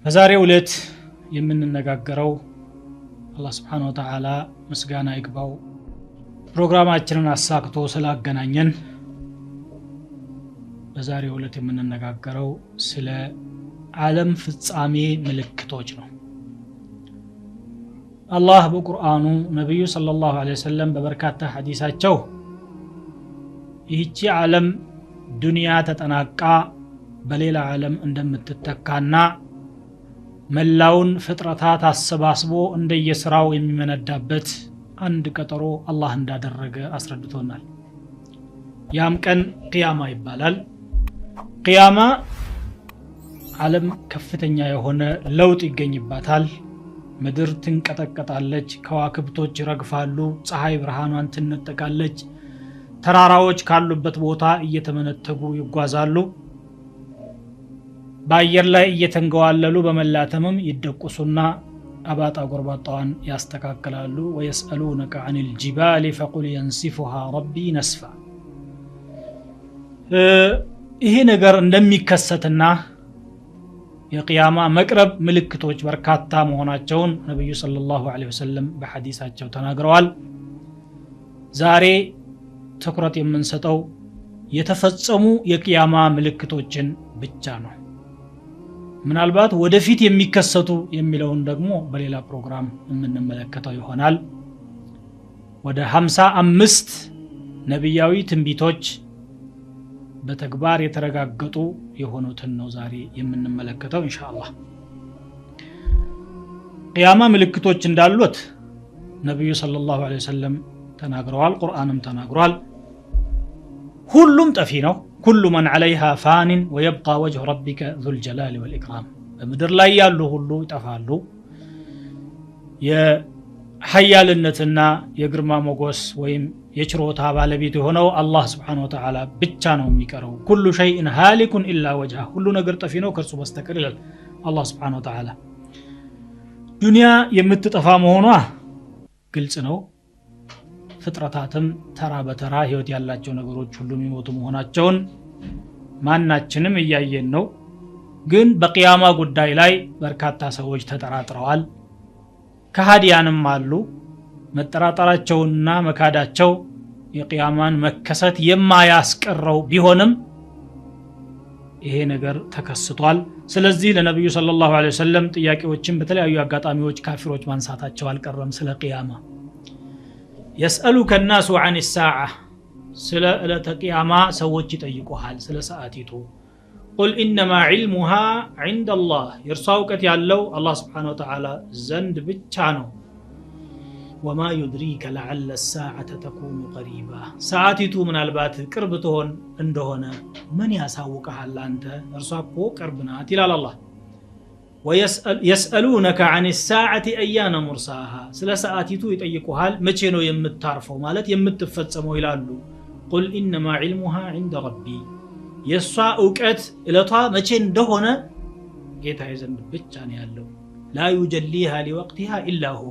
በዛሬው ዕለት የምንነጋገረው አላህ Subhanahu Wa Ta'ala ምስጋና ይግባው ፕሮግራማችንን አሳክቶ ስላገናኘን በዛሬው ዕለት የምንነጋገረው ስለ ዓለም ፍጻሜ ምልክቶች ነው። አላህ በቁርአኑ ነብዩ ሰለላሁ ዐለይሂ ወሰለም በበርካታ ሐዲሳቸው ይህች ዓለም ዱንያ ተጠናቃ በሌላ ዓለም እንደምትተካና መላውን ፍጥረታት አሰባስቦ እንደየስራው የሚመነዳበት አንድ ቀጠሮ አላህ እንዳደረገ አስረድቶናል። ያም ቀን ቂያማ ይባላል። ቂያማ ዓለም ከፍተኛ የሆነ ለውጥ ይገኝባታል። ምድር ትንቀጠቀጣለች፣ ከዋክብቶች ይረግፋሉ፣ ፀሐይ ብርሃኗን ትነጠቃለች፣ ተራራዎች ካሉበት ቦታ እየተመነተጉ ይጓዛሉ፣ በአየር ላይ እየተንገዋለሉ በመላተምም ይደቁሱና አባጣ ጎርባጣዋን ያስተካክላሉ። ወየስአሉነከ ዐኒል ጂባሊ ፈቁል የንሲፉሃ ረቢ ነስፋ። ይሄ ነገር እንደሚከሰትና የቂያማ መቅረብ ምልክቶች በርካታ መሆናቸውን ነብዩ ሰለላሁ ዐለይሂ ወሰለም በሐዲሳቸው ተናግረዋል። ዛሬ ትኩረት የምንሰጠው የተፈጸሙ የቂያማ ምልክቶችን ብቻ ነው። ምናልባት ወደፊት የሚከሰቱ የሚለውን ደግሞ በሌላ ፕሮግራም የምንመለከተው ይሆናል። ወደ 55 ነብያዊ ትንቢቶች በተግባር የተረጋገጡ የሆኑትን ነው ዛሬ የምንመለከተው ኢንሻአላህ። ቂያማ ምልክቶች እንዳሉት ነብዩ ሰለላሁ ዐለይሂ ወሰለም ተናግረዋል፣ ቁርአንም ተናግሯል። ሁሉም ጠፊ ነው። ኩሉ መን ዐለይሃ ፋኒን ወየብቃ ወጅሁ ረቢከ ዙል ጀላሊ ወልኢክራም። በምድር ላይ ያሉ ሁሉ ይጠፋሉ። የሐያልነትና የግርማ ሞገስ ወይም የችሮታ ባለቤት የሆነው አላህ Subhanahu Wa Ta'ala ብቻ ነው የሚቀረው። ኩሉ ሸይእን ሃሊኩን ኢላ ወጅሃ፣ ሁሉ ነገር ጠፊ ነው ከሱ በስተቀር ይላል አላህ Subhanahu Wa Ta'ala። ዱንያ የምትጠፋ መሆኗ ግልጽ ነው። ፍጥረታትም ተራ በተራ ህይወት ያላቸው ነገሮች ሁሉ የሚሞቱ መሆናቸውን ማናችንም እያየን ነው። ግን በቂያማ ጉዳይ ላይ በርካታ ሰዎች ተጠራጥረዋል። ከሃዲያንም አሉ። መጠራጠራቸውና መካዳቸው የቂያማን መከሰት የማያስቀረው ቢሆንም ይሄ ነገር ተከስቷል። ስለዚህ ለነብዩ ሰለላሁ ዐለይሂ ወሰለም ጥያቄዎችን በተለያዩ አጋጣሚዎች ካፊሮች ማንሳታቸው አልቀረም። ስለ ቂያማ يسألك الناس عن الساعة ስለ ዕለተ ቂያማ ሰዎች ይጠይቁሃል፣ ስለ ሰዓቲቱ። قل إنما علمها عند الله፣ የእርሷ እውቀት ያለው አላህ Subhanahu Wa Ta'ala ዘንድ ብቻ ነው። وما يدريك لعل الساعة تكون قريبا፣ ሰዓቲቱ ምናልባት ቅርብ ትሆን እንደሆነ ምን ያሳውቀሃል አንተ? እርሷ እኮ ቅርብ ናት ይላል አላህ። ويسألونك عن الساعة أيان مرساها، ስለ ሰዓቲቱ ይጠይቁሃል መቼ ነው የምታርፈው ማለት የምትፈጸመው ይላሉ። قل إنما علمها عند ربي፣ የሷ እውቀት እለቷ መቼ እንደሆነ ጌታዬ ዘንድ ብቻ ነው ያለው። لا يجليها لوقتها إلا هو፣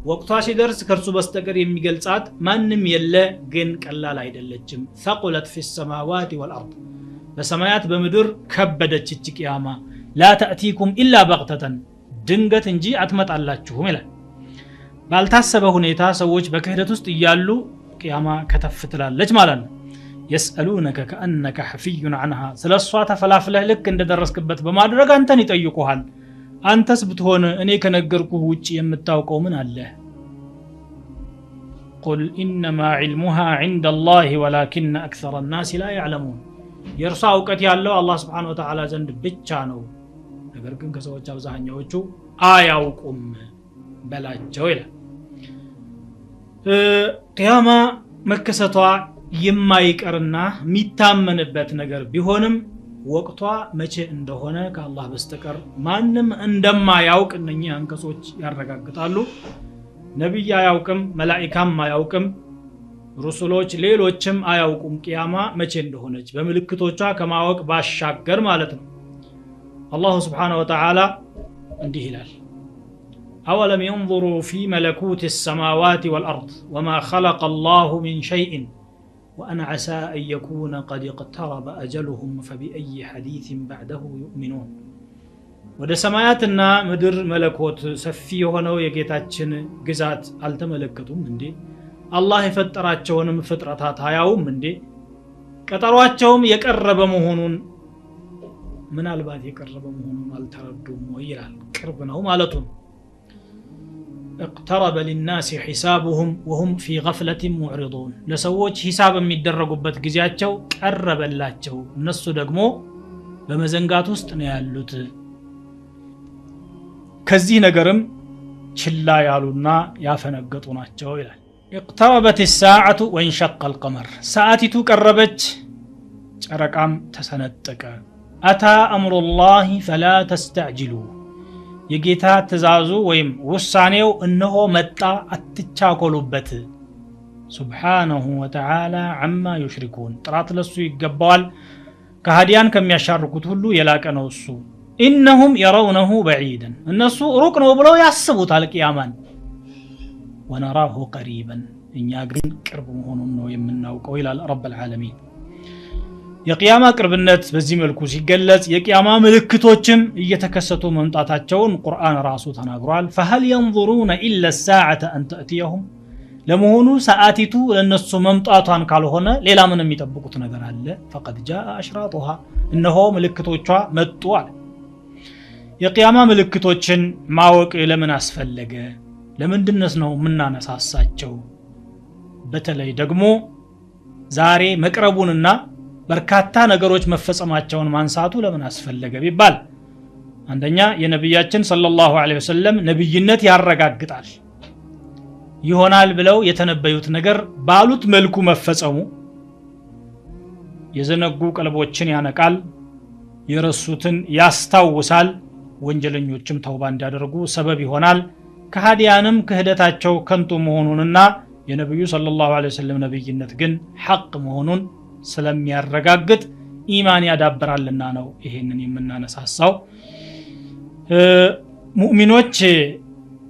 ወቅቷ ሲደርስ ከርሱ በስተቀር የሚገልጻት ማንም የለ፣ ግን ቀላል አይደለችም። ثقلت في السماوات والأرض፣ በሰማያት በምድር ከበደች እቺ ቂያማ። لا تأتيكم إلا بغتة، ድንገት እንጂ አትመጣላችሁም ይላል። ባልታሰበ ሁኔታ ሰዎች በክህደት ውስጥ እያሉ ቂያማ ከተፍ ትላለች ማለት ነው። يسألونك كأنك حفي عنها፣ ስለሷ ተፈላፍለህ ልክ እንደደረስክበት በማድረግ አንተን ይጠይቁሃል። አንተስ ብትሆን እኔ ከነገርኩህ ውጪ የምታውቀው ምን አለ? قل إنما علمها عند الله ولكن أكثر الناس لا يعلمون، የእርሷ እውቀት ያለው አላህ Subhanahu Wa Ta'ala ዘንድ ብቻ ነው፣ ነገር ግን ከሰዎች አብዛኛዎቹ አያውቁም በላቸው ይላል። ቂያማ መከሰቷ የማይቀርና የሚታመንበት ነገር ቢሆንም ወቅቷ መቼ እንደሆነ ከአላህ በስተቀር ማንም እንደማያውቅ እነኚህ አንቀጾች ያረጋግጣሉ። ነብይ አያውቅም፣ መላእክታም አያውቅም፣ ሩሱሎች ሌሎችም አያውቁም ቂያማ መቼ እንደሆነች በምልክቶቿ ከማወቅ ባሻገር ማለት ነው። አላሁ Subhanahu Wa Ta'ala እንዲህ ይላል፣ أولم ينظروا في ملكوت السماوات والأرض وما خلق الله من شيء وأن عسى أن يكون قد اقترب أجلهم فبأي حديث بعده يؤمنون ወደ ሰማያትና ምድር መለኮት ሰፊ የሆነው የጌታችን ግዛት አልተመለከቱም እንዴ አላህ የፈጠራቸውንም ፍጥረታት አያውም እንዴ ቀጠሯቸውም የቀረበ መሆኑን ምናልባት የቀረበ መሆኑን አልተረዱም ወይ ይላል ቅርብ ነው ማለቱ اقترب للناس حسابهم وهم في غفلة معرضون ለሰዎች ሂሳብ የሚደረጉበት ጊዜያቸው ቀረበላቸው እነሱ ደግሞ በመዘንጋት ውስጥ ነው ያሉት ከዚህ ነገርም ችላ ያሉና ያፈነገጡ ናቸው ይላል اقتربت الساعة وانشق القمر ساعتቱ ቀረበች ጨረቃም ተሰነጠቀ أتى أمر الله فلا تستعجلوا የጌታ ትእዛዙ ወይም ውሳኔው እነሆ መጣ አትቻኮሉበት سبحانه وتعالى عما يشركون ጥራት ለሱ ይገባዋል ከሃዲያን ከሚያሻርኩት ሁሉ የላቀ ነው እሱ إنهم يرونه بعيدا እነሱ ሩቅ ነው ብለው ያስቡታል ቂያማን ونراه قريبا እኛ ግን ቅርብ መሆኑን ነው የምናውቀው ይላል رب العالمين የቂያማ ቅርብነት በዚህ መልኩ ሲገለጽ የቂያማ ምልክቶችም እየተከሰቱ መምጣታቸውን ቁርአን ራሱ ተናግሯል فهل ينظرون إلا الساعة أن تأتيهم ለመሆኑ ሰዓቲቱ ለነሱ መምጣቷን ካልሆነ ሌላ ምንም የሚጠብቁት ነገር አለ فقد جاء أشراطها እነሆ ምልክቶቿ መጡ አለ የቂያማ ምልክቶችን ማወቅ ለምን አስፈለገ ለምንድነስ ነው ምናነሳሳቸው በተለይ ደግሞ ዛሬ መቅረቡንና በርካታ ነገሮች መፈጸማቸውን ማንሳቱ ለምን አስፈለገ ቢባል አንደኛ የነብያችን ሰለላሁ ዐለይሂ ወሰለም ነብይነት ያረጋግጣል ይሆናል ብለው የተነበዩት ነገር ባሉት መልኩ መፈጸሙ የዘነጉ ቀልቦችን ያነቃል የረሱትን ያስታውሳል ወንጀለኞችም ተውባ እንዲያደርጉ ሰበብ ይሆናል ከሃዲያንም ክህደታቸው ከንቱ መሆኑንና የነብዩ ሰለላሁ ዐለይሂ ወሰለም ነብይነት ግን ሐቅ መሆኑን ስለሚያረጋግጥ ኢማን ያዳብራልና ነው ይሄንን የምናነሳሳው ሙእሚኖች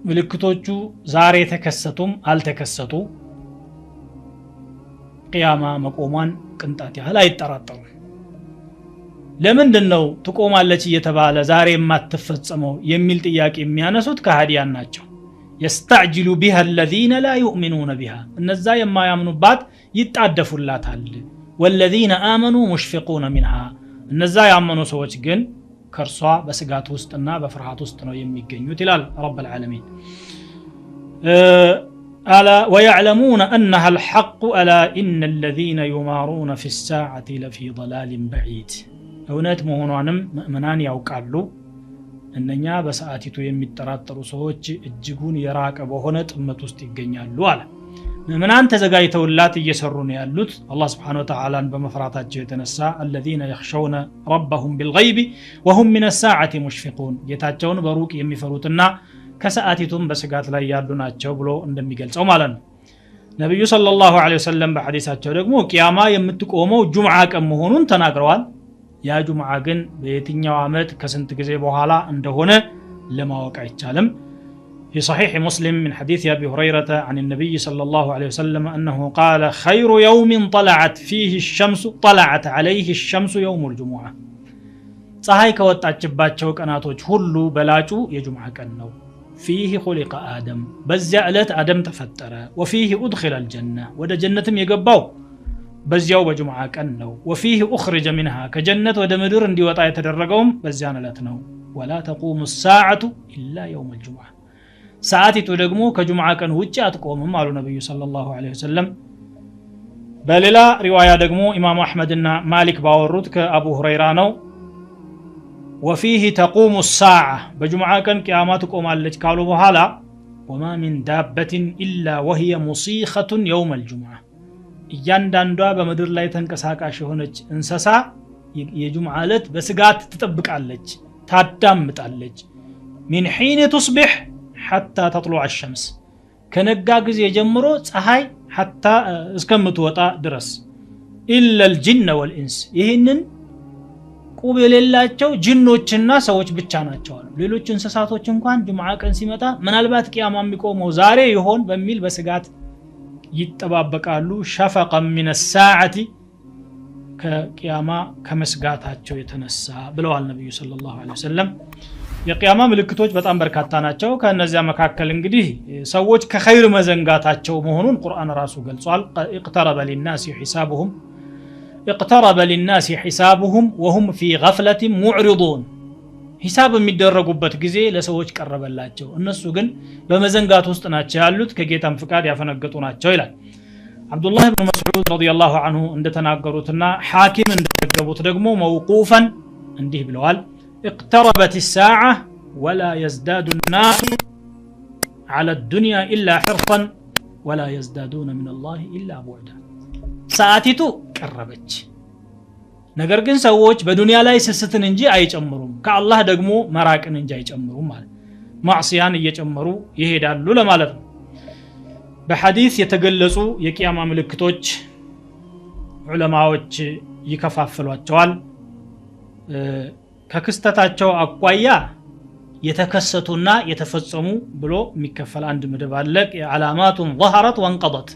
ምልክቶቹ ዛሬ ተከሰቱም አልተከሰቱ ቂያማ መቆሟን ቅንጣት ያህል አይጠራጠሩም ለምንድነው ትቆማለች እየተባለ ዛሬ የማትፈጸመው የሚል ጥያቄ የሚያነሱት ከሃዲያን ናቸው يستعجل بها الذين لا يؤمنون بها እነዛ የማያምኑባት ይጣደፉላታል والذين آمنوا مشفقون منها እነዛ ያመኑ ሰዎች ግን ከርሷ በስጋት ውስጥና በፍርሃት ውስጥ ነው የሚገኙት ይላል رب العالمين ألا ويعلمون أنها الحق ألا إن الذين يمارون في الساعة لفي ضلال بعيد እውነት መሆኗንም ምእመናን ያውቃሉ እነኛ በሰዓቲቱ የሚጠራጠሩ ሰዎች እጅጉን የራቀ በሆነ ጥመት ውስጥ ይገኛሉ አለ ምእመናን ተዘጋጅተውላት እየሰሩ ነው ያሉት አላህ Subhanahu Wa Ta'ala በመፍራታቸው የተነሳ الذين يخشون ربهم بالغيب وهم من الساعة مشفقون ጌታቸውን በሩቅ የሚፈሩትና ከሰዓቲቱም በስጋት ላይ ያሉ ናቸው ብሎ እንደሚገልጸው ማለት ነው ነብዩ ሰለላሁ ዐለይሂ ወሰለም በሐዲሳቸው ደግሞ ቂያማ የምትቆመው ጁምዓ ቀን መሆኑን ተናግረዋል ያ ጁምዓ ግን በየትኛው አመት ከስንት ጊዜ በኋላ እንደሆነ ለማወቅ አይቻልም في صحيح مسلم من حديث أبي هريرة عن النبي صلى الله عليه وسلم أنه قال خير يوم طلعت عليه الشمس يوم الجمعة ፀሐይ ከወጣችባቸው ቀናቶች ሁሉ በላጩ የጁምዓ ቀን ነው فيه خلق آدم በዚያ ዕለት አደም ተፈጠረ وفيه أدخل الجنة ወደ ጀነትም የገባው በዚያው በጁምዓ ቀን ነው وفيه أخرج منها ከጀነት ወደ ምድር እንዲወጣ የተደረገውም በዚያን ዕለት ነው ولا تقوم الساعة إلا يوم الجمعة ሰዓቲቱ ደግሞ ከጁምዓ ቀን ውጪ አትቆምም አሉ ነብዩ ሰለላሁ ዐለይሂ ወሰለም በሌላ ሪዋያ ደግሞ ኢማም አህመድና ማሊክ ባወሩት ከአቡ ሁረይራ ነው وفيه تقوم الساعة በጁምዓ ቀን ቂያማ ትቆማለች ካሉ በኋላ وما من دابة إلا وهي مصيخة يوم الجمعة እያንዳንዷ በመድር ላይ ተንቀሳቃሽ ሆነች እንሰሳ የጁምዓ ዕለት በስጋት ትጠብቃለች ታዳምጣለች من حين تصبح حتى تطلع الشمس ከነጋ ጊዜ ጀምሮ ፀሐይ حتى እስከምትወጣ ድረስ إلا الجن والإنس ይሄንን ቁብ የሌላቸው ጂኖችና ሰዎች ብቻ ናቸው አሉ ሌሎች እንስሳቶች እንኳን ጁምዓ ቀን ሲመጣ ምናልባት ቂያማ የሚቆመው ዛሬ ይሆን በሚል በስጋት ይጠባበቃሉ ሸፈቀን ሚነ ሰዓቲ ከቂያማ ከመስጋታቸው የተነሳ ብለዋል ነብዩ ሰለላሁ ዐለይሂ ወሰለም። የቂያማ ምልክቶች በጣም በርካታ ናቸው። ከነዚያ መካከል እንግዲህ ሰዎች ከኸይር መዘንጋታቸው መሆኑን ቁርአን ራሱ ገልጿል። اقترب للناس حسابهم وهم في غفلة معرضون ሂሳብ የሚደረጉበት ጊዜ ለሰዎች ቀረበላቸው እነሱ ግን በመዘንጋት ውስጥ ናቸው ያሉት ከጌታም ፍቃድ ያፈነገጡ ናቸው ይላል። አብዱላህ ኢብኑ መስዑድ ረዲየላሁ ዐንሁ እንደተናገሩትና ሐኪም እንደዘገቡት ደግሞ መውቁፈን እንዲህ ብለዋል اقتربت الساعة ولا يزداد الناس على الدنيا إلا حرصا ولا يزدادون من الله إلا بعدا ሰዓቲቱ ቀረበች ነገር ግን ሰዎች በዱንያ ላይ ስስትን እንጂ አይጨምሩም ከአላህ ደግሞ መራቅን እንጂ አይጨምሩም ማለት ማዕሲያን እየጨመሩ ይሄዳሉ ለማለት ነው። በሐዲስ የተገለጹ የቂያማ ምልክቶች ዑለማዎች ይከፋፍሏቸዋል። ከክስተታቸው አቋያ የተከሰቱና የተፈጸሙ ብሎ የሚከፈል አንድ ምድብ አለ። ዓላማቱን ظهرت وانقضت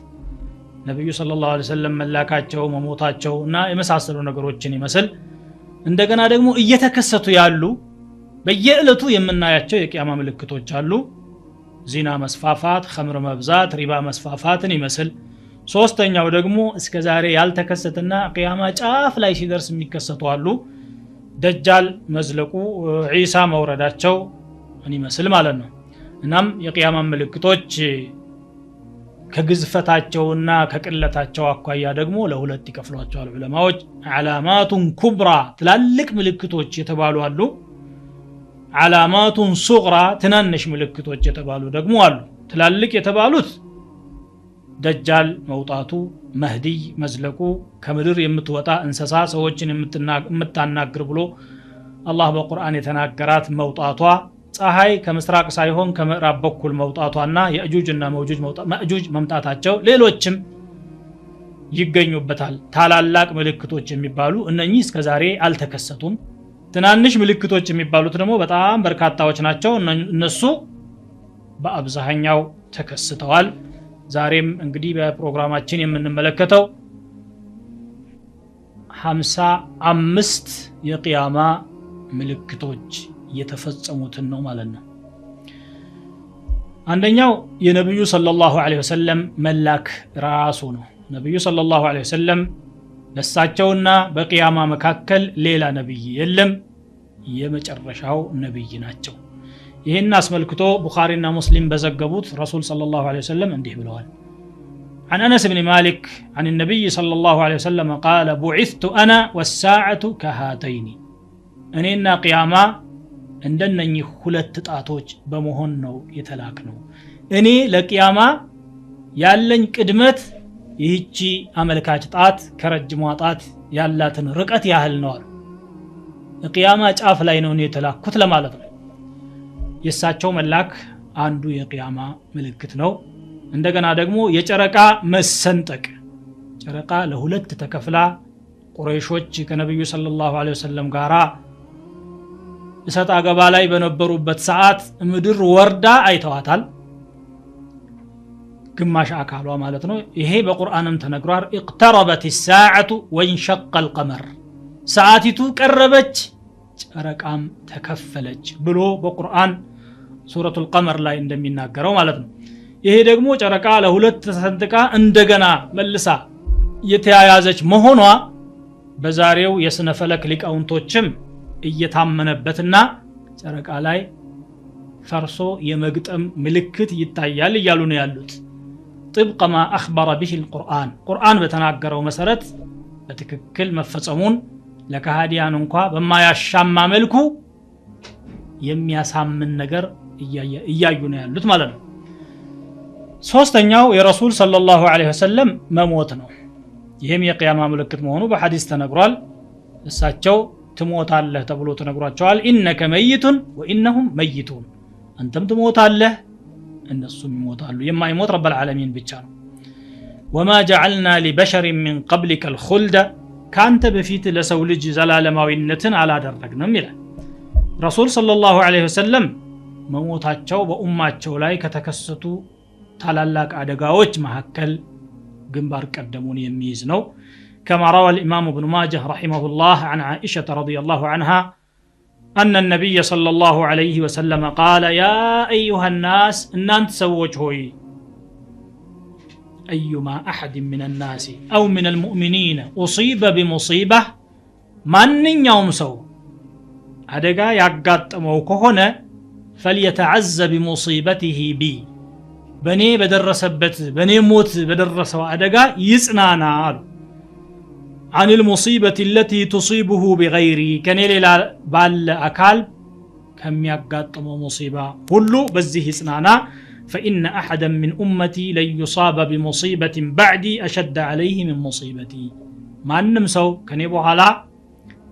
ነብዩ ሰለላሁ ዐለይሂ ወሰለም መላካቸው መሞታቸውና የመሳሰሉ ነገሮችን ይመስል እንደገና ደግሞ እየተከሰቱ ያሉ በየዕለቱ የምናያቸው የቂያማ ምልክቶች አሉ። ዚና መስፋፋት፣ ኸምር መብዛት፣ ሪባ መስፋፋትን ይመስል ሶስተኛው ደግሞ እስከዛሬ ያልተከሰተና ቂያማ ጫፍ ላይ ሲደርስ የሚከሰቱ አሉ። ደጃል መዝለቁ፣ ዒሳ መውረዳቸው ይመስል ማለት ነው። እናም የቂያማ ምልክቶች ከግዝፈታቸውና ከቅለታቸው አኳያ ደግሞ ለሁለት ይከፍሏቸዋል ዑለማዎች። ዓላማቱን ኩብራ ትላልቅ ምልክቶች የተባሉ አሉ። ዓላማቱን ሱግራ ትናንሽ ምልክቶች የተባሉ ደግሞ አሉ። ትላልቅ የተባሉት ደጃል መውጣቱ፣ መህዲይ መዝለቁ፣ ከምድር የምትወጣ እንስሳ ሰዎችን የምታናግር ብሎ አላህ በቁርአን የተናገራት መውጣቷ፣ ፀሐይ ከምስራቅ ሳይሆን ከምዕራብ በኩል መውጣቷና የእጁጅና መእጁጅ መምጣታቸው ሌሎችም ይገኙበታል። ታላላቅ ምልክቶች የሚባሉ እነኚህ እስከዛሬ አልተከሰቱም። ትናንሽ ምልክቶች የሚባሉት ደግሞ በጣም በርካታዎች ናቸው። እነሱ በአብዛኛው ተከስተዋል። ዛሬም እንግዲህ በፕሮግራማችን የምንመለከተው 55 የቂያማ ምልክቶች የተፈጸሙትን ነው ማለት ነው። አንደኛው የነብዩ ሰለላሁ ዐለይሂ ወሰለም መላክ ራሱ ነው። ነብዩ ሰለላሁ ዐለይሂ ወሰለም ለሳቸውና በቂያማ መካከል ሌላ ነብይ የለም፣ የመጨረሻው ነብይ ናቸው። ይህን አስመልክቶ ቡኻሪና ሙስሊም በዘገቡት ረሱል ሰለላሁ ዐለይሂ ወሰለም እንዲህ ብለዋል። عن أنس بن مالك عن النبي صلى الله عليه وسلم قال بعثت أنا والساعة كهاتين أنينا قياما عندنا ሁለት ጣቶች በመሆን ነው የተላክነው። እኔ ለቂያማ ያለኝ ቅድመት ይህቺ አመልካች ጣት ከረጅሟ ጣት ያላትን ርቀት ያህል ነው አሉ። ለቂያማ ጫፍ ላይ ነው የተላኩት ለማለት ነው። የሳቸው መላክ አንዱ የቂያማ ምልክት ነው። እንደገና ደግሞ የጨረቃ መሰንጠቅ፣ ጨረቃ ለሁለት ተከፍላ ቁረይሾች ከነብዩ ሰለላሁ ዐለይሂ ወሰለም ጋራ እሰጥ አገባ ላይ በነበሩበት ሰዓት ምድር ወርዳ አይተዋታል። ግማሽ አካሏ ማለት ነው። ይሄ በቁርአንም ተነግሯል። اقتربت الساعة وانشق القمر ሰዓቲቱ ቀረበች ጨረቃም ተከፈለች ብሎ በቁርአን ሱረቱል ቀመር ላይ እንደሚናገረው ማለት ነው። ይሄ ደግሞ ጨረቃ ለሁለት ተሰንጥቃ እንደገና መልሳ የተያያዘች መሆኗ በዛሬው የስነ ፈለክ ሊቃውንቶችም እየታመነበትና ጨረቃ ላይ ፈርሶ የመግጠም ምልክት ይታያል እያሉ ነው ያሉት። طبق ما أخبر به القرآن ቁርአን በተናገረው መሰረት በትክክል መፈጸሙን ለካሃዲያን እንኳን በማያሻማ መልኩ የሚያሳምን ነገር እያዩ ነው ያሉት ማለት ነው። ሶስተኛው የረሱል ሰለላሁ ዐለይሂ ወሰለም መሞት ነው። ይሄም የቂያማ ምልክት መሆኑ በሐዲስ ተነግሯል። እሳቸው ትሞታለህ ተብሎ ተነግሯቸዋል። ኢነከ መይቱን ወኢነሁም መይቱን፣ አንተም ትሞታለህ እነሱም ይሞታሉ። የማይሞት ረብል ዓለሚን ብቻ ነው። ወማ ጀዐልና ሊበሸር ሚን ቀብሊከ አልኹልደ፣ ካንተ በፊት ለሰው ልጅ ዘላለማዊነትን አላደረግንም ይላል። ረሱል ሰለላሁ ዐለይሂ ወሰለም መሞታቸው በኡማቸው ላይ ከተከሰቱ ታላላቅ አደጋዎች መካከል ግንባር ቀደሙን የሚይዝ ነው كما روى الإمام ابن ماجه رحمه الله عن عائشة رضي الله عنها أن النبي صلى الله عليه وسلم قال يا أيها الناس إن أنت سوجهوي أيما أحد من الناس أو من المؤمنين أصيب بمصيبة من يوم سو أدقى يقات موكهنا فليتعز بمصيبته بي بني بدرسبت بني موت بدرس وأدقى يسنانا عن المصيبة التي تصيبه بغيري كان ليلا بال أكال كم يقات مصيبة كله بزه يسنانا فإن أحدا من أمتي لن يصاب بمصيبة بعدي أشد عليه من مصيبتي ما نمسو كان يبو هلا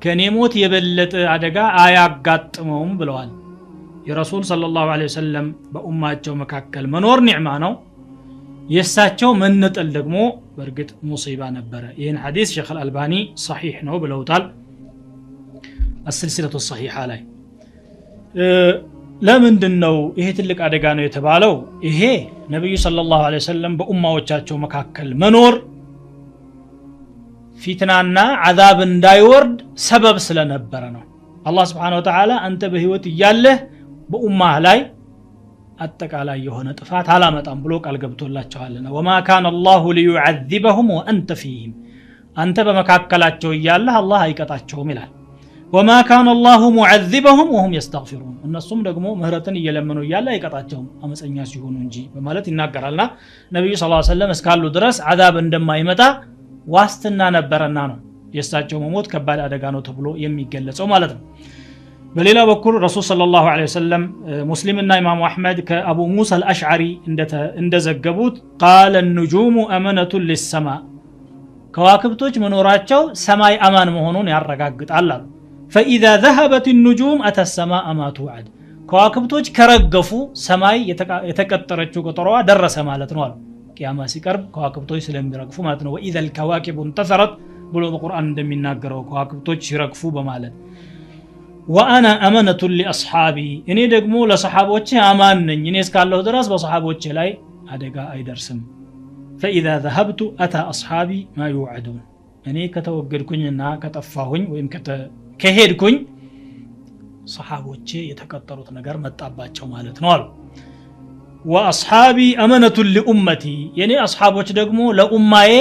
كان يموت يبلت أدقى آيات قاتمهم بلوال يا رسول صلى الله عليه وسلم بأماتهم مكاكل منور نعمانو يساتشو من نتقل دقمو برقت مصيبة نبرة يهن حديث شيخ الألباني صحيح نو بلوتال السلسلة الصحيحة علي ለምንድን ነው ይሄ ትልቅ አደጋ ነው የተባለው? ይሄ ነብዩ ሰለላሁ ዐለይሂ ወሰለም በኡማዎቻቸው መካከል መኖር ፊትናና አዛብ እንዳይወርድ ሰበብ ስለነበረ ነው። አላህ Subhanahu Wa Ta'ala አንተ በህይወት እያለህ በኡማህ ላይ አጠቃላይ የሆነ ጥፋት አላመጣም ብሎ ቃል ገብቶላቸዋልና ወማ ካነ አላሁ ሊዩዐዚበሁም ወአንተ ፊህም አንተ በመካከላቸው እያለህ አላህ አይቀጣቸውም ይላል። وما كان الله معذبهم وهم يستغفرون እነሱም ደግሞ ምህረትን እየለመኑ ይያለ አይቀጣቸውም አመፀኛ ሲሆኑ እንጂ በማለት ይናገራልና ነብዩ ሰለላሁ ዐለይሂ ወሰለም እስካሉ ድረስ አዛብ እንደማይመጣ ዋስትና ነበርና ነው የሳቸው መሞት ከባድ አደጋ ነው ተብሎ የሚገለጸው ማለት ነው። በሌላ በኩል ረሱል ሰለላሁ ዐለይሂ ወሰለም ሙስሊምና ኢማሙ አህመድ ከአቡ ሙሳ አልአሽዓሪ እንደዘገቡት قال النجوم أمنة للسماء ከዋክብቶች መኖራቸው ሰማይ አማን መሆኑን ያረጋግጣል። فإذا ذهبت النجوم أتى السماء ما توعد ከዋክብቶች ከረገፉ ሰማይ የተቀጠረችው ቀጠሮዋ ደረሰ ማለት ነው። ቂያማ ሲቀርብ ከዋክብቶች ስለሚረግፉ ማለት ነው። وإذا الكواكب انتثرت ብሎ በቁርአን እንደሚናገረው ከዋክብቶች ሲረግፉ በማለት وأنا أمنة لأصحابي እኔ ደግሞ ለሰሃቦቼ አማን ነኝ እኔ እስካለሁ ድረስ በሰሃቦቼ ላይ አደጋ አይደርስም። فإذا ذهبت أتى أصحابي ما يوعدون እኔ ከተወገድኩኝና ከጠፋሁኝ ወይም ከሄድኩኝ ሰሃቦቼ የተቀጠሩት ነገር መጣባቸው ማለት ነው አሉ። وأصحابي أمنة لأمتي የኔ አስሐቦች ደግሞ ለኡማዬ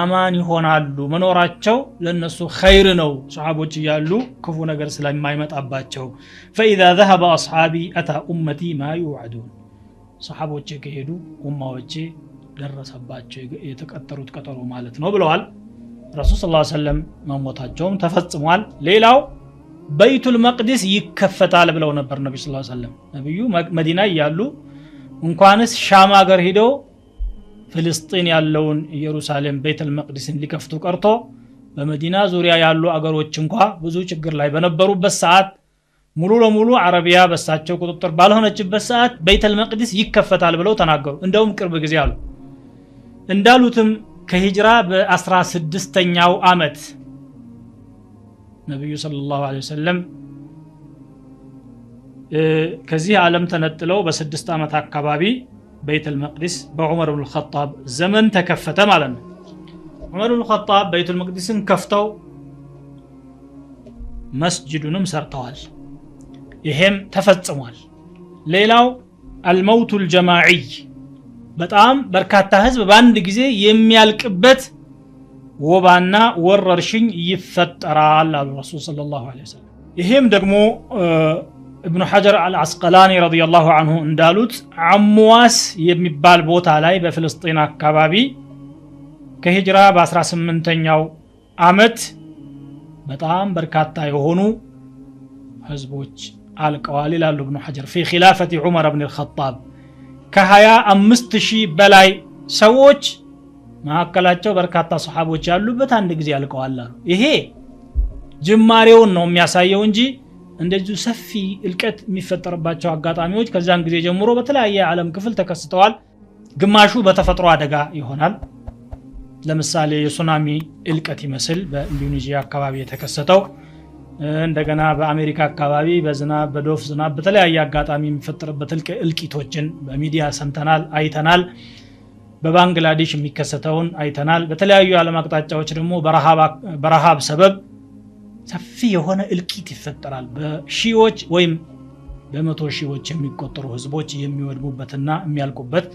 አማን ይሆናሉ መኖራቸው ለነሱ ኸይር ነው ሰሃቦች ይያሉ ክፉ ነገር ስለማይመጣባቸው فإذا ذهب أصحابي أتى أمتي ما يوعدون ሰሃቦቼ ከሄዱ ኡማዎቼ ደረሰባቸው የተቀጠሩት ቀጠሮ ማለት ነው ብለዋል ረሱል ሰለላሁ ዐለይሂ ወሰለም መሞታቸውም ተፈጽሟል። ሌላው በይቱል መቅደስ ይከፈታል ብለው ነበር ነብዩ ሰለላሁ ዐለይሂ ወሰለም። ነብዩ መዲና ያሉ እንኳንስ ሻም ሀገር ሄደው ፍልስጤም ያለውን ኢየሩሳሌም በይቱል መቅደስን ሊከፍቱ ቀርቶ በመዲና ዙሪያ ያሉ አገሮች እንኳን ብዙ ችግር ላይ በነበሩበት ሰዓት ሙሉ ለሙሉ አረቢያ በሳቸው ቁጥጥር ባልሆነችበት ሰዓት በይቱል መቅደስ ይከፈታል ብለው ተናገሩ። እንደውም ቅርብ ጊዜ አሉ እንዳሉትም ከሂጅራ በ16ኛው አመት ነብዩ ሰለላሁ ዐለይሂ ወሰለም ከዚህ ዓለም ተነጥለው በ6 አመት አካባቢ በይቱል መቅደስ በዑመር ኢብኑ አልኸጣብ ዘመን ተከፈተ ማለት ነው። ዑመር ኢብኑ አልኸጣብ በይቱል መቅደስን ከፍተው መስጂዱንም ሰርተዋል። ይሄም ተፈጽሟል። ሌላው አልመውቱል ጀማዒ በጣም በርካታ ህዝብ በአንድ ጊዜ የሚያልቅበት ወባና ወረርሽኝ ይፈጠራል አሉ ረሱል ሰለላሁ ዐለይሂ ወሰለም። ይሄም ደግሞ ኢብኑ ሐጀር አልአስቀላኒ ረዲየላሁ ዐንሁ እንዳሉት አምዋስ የሚባል ቦታ ላይ በፍልስጤም አካባቢ ከሂጅራ በ18ኛው አመት በጣም በርካታ የሆኑ ህዝቦች አልቀዋል ይላሉ ኢብኑ ሐጀር في خلافة عمر بن الخطاب ከ25000 በላይ ሰዎች ማከላቸው በርካታ ሰሃቦች ያሉበት አንድ ጊዜ አልቀዋል። ይሄ ጅማሬውን ነው የሚያሳየው እንጂ እንደዚህ ሰፊ እልቀት የሚፈጠርባቸው አጋጣሚዎች ከዛን ጊዜ ጀምሮ በተለያየ ዓለም ክፍል ተከስተዋል። ግማሹ በተፈጥሮ አደጋ ይሆናል። ለምሳሌ የሱናሚ እልቀት ይመስል በኢንዶኔዥያ አካባቢ የተከሰተው እንደገና በአሜሪካ አካባቢ በዝናብ በዶፍ ዝናብ በተለያየ አጋጣሚ የሚፈጠርበት እልቂቶችን በሚዲያ ሰምተናል አይተናል። በባንግላዴሽ የሚከሰተውን አይተናል። በተለያዩ ዓለም አቅጣጫዎች ደግሞ በረሃብ ሰበብ ሰፊ የሆነ እልቂት ይፈጠራል። በሺዎች ወይም በመቶ ሺዎች የሚቆጠሩ ህዝቦች የሚወድሙበትና የሚያልቁበት፣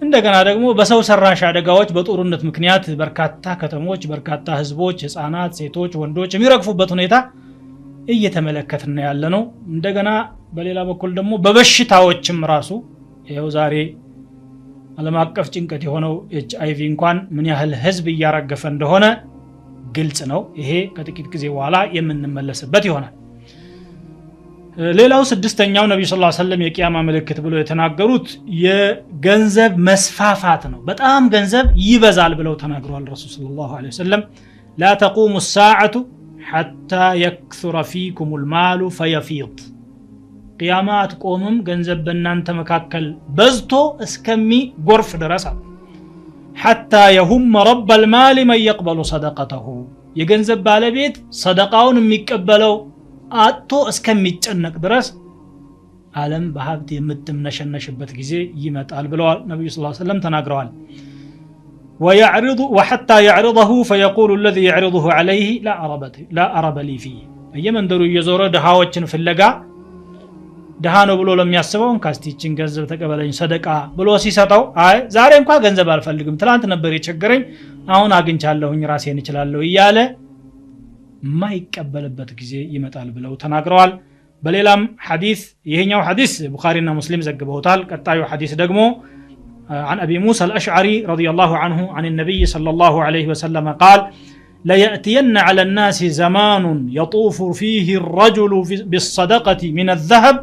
እንደገና ደግሞ በሰው ሰራሽ አደጋዎች በጦርነት ምክንያት በርካታ ከተሞች፣ በርካታ ህዝቦች፣ ህፃናት፣ ሴቶች፣ ወንዶች የሚረግፉበት ሁኔታ እየተመለከትን ያለ ነው። እንደገና በሌላ በኩል ደግሞ በበሽታዎችም ራሱ ይሄው ዛሬ ዓለም አቀፍ ጭንቀት የሆነው HIV እንኳን ምን ያህል ህዝብ እያረገፈ እንደሆነ ግልጽ ነው። ይሄ ከጥቂት ጊዜ በኋላ የምንመለስበት ይሆናል። ሌላው ስድስተኛው ነብዩ ሰለላሁ ዐለይሂ ወሰለም የቂያማ ምልክት ብለው የተናገሩት የገንዘብ መስፋፋት ነው። በጣም ገንዘብ ይበዛል ብለው ተናግረዋል ረሱል ሰለላሁ ዐለይሂ ወሰለም። لا تقوم الساعة حتى يكثر فيكم المال فيفيض ቂያማ አትቆምም ገንዘብ በእናንተ መካከል በዝቶ እስከሚ ጎርፍ ድረስ حتى يهم رب المال من يقبل صدقته የገንዘብ ባለቤት ሰደቃውን የሚቀበለው አጥቶ እስከሚጨነቅ ድረስ ዓለም በሀብት የምትምነሸነሽበት ጊዜ ይመጣል ብለዋል ነብዩ ሰለላሁ ዐለይሂ ወሰለም ተናግረዋል። وحتى يعرضه فيقول الذي يعرضه عليه لا أرب لي فيه በየመንደሩ እየዞረ ድሃዎችን ፍለጋ ድሃ ነው ብሎ ለሚያስበው ካስቲችን ገንዘብ ተቀበለኝ ሰደቃ ብሎ ሲሰጠው አይ ዛሬ እንኳን ገንዘብ አልፈልግም ትላንት ነበር የቸገረኝ አሁን አግኝቻለሁኝ ራሴን እችላለሁ እያለ ማይቀበልበት ጊዜ ይመጣል ብለው ተናግረዋል። በሌላም ሐዲስ ይሄኛው ሐዲስ ቡኻሪና ሙስሊም ዘግበውታል። ቀጣዩ ሐዲስ ደግሞ عن أبي موسى الأشعري رضي الله عنه عن النبي صلى الله عليه وسلم قال لا يأتين على الناس زمان يطوف فيه الرجل بالصدقة من الذهب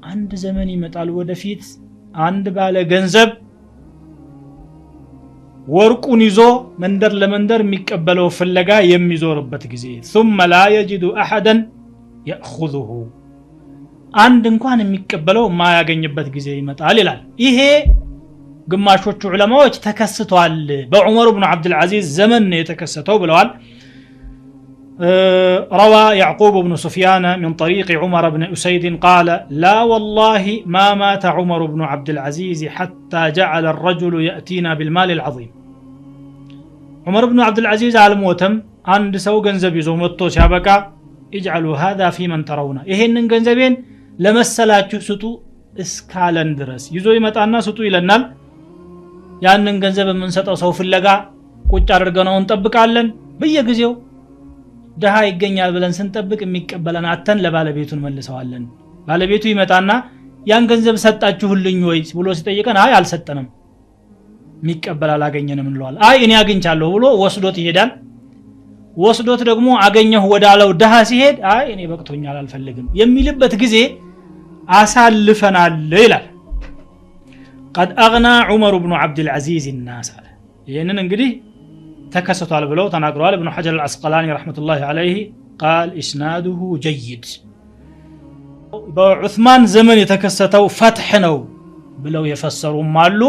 عند زمن يمطال ودفيت عند باለ ገንዘብ ወርቁን ይዞ መንደር ለመንደር የሚቀበለው ፍለጋ የሚዞርበት ጊዜ ثم لا يجد احدا ياخذه አንድ እንኳን የሚቀበለው ማያገኝበት ጊዜ ይመጣል ይላል። ይሄ ግማሾቹ ዑለማዎች ተከስቷል በዑመር ኢብኑ አብዱል አዚዝ ዘመን የተከሰተው ብለዋል። روى يعقوب بن سفيان من طريق عمر بن أسيد قال لا والله ما مات عمر بن عبد العزيز حتى جعل الرجل يأتينا بالمال العظيم عمر بن عبد العزيز على موتم عند سو ገንዘብ ይዞ መጥቶ ሲያበቃ اجعلوا هذا في من ترون ይሄንን ገንዘቤን ለመሰላችሁ ስጡ እስካለን ድረስ ይዞ ይመጣና ስጡ ይለናል። ያንን ገንዘብ የምንሰጠው ሰው ፍለጋ ቁጭ አድርገነው እንጠብቃለን። በየጊዜው ደሃ ይገኛል ብለን ስንጠብቅ የሚቀበለን አተን ለባለቤቱን መልሰዋለን። ባለቤቱ ይመጣና ያን ገንዘብ ሰጣችሁልኝ ወይ ብሎ ሲጠይቀን አይ አልሰጠንም የሚቀበል አላገኘንም እንለዋለን። አይ እኔ አግኝቻለሁ ብሎ ወስዶት ይሄዳል። ወስዶት ደግሞ አገኘሁ ወዳለው ደሃ ሲሄድ አይ እኔ በቅቶኛል አልፈልግም የሚልበት ጊዜ አሳልፈናል ይላል። قد اغنى عمر بن عبد العزيز الناس ይሄንን እንግዲህ ተከሰቷል ብለው ተናግረዋል። ابن حجر العسقلاني رحمه الله عليه قال اسناده جيد በዑስማን ዘመን የተከሰተው ፈትህ ነው ብለው የፈሰሩም አሉ።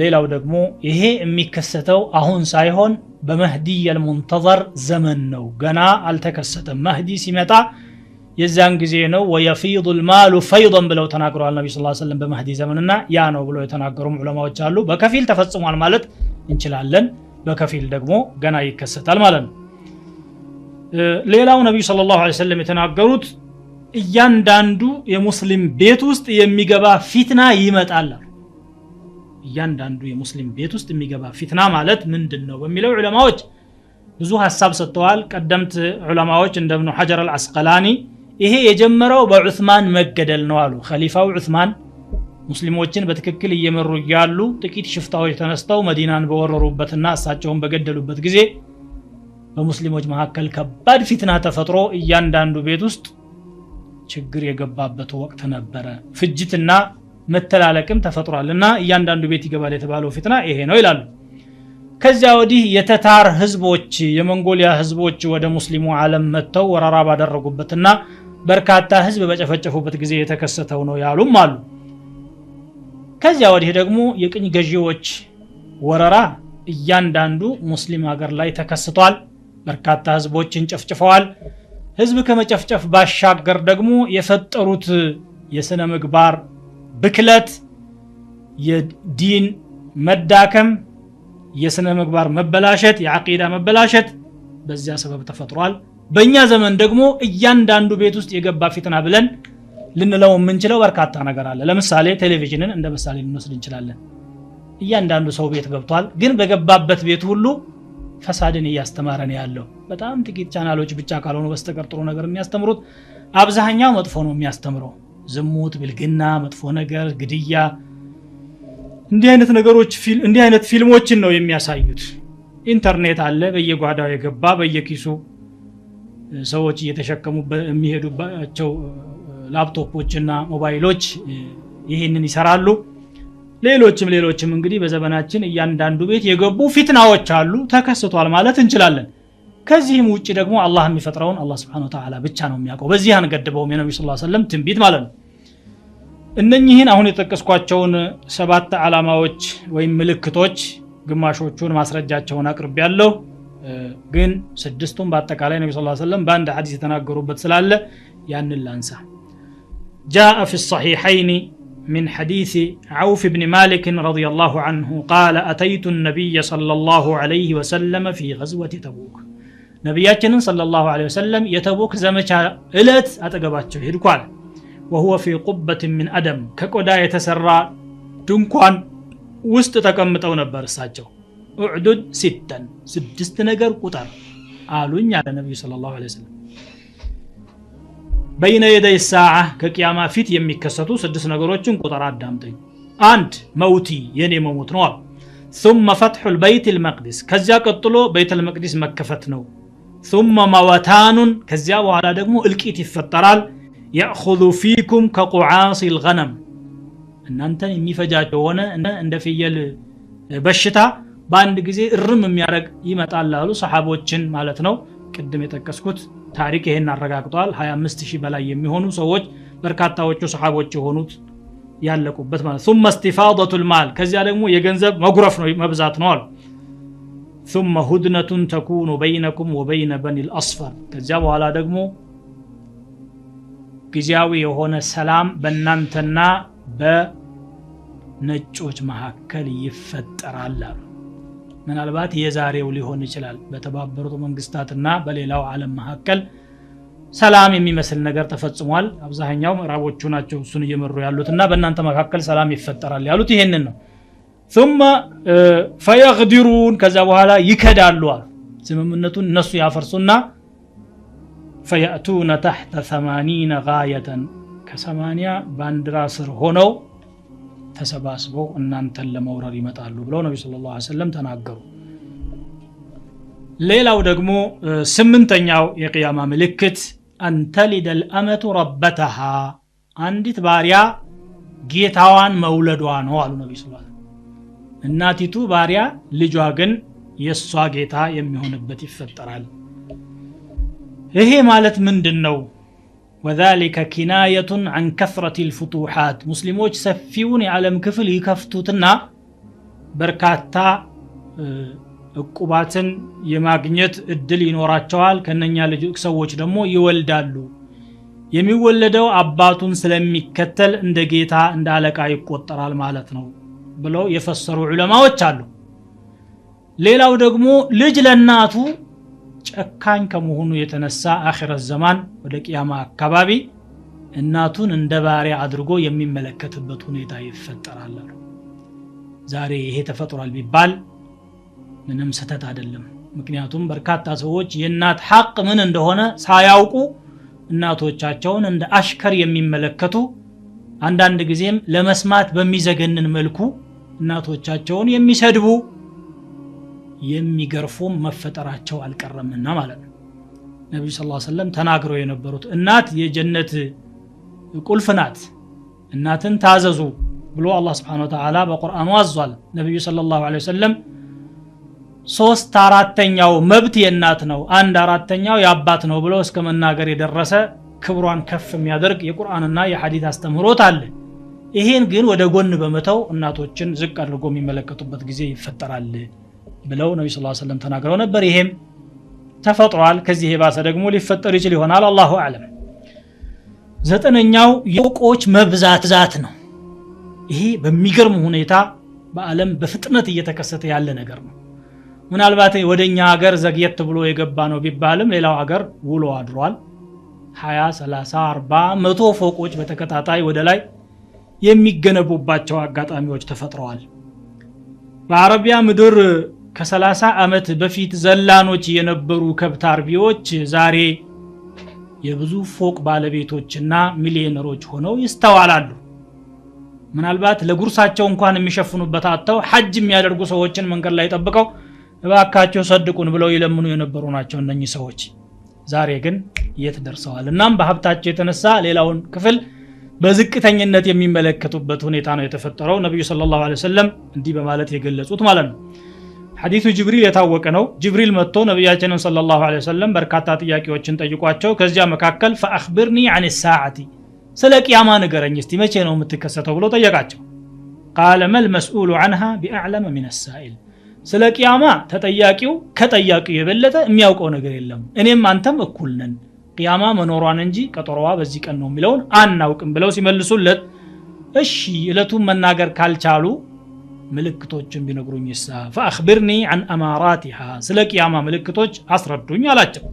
ሌላው ደግሞ ይሄ የሚከሰተው አሁን ሳይሆን በመህዲ المنتظر ዘመን ነው ገና አልተከሰተም። መህዲ ሲመጣ የዛን ጊዜ ነው ويفيض المال فيضا ብለው ተናግረዋል ነብዩ ሰለላሁ ዐለይሂ ወሰለም በመህዲ ዘመንና ያ ነው ብለው የተናገሩም ዑለማዎች አሉ። በከፊል ተፈጽሟል ማለት እንችላለን፣ በከፊል ደግሞ ገና ይከሰታል ማለት ነው። ሌላው ነብዩ ሰለላሁ ዐለይሂ ወሰለም የተናገሩት እያንዳንዱ የሙስሊም ቤት ውስጥ የሚገባ ፊትና ይመጣል። እያንዳንዱ የሙስሊም ቤት ውስጥ የሚገባ ፊትና ማለት ምንድነው በሚለው ዑለማዎች ብዙ ሐሳብ ሰጥተዋል። ቀደምት ዑለማዎች እንደ ኢብኑ ሐጀር አልአስቀላኒ ይሄ የጀመረው በዑስማን መገደል ነው አሉ። ኸሊፋው ዑስማን ሙስሊሞችን በትክክል እየመሩ ያሉ ጥቂት ሽፍታዎች ተነስተው መዲናን በወረሩበትና እሳቸውን በገደሉበት ጊዜ በሙስሊሞች መካከል ከባድ ፊትና ተፈጥሮ እያንዳንዱ ቤት ውስጥ ችግር የገባበት ወቅት ነበረ። ፍጅትና መተላለቅም ተፈጥሯልና እያንዳንዱ ቤት ይገባል የተባለው ፊትና ይሄ ነው ይላሉ። ከዚያ ወዲህ የተታር ህዝቦች የመንጎሊያ ህዝቦች ወደ ሙስሊሙ ዓለም መተው ወረራ ባደረጉበትና በርካታ ህዝብ በጨፈጨፉበት ጊዜ የተከሰተው ነው ያሉም አሉ። ከዚያ ወዲህ ደግሞ የቅኝ ገዢዎች ወረራ እያንዳንዱ ሙስሊም ሀገር ላይ ተከስቷል። በርካታ ህዝቦችን ጨፍጭፈዋል። ህዝብ ከመጨፍጨፍ ባሻገር ደግሞ የፈጠሩት የስነ ምግባር ብክለት የዲን መዳከም የስነ ምግባር መበላሸት የአቂዳ መበላሸት በዚያ ሰበብ ተፈጥሯል በእኛ ዘመን ደግሞ እያንዳንዱ ቤት ውስጥ የገባ ፊትና ብለን ልንለው የምንችለው በርካታ ነገር አለ ለምሳሌ ቴሌቪዥንን እንደ ምሳሌ ልንወስድ እንችላለን እያንዳንዱ ሰው ቤት ገብቷል ግን በገባበት ቤት ሁሉ ፈሳድን እያስተማረ ነው ያለው በጣም ጥቂት ቻናሎች ብቻ ካልሆኑ በስተቀር ጥሩ ነገር የሚያስተምሩት አብዛኛው መጥፎ ነው የሚያስተምረው ዝሙት ብልግና መጥፎ ነገር ግድያ እንዲህ አይነት ነገሮች እንዲህ አይነት ፊልሞችን ነው የሚያሳዩት ኢንተርኔት አለ በየጓዳው የገባ በየኪሱ ሰዎች እየተሸከሙ የሚሄዱባቸው ላፕቶፖችና ሞባይሎች ይሄንን ይሰራሉ ሌሎችም እንግዲህ በዘመናችን እያንዳንዱ ቤት የገቡ ፊትናዎች አሉ ተከስቷል ማለት እንችላለን ከዚህም ውጪ ደግሞ አላህ የሚፈጥረውን አላህ Subhanahu Wa Ta'ala ብቻ ነው የሚያውቀው በዚህ አንገድበውም የነብዩ ሰለላሁ ዐለይሂ ወሰለም ትንቢት ማለት ነው እነኚህን አሁን የጠቀስኳቸውን 7 ዓላማዎች ወይም ምልክቶች ግማሾቹን ማስረጃቸውን አቅርቤያለሁ ግን ስድስቱን በአጠቃላይ ነብዩ ሰለላሁ ዐለይሂ ወሰለም በአንድ ሐዲስ የተናገሩበት ስላለ ያንን ላንሳ جاء في الصحيحين من حديث عوف بن مالك رضي الله عنه قال أتيت النبي صلى الله عليه وسلم في غزوة تبوك نبياتنا صلى الله عليه وسلم يتبوك زمچا እለት አጠገባቸው ሄድኳል وهو في قبة من أدم كقدا يتسرى ድንኳን ውስጥ ተቀምጠው ነበር እሳቸው اعدد 6 ነገር ቁጥር አሉኝ አለ ነብዩ ሰለላሁ ዐለይሂ ወሰለም بين يدي الساعة كقيامة فيت يميكستو 6 ነገሮችን ቁጥር አዳምጠኝ 1 موتي የኔ መሞት ነው ثم فتح البيت المقدس ከዚያ ቀጥሎ ቤተ المقدس መከፈት ነው ثم موتان ከዚያ በኋላ ደግሞ እልቂት ይፈጠራል ياخذ فيكم كقعاص الغنم እናንተን የሚፈጃቸው ሆነ እንደ ፍየል በሽታ በአንድ ጊዜ እርም የሚያረግ ይመጣል አሉ ሰሃቦችን ማለት ነው ቅድም የጠቀስኩት ታሪክ ይሄን አረጋግጧል 25000 በላይ የሚሆኑ ሰዎች በርካታዎቹ ሰሃቦች የሆኑት ያለቁበት ማለት ثم استفاضه المال ከዚያ ደግሞ የገንዘብ መጉረፍ ነው መብዛት ነው አሉ ثم هدنه تكون بينكم وبين بني الاصفر ከዚያ በኋላ ደግሞ ጊዜያዊ የሆነ ሰላም በእናንተና በነጮች መካከል ይፈጠራል አሉ ምናልባት የዛሬው ሊሆን ይችላል በተባበሩት መንግስታትና በሌላው ዓለም መካከል ሰላም የሚመስል ነገር ተፈጽሟል አብዛኛው ምዕራቦቹ ናቸው እሱን እየመሩ ያሉትና በእናንተ መካከል ሰላም ይፈጠራል ያሉት ይሄንን ነው ثم فيغدرون ከዛ በኋላ ይከዳሉ ስምምነቱን እነሱ ያፈርሱና فيأتون تحت 80 غاية ከ80 ባንዲራ ስር ሆነው ተሰባስበው እናንተን ለመውረር ይመጣሉ ብለው ነብዩ ሰለላሁ ዐለይሂ ወሰለም ተናገሩ ሌላው ደግሞ 8ኛው የቂያማ ምልክት አንተሊድ الامه ربتها አንዲት ባሪያ ጌታዋን መውለዷ ነው አሉ ነብዩ ሰለላሁ ዐለይሂ ወሰለም እናቲቱ ባሪያ ልጇ ግን የሷ ጌታ የሚሆንበት ይፈጠራል ይሄ ማለት ምንድነው وذلك كناية عن كثرة الفتوحات مسلموች ሰፊውን የዓለም ክፍል ይከፍቱትና በርካታ ዕቁባትን የማግኘት እድል ይኖራቸዋል ከነኛ ልጆች ሰዎች ደግሞ ይወልዳሉ የሚወለደው አባቱን ስለሚከተል እንደ ጌታ እንደ አለቃ ይቆጠራል ማለት ነው ብለው የፈሰሩ ዑለማዎች አሉ ሌላው ደግሞ ልጅ ለናቱ ጨካኝ ከመሆኑ የተነሳ አኺረት ዘማን ወደ ቂያማ አካባቢ እናቱን እንደ ባሪያ አድርጎ የሚመለከትበት ሁኔታ ይፈጠራል ዛሬ ይሄ ተፈጥሯል ቢባል ምንም ሰተት አይደለም ምክንያቱም በርካታ ሰዎች የእናት ሐቅ ምን እንደሆነ ሳያውቁ እናቶቻቸውን እንደ አሽከር የሚመለከቱ አንዳንድ ጊዜም ለመስማት በሚዘገንን መልኩ እናቶቻቸውን የሚሰድቡ የሚገርፉም መፈጠራቸው አልቀረምና ማለት ነው ነብዩ ሰለላሁ ዐለይሂ ወሰለም ተናግረው የነበሩት እናት የጀነት ቁልፍ ናት እናትን ታዘዙ ብሎ አላህ Subhanahu Wa Ta'ala በቁርአኑ አዟል ነብዩ ሰለላሁ ዐለይሂ ወሰለም 3/4ኛው መብት የእናት ነው 1/4ኛው የአባት ነው ብሎ እስከ መናገር የደረሰ ክብሯን ከፍ የሚያደርግ የቁርአንና የሐዲስ አስተምህሮት አለ ይሄን ግን ወደ ጎን በመተው እናቶችን ዝቅ አድርጎ የሚመለከቱበት ጊዜ ይፈጠራል ብለው ነብዩ ሰለላሁ ዐለይሂ ወሰለም ተናግረው ነበር ይሄም ተፈጥሯል ከዚህ የባሰ ደግሞ ሊፈጠር ይችላል ይሆናል አላሁ አለም 9ኛው የቆቆች መብዛት ነው ይሄ በሚገርም ሁኔታ በአለም በፍጥነት እየተከሰተ ያለ ነገር ነው። ምናልባት ወደኛ ሀገር ዘግየት ብሎ የገባ ነው ቢባልም ሌላው ሀገር ውሎ አድሯል። 20 30 40 100 ፎቆች በተከታታይ ወደ ላይ የሚገነቡባቸው አጋጣሚዎች ተፈጥረዋል። በአረቢያ ምድር ከ30 ዓመት በፊት ዘላኖች የነበሩ ከብት አርቢዎች ዛሬ የብዙ ፎቅ ባለቤቶችና ሚሊዮነሮች ሆነው ይስተዋላሉ። ምናልባት ለጉርሳቸው እንኳን የሚሸፍኑበት አጥተው ሐጅ የሚያደርጉ ሰዎችን መንገድ ላይ ጠብቀው እባካቸው ሰድቁን ብለው ይለምኑ የነበሩ ናቸው እነኚህ ሰዎች። ዛሬ ግን የት ደርሰዋል? እናም በሀብታቸው የተነሳ ሌላውን ክፍል በዝቅተኝነት የሚመለከቱበት ሁኔታ ነው የተፈጠረው። ነብዩ ሰለላሁ ዐለይሂ ወሰለም እንዲህ በማለት የገለጹት ማለት ነው። ሐዲሱ ጅብሪል የታወቀ ነው። ጅብሪል መጥቶ ነብያችንን ሰለላሁ ዐለይሂ ወሰለም በርካታ ጥያቄዎችን ጠይቋቸው ከዚያ መካከል ፈአኽብርኒ ዐን الساعة ስለ ቂያማ ንገረኝ እስቲ መቼ ነው የምትከሰተው ብሎ ጠየቃቸው። قال ما المسؤول عنها بأعلم من السائل ስለ ቂያማ ተጠያቂው ከጠያቂው የበለጠ የሚያውቀው ነገር የለም፣ እኔም አንተም እኩል ነን፣ ቂያማ መኖሯን እንጂ ቀጠሮዋ በዚህ ቀን ነው የሚለውን አናውቅም ብለው ሲመልሱለት እሺ እለቱን መናገር ካልቻሉ ምልክቶችን ቢነግሩኝ ይሳ فأخبرني عن أماراتها ስለ ቂያማ ምልክቶች አስረዱኝ አላቸው።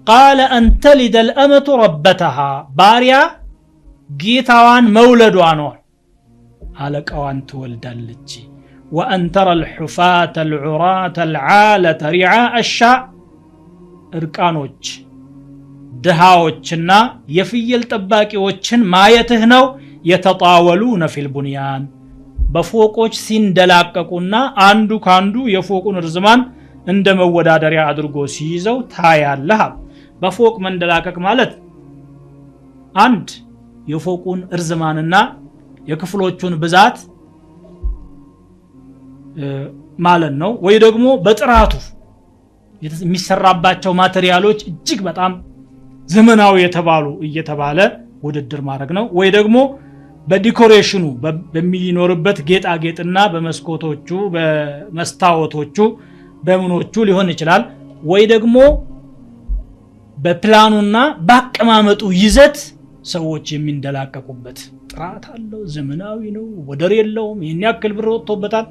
قال أن تلد الأمة ربتها ባሪያ ጌታዋን መውለዷ ነው፣ አለቃዋን ትወልዳለች። وأن ترى الحفاة العراة العالة رعاء الشاء እርቃኖች ድሃዎችና የፍየል ጠባቂዎችን ማየትህ ነው። የተጣወሉነ ፊል ቡንያን በፎቆች ሲንደላቀቁና አንዱ ካንዱ የፎቁን ርዝማን እንደ መወዳደሪያ አድርጎ ሲይዘው ታያለህ። በፎቅ መንደላቀቅ ማለት አንድ የፎቁን ርዝማንና የክፍሎቹን ብዛት ማለት ነው፣ ወይ ደግሞ በጥራቱ የሚሰራባቸው ማቴሪያሎች እጅግ በጣም ዘመናዊ የተባሉ እየተባለ ውድድር ማድረግ ነው፣ ወይ ደግሞ በዲኮሬሽኑ በሚኖርበት ጌጣጌጥና በመስኮቶቹ በመስታወቶቹ በምኖቹ ሊሆን ይችላል፣ ወይ ደግሞ በፕላኑና በአቀማመጡ ይዘት ሰዎች የሚንደላቀቁበት ጥራት አለው፣ ዘመናዊ ነው፣ ወደር የለውም፣ ይህን ያክል ብር ወጥቶበታል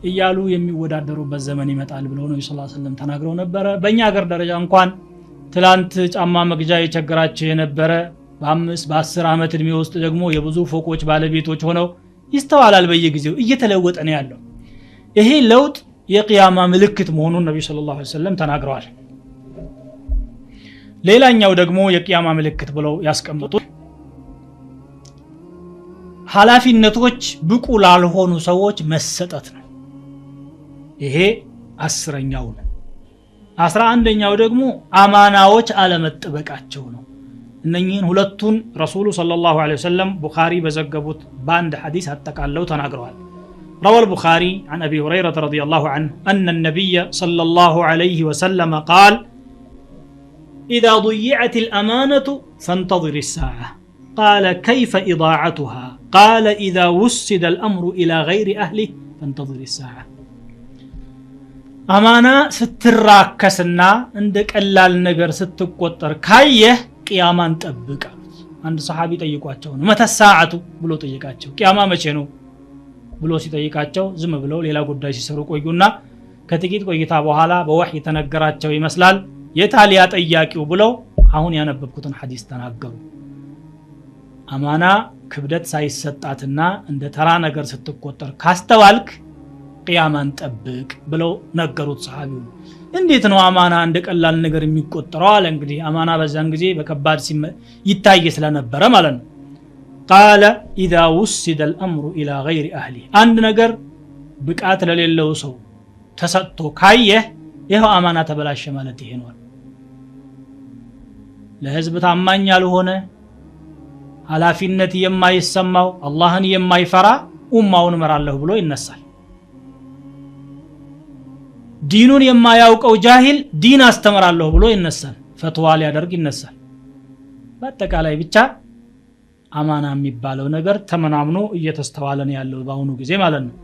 እያሉ የሚወዳደሩበት ዘመን ይመጣል ብለው ነብዩ ሰለላሁ ዐለይሂ ወሰለም ተናግረው ነበረ። በእኛ ሀገር ደረጃ እንኳን ትላንት ጫማ መግዣ የቸገራቸው የነበረ በ5 በ10 ዓመት እድሜ ውስጥ ደግሞ የብዙ ፎቆች ባለቤቶች ሆነው ይስተዋላል። በየጊዜው እየተለወጠ ነው ያለው። ይሄ ለውጥ የቂያማ ምልክት መሆኑን ነብዩ ሰለላሁ ዐለይሂ ወሰለም ተናግረዋል። ሌላኛው ደግሞ የቂያማ ምልክት ብለው ያስቀምጡት ኃላፊነቶች ብቁ ላልሆኑ ሰዎች መሰጠት ነው። ይሄ 10ኛው ነው። 11ኛው ደግሞ አማናዎች አለመጠበቃቸው ነው። እነኚህን ሁለቱን ረሱሉ ሰለላሁ ዐለይሂ ወሰለም ቡኻሪ በዘገቡት በአንድ ሐዲስ አጠቃለው ተናግረዋል። روى البخاري عن أبي هريرة رضي الله عنه أن النبي صلى الله عليه وسلم قال إذا ضيعت الأمانة فانتظر الساعة قال كيف إضاعتها قال إذا وسد الأمر إلى غير أهله فانتظر الساعة አማና ስትራከስና እንደ ቀላል ነገር ስትቆጠር ካየህ ቂያማን ጠብቅ አሉት። አንድ ሰሃቢ ጠይቋቸው ነው መተሳዓቱ ብሎ ጠይቃቸው ቂያማ መቼ ነው ብሎ ሲጠይቃቸው ዝም ብለው ሌላ ጉዳይ ሲሰሩ ቆዩና ከጥቂት ቆይታ በኋላ በወህይ የተነገራቸው ይመስላል የታሊያ ጠያቂው ብለው አሁን ያነበብኩትን ሐዲስ ተናገሩ። አማና ክብደት ሳይሰጣትና እንደ ተራ ነገር ስትቆጠር ካስተዋልክ ቂያማን ጠብቅ ብለው ነገሩት ሰሃቢው። እንዴት ነው አማና እንደ ቀላል ነገር የሚቆጠረው አለ። እንግዲህ አማና በዛን ጊዜ በከባድ ይታይ ስለነበረ ማለት ነው። قال اذا وسد الامر الى غير اهله አንድ ነገር ብቃት ለሌለው ሰው ተሰጥቶ ካየህ ይሄው አማና ተበላሸ ማለት ይሄ ነው። ለህዝብ ታማኝ ያልሆነ ኃላፊነት የማይሰማው አላህን የማይፈራ ኡማውን መራለሁ ብሎ ይነሳል። ዲኑን የማያውቀው ጃሂል ዲን አስተምራለሁ ብሎ ይነሳል፣ ፈትዋ ሊያደርግ ይነሳል። በአጠቃላይ ብቻ አማና የሚባለው ነገር ተመናምኖ እየተስተዋለ ነው ያለው በአሁኑ ጊዜ ማለት ነው።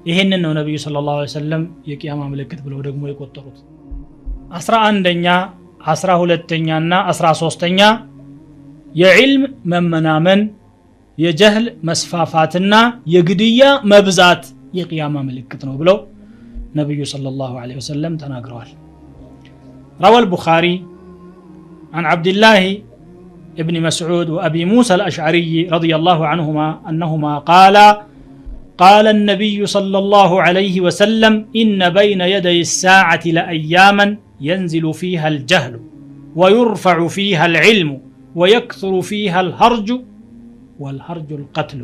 ይሄንን ነው ነብዩ ሰለላሁ ዐለይሂ ወሰለም የቂያማ ምልክት ብለው ደግሞ የቆጠሩት። 11ኛ 12ኛና 13ኛ የዕልም መመናመን የጀህል መስፋፋትና የግድያ መብዛት የቂያማ ምልክት ነው ብለው ነብዩ ሰለላሁ ዐለይሂ ወሰለም ተናግረዋል። روى البخاري عن عبد الله ابن مسعود وأبي موسى الأشعري رضي الله عنهما أنهما قال النبي صلى الله عليه وسلم إن بين يدي الساعة لأياما ينزل فيها الجهل ويرفع فيها العلم ويكثر فيها الهرج والهرج القتل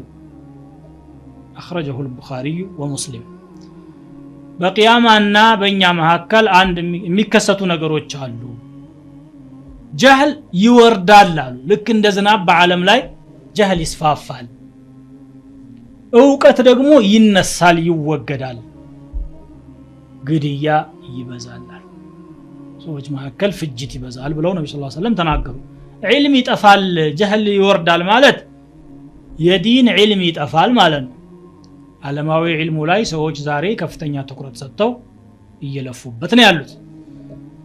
أخرجه البخاري ومسلم በቂያማና በእኛ መካከል አንድ የሚከሰቱ ነገሮች አሉ። ጀህል ይወርዳል አሉ። ልክ እንደ ዝናብ በዓለም ላይ ጀህል ይስፋፋል። ዕውቀት ደግሞ ይነሳል፣ ይወገዳል። ግድያ ይበዛል፣ ሰዎች መካከል ፍጅት ይበዛል ብለው ነብዩ ሰለላሁ ዐለይሂ ወሰለም ተናገሩ። ዒልም ይጠፋል፣ ጀህል ይወርዳል ማለት የዲን ዒልም ይጠፋል ማለት ነው። ዓለማዊ ዒልሙ ላይ ሰዎች ዛሬ ከፍተኛ ትኩረት ሰጥተው እየለፉበት ነው ያሉት።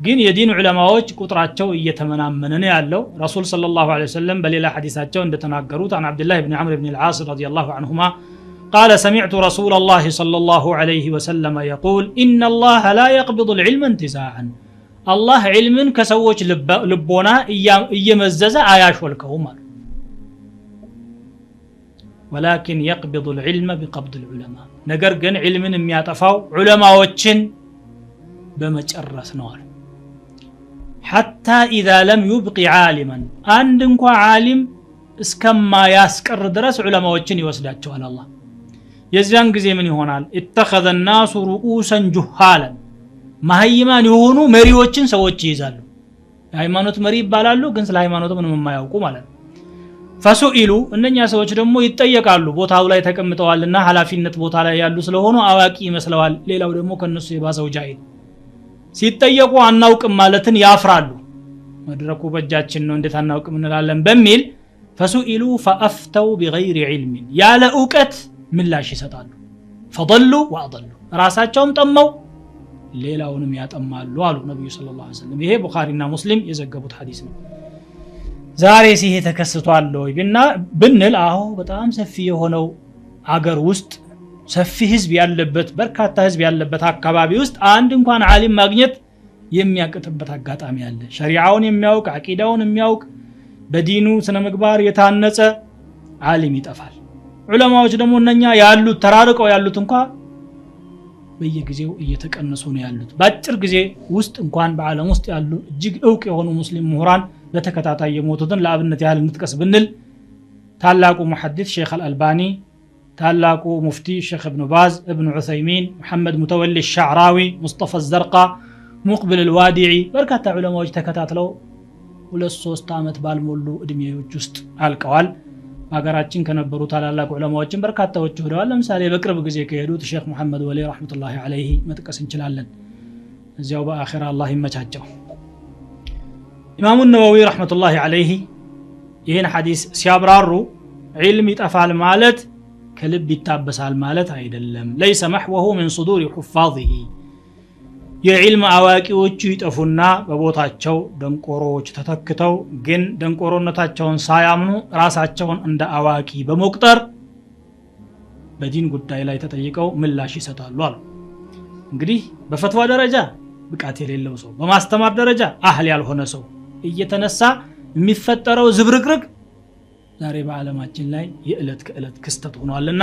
ግን የዲን ዑለማዎች ቁጥራቸው እየተመናመነ ነው ያለው። ረሱል ሰለላሁ ዐለይሂ ወሰለም በሌላ ሐዲሳቸው እንደተናገሩት عن عبد الله بن عمرو بن العاص رضي الله عنهما قال سمعت رسول الله صلى الله عليه وسلم يقول إن الله لا يقبض العلم انتزاعا الله علم كسوች ልቦና እየመዘዘ አያሾልከውም ማለት ولكن يقبض العلم بقبض العلماء ነገር ግን ዒልምን የሚያጠፋው ዑለማዎችን በመጨረስ ነው አለ። حتى اذا لم يبق عالما አንድ እንኳን ዓሊም እስከማያስቀር ድረስ ዑለማዎችን ይወስዳቸዋል አላህ። የዚያን ጊዜ ምን ይሆናል? اتخذ الناس رؤوسا جهالا ማህይማን የሆኑ መሪዎችን ሰዎች ይይዛሉ። የሃይማኖት መሪ ይባላሉ፣ ግን ስለ ሃይማኖት ምንም የማያውቁ ማለት ነው። ፈሱኢሉ እነኛ ሰዎች ደግሞ ይጠየቃሉ። ቦታው ላይ ተቀምጠዋልና ኃላፊነት ቦታ ላይ ያሉ ስለሆኑ አዋቂ ይመስለዋል። ሌላው ደግሞ ከነሱ የባሰው ጃሂል ሲጠየቁ አናውቅም ማለትን ያፍራሉ። መድረኩ በእጃችን ነው እንዴት አናውቅም እንላለን በሚል ፈሱኢሉ ፈአፍተው بغير علم ያለ ዕውቀት ምላሽ ይሰጣሉ። ፈضሉ ወአضሉ ራሳቸውም ጠመው ሌላውንም ያጠማሉ አሉ ነብዩ ሰለላሁ ዐለይሂ ወሰለም። ይሄ ቡኻሪና ሙስሊም የዘገቡት ሐዲስ ነው። ዛሬ ሲሄ ተከስቷል ወይ ብንል አዎ በጣም ሰፊ የሆነው አገር ውስጥ ሰፊ ህዝብ ያለበት በርካታ ህዝብ ያለበት አካባቢ ውስጥ አንድ እንኳን ዓሊም ማግኘት የሚያቅትበት አጋጣሚ አለ። ሸሪዓውን የሚያውቅ አቂዳውን የሚያውቅ በዲኑ ስነ ምግባር የታነጸ ዓሊም ይጠፋል። ዑለማዎች ደግሞ እነኛ ያሉት ተራርቀው ያሉት እንኳን በየጊዜው እየተቀነሱ ነው ያሉት። በአጭር ጊዜ ውስጥ እንኳን በዓለም ውስጥ ያሉ እጅግ ዕውቅ የሆኑ ሙስሊም ምሁራን በተከታታይ የሞቱትን ለአብነት ያህል እንጥቀስ ብንል ታላቁ ሙሐዲስ ሼክ አልአልባኒ፣ ታላቁ ሙፍቲ ሼክ ኢብኑ ባዝ፣ ኢብኑ ዑሰይሚን፣ መሐመድ ሙተወሊ ሻዕራዊ፣ ሙስጠፋ ዘርቃ፣ ሙቅብል አልዋዲዒ በርካታ ዑለማዎች ተከታትለው 2-3 ዓመት ባልሞሉ እድሜዎች ውስጥ አልቀዋል። ሀገራችን ከነበሩ ታላላቅ ዑለማዎችን በርካታዎች ሄደዋል። ለምሳሌ በቅርብ ጊዜ ከሄዱት ሼክ መሐመድ ወሊ ረህመቱላሂ ዐለይሂ መጥቀስ እንችላለን። እዚያው በአኺራ አላህ ይመቻቸው። ኢማሙ ነወዊ ረህመቱላሂ ዐለይሂ ይህን ሐዲስ ሲያብራሩ ዒልም ይጠፋል ማለት ከልብ ይታበሳል ማለት አይደለም። ለይሰ መሕወሁ ሚን ሱዱሪ ሑፋዚሂ የዒልም አዋቂዎቹ ይጠፉና በቦታቸው ደንቆሮዎች ተተክተው ግን ደንቆሮነታቸውን ሳያምኑ ራሳቸውን እንደ አዋቂ በመቁጠር በዲን ጉዳይ ላይ ተጠይቀው ምላሽ ይሰጣሉ አሉ። እንግዲህ በፈትዋ ደረጃ ብቃት የሌለው ሰው፣ በማስተማር ደረጃ አህል ያልሆነ ሰው እየተነሳ የሚፈጠረው ዝብርቅርቅ ዛሬ በዓለማችን ላይ የዕለት ከዕለት ክስተት ሆኗልና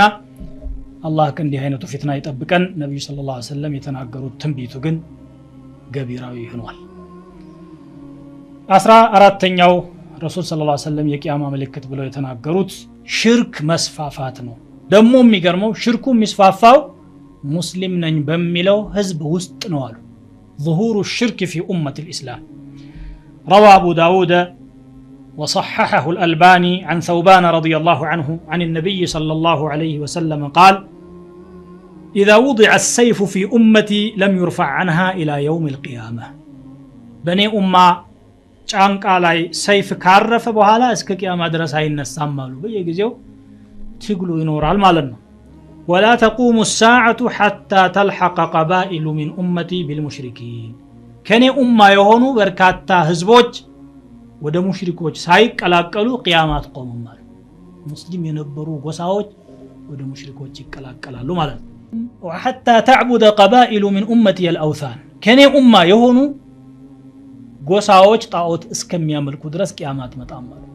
አላህ ከእንዲህ አይነቱ ፊትና ይጠብቀን። ነብዩ ሰለላሁ ዐለይሂ ወሰለም የተናገሩት ትንቢቱ ግን ገቢራዊ ሆኗል። 14ኛው ረሱል ሰለላሁ ዐለይሂ ወሰለም የቂያማ ምልክት ብለው የተናገሩት ሽርክ መስፋፋት ነው። ደግሞ የሚገርመው ሽርኩ የሚስፋፋው ሙስሊም ነኝ በሚለው ህዝብ ውስጥ ነው አሉ። ظهور الشرك في أمة الإسلام. روى أبو داود وصححه الألباني عن ثوبان رضي الله عنه عن النبي صلى الله عليه وسلم قال إذا وضع السيف في أمتي لم يرفع عنها إلى يوم القيامة. بني أمة ጫንቃ ላይ ሰይፍ ካረፈ በኋላ እስከ ቂያማ ድረስ አይነሳም አሉ። በየጊዜው ትግሉ ይኖራል ማለት ነው። ولا تقوم الساعة حتى تلحق قبائل من أمتي بالمشركين. ከኔ ኡማ የሆኑ በርካታ ህዝቦች ወደ ሙሽሪኮች ሳይቀላቀሉ ቂያማ አትቆምም ማለት ሙስሊም የነበሩ ጎሳዎች ወደ ሙሽሪኮች ይቀላቀላሉ ማለት ነው። وحتى تعبد قبائل من امتي الاوثان ከኔ ኡማ የሆኑ ጎሳዎች ጣዖት እስከሚያመልኩ ድረስ ቂያማት መጣም ማለት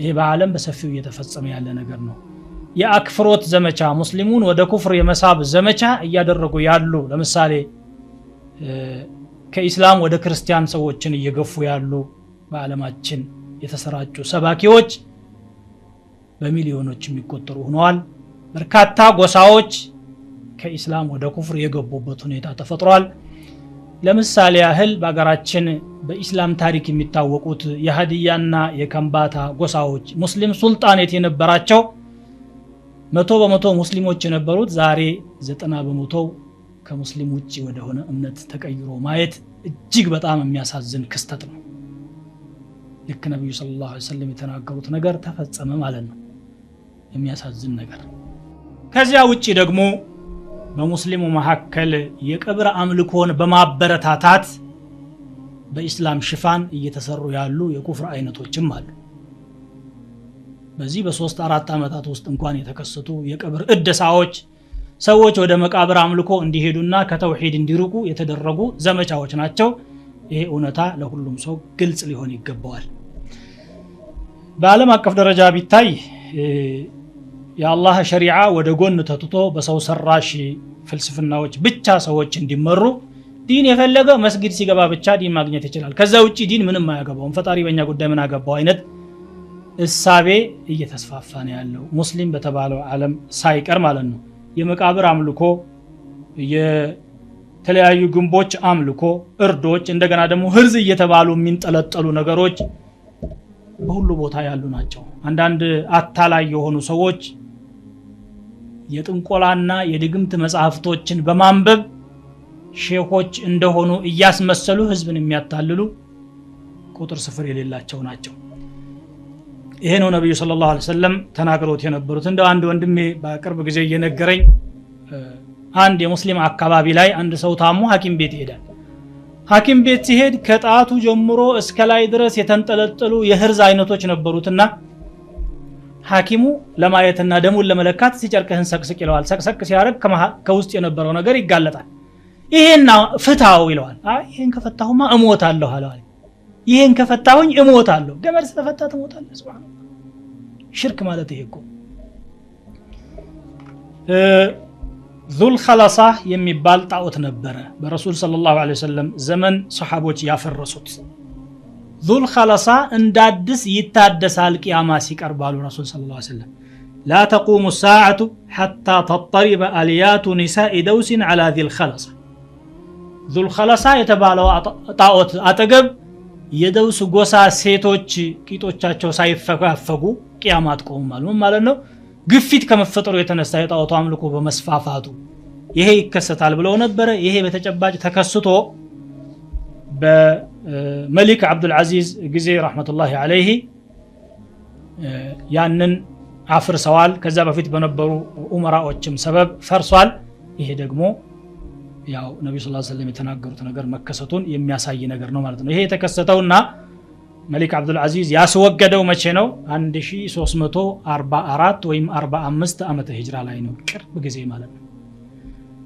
ይሄ በዓለም በሰፊው እየተፈጸመ ያለ ነገር ነው። የአክፍሮት ዘመቻ ሙስሊሙን ወደ ኩፍር የመሳብ ዘመቻ እያደረጉ ያሉ ለምሳሌ ከኢስላም ወደ ክርስቲያን ሰዎችን እየገፉ ያሉ በዓለማችን የተሰራጩ ሰባኪዎች በሚሊዮኖች የሚቆጠሩ ሆነዋል። በርካታ ጎሳዎች ከኢስላም ወደ ኩፍር የገቡበት ሁኔታ ተፈጥሯል። ለምሳሌ ያህል በአገራችን በኢስላም ታሪክ የሚታወቁት የሀዲያና የከምባታ ጎሳዎች ሙስሊም ሱልጣኔት የነበራቸው 100% ሙስሊሞች የነበሩት ዛሬ 90% ከሙስሊም ውጪ ወደ ሆነ እምነት ተቀይሮ ማየት እጅግ በጣም የሚያሳዝን ክስተት ነው። ልክ ነብዩ ሰለላሁ ዐለይሂ ወሰለም የተናገሩት ነገር ተፈጸመ ማለት ነው። የሚያሳዝን ነገር። ከዚያ ውጪ ደግሞ በሙስሊሙ መሐከል የቀብር አምልኮን በማበረታታት በኢስላም ሽፋን እየተሰሩ ያሉ የኩፍር አይነቶችም አሉ። በዚህ በ3-4 አመታት ውስጥ እንኳን የተከሰቱ የቀብር እደሳዎች ሰዎች ወደ መቃብር አምልኮ እንዲሄዱና ከተውሂድ እንዲርቁ የተደረጉ ዘመቻዎች ናቸው። ይሄ እውነታ ለሁሉም ሰው ግልጽ ሊሆን ይገባዋል። በዓለም አቀፍ ደረጃ ቢታይ የአላህ ሸሪዓ ወደ ጎን ተትቶ በሰው ሰራሽ ፍልስፍናዎች ብቻ ሰዎች እንዲመሩ ዲን የፈለገ መስጊድ ሲገባ ብቻ ዲን ማግኘት ይችላል፣ ከዛ ውጪ ዲን ምንም አያገባውም፣ ፈጣሪ በእኛ ጉዳይ ምን አገባው አይነት እሳቤ እየተስፋፋ ነው ያለው ሙስሊም በተባለው ዓለም ሳይቀር ማለት ነው። የመቃብር አምልኮ፣ የተለያዩ ግንቦች አምልኮ፣ እርዶች፣ እንደገና ደግሞ ህርዝ እየተባሉ የሚንጠለጠሉ ነገሮች በሁሉ ቦታ ያሉ ናቸው። አንዳንድ አታላይ የሆኑ ሰዎች የጥንቆላና የድግምት መጽሐፍቶችን በማንበብ ሼኾች እንደሆኑ እያስመሰሉ ህዝብን የሚያታልሉ ቁጥር ስፍር የሌላቸው ናቸው። ይሄ ነው ነብዩ ሰለላሁ ዐለይሂ ወሰለም ተናግረውት የነበሩት። እንደው አንድ ወንድሜ በቅርብ ጊዜ እየነገረኝ አንድ የሙስሊም አካባቢ ላይ አንድ ሰው ታሞ ሐኪም ቤት ይሄዳል። ሐኪም ቤት ሲሄድ ከጣቱ ጀምሮ እስከ ላይ ድረስ የተንጠለጠሉ የህርዝ አይነቶች ነበሩትና ሐኪሙ ለማየትና ደሙን ለመለካት ሲጨርቅህን ሰቅስቅ ይለዋል። ሰቅሰቅ ሲያረግ ከውስጥ የነበረው ነገር ይጋለጣል። ይሄና ፍታው ይለዋል። አይ ይሄን ከፈታሁማ እሞታለሁ አለዋል። ይሄን ከፈታሁኝ እሞታለሁ። ገመድ ስለፈታ ትሞታለህ። ሱብሃንአላህ። ሽርክ ማለት ይሄ እኮ ዙል ኸለሳ የሚባል ጣዖት ነበረ በረሱል ሰለላሁ ዐለይሂ ወሰለም ዘመን ሰሃቦች ያፈረሱት። ዙል ኸለሳ እንዳድስ ይታደሳል ቂያማ ሲቀርባሉ ረሱል ሰለላሁ ዐለይሂ ወሰለም لا تقوم الساعة حتى تضطرب آليات نساء دوس على ذي الخلصة ذو الخلصة የተባለው ጣዖት አጠገብ የደውስ ጎሳ ሴቶች ቂጦቻቸው ሳይፈጋፈጉ ቂያማ አትቆምም ማለት ነው። ግፊት ከመፈጠሩ የተነሳ የጣዖቱ አምልኮ በመስፋፋቱ ይሄ ይከሰታል ብለው ነበር። ይሄ በተጨባጭ ተከስቶ በመሊክ አብዱል አዚዝ ጊዜ ረህመቱላሂ ዐለይሂ ያንን አፍርሰዋል። ከዛ በፊት በነበሩ ኡመራዎችም ሰበብ ፈርሷል። ይሄ ደግሞ ያው ነብዩ ሰለላሁ ዐለይሂ ወሰለም የተናገሩት ነገር መከሰቱን የሚያሳይ ነገር ነው ማለት ነው። ይሄ የተከሰተውና መሊክ አብዱል አዚዝ ያስወገደው መቼ ነው? 1344 ወይም 45 ዓመተ ሂጅራ ላይ ነው፣ ቅርብ ጊዜ ማለት ነው።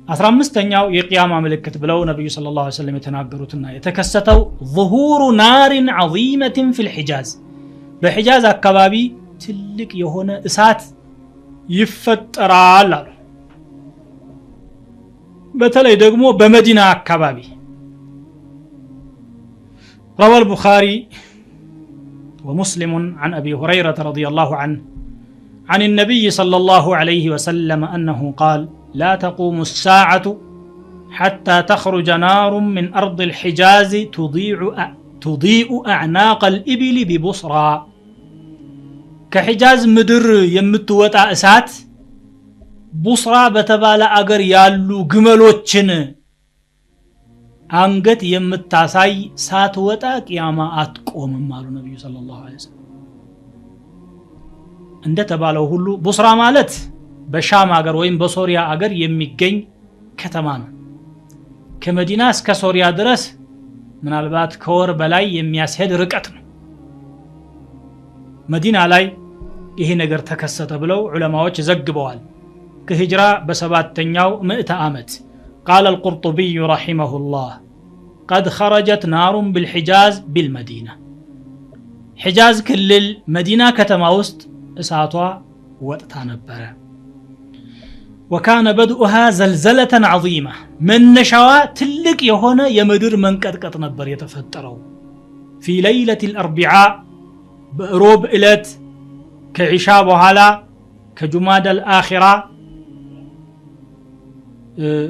15ኛው የቂያማ ምልክት ብለው ነብዩ ሰለላሁ ዐለይሂ ወሰለም የተናገሩትና የተከሰተው ظهور نار عظيمة في الحجاز በሂጃዝ አካባቢ ትልቅ የሆነ እሳት ይፈጠራል አሉ። በተለይ ደግሞ በመዲና አካባቢ روى البخاري ومسلم عن أبي هريرة رضي الله عنه عن النبي صلى الله عليه وسلم أنه قال لا تقوم الساعة حتى تخرج نار من أرض الحجاز تضيء أعناق الإبل ببصرى كحجاز مدر يمتوتا أسات بصرى بتبالا أجر يالو جملوتشن አንገት የምታሳይ ሳትወጣ ቂያማ አትቆምም አሉ ነብዩ ሰለላሁ ዐለይሂ ወሰለም። እንደተባለው ሁሉ ቡስራ ማለት በሻም ሀገር ወይም በሶሪያ ሀገር የሚገኝ ከተማ ነው። ከመዲና እስከ ሶሪያ ድረስ ምናልባት ከወር በላይ የሚያስሄድ ርቀት ነው። መዲና ላይ ይሄ ነገር ተከሰተ ብለው ዑለማዎች ዘግበዋል ከሂጅራ በሰባተኛው ምዕተ ዓመት قال القرطبي رحمه الله قد خرجت نار بالحجاز بالمدينة حجاز كلل مدينة كتما وسط እሳቷ ወጥታ ነበረ وكان بدؤها زلزلة عظيمة መነሻዋ ትልቅ የሆነ የምድር መንቀጥቀጥ ነበር የተፈጠረው في ليلة الأربعاء بروب إلت كعشاء بحالا كجماد الآخرة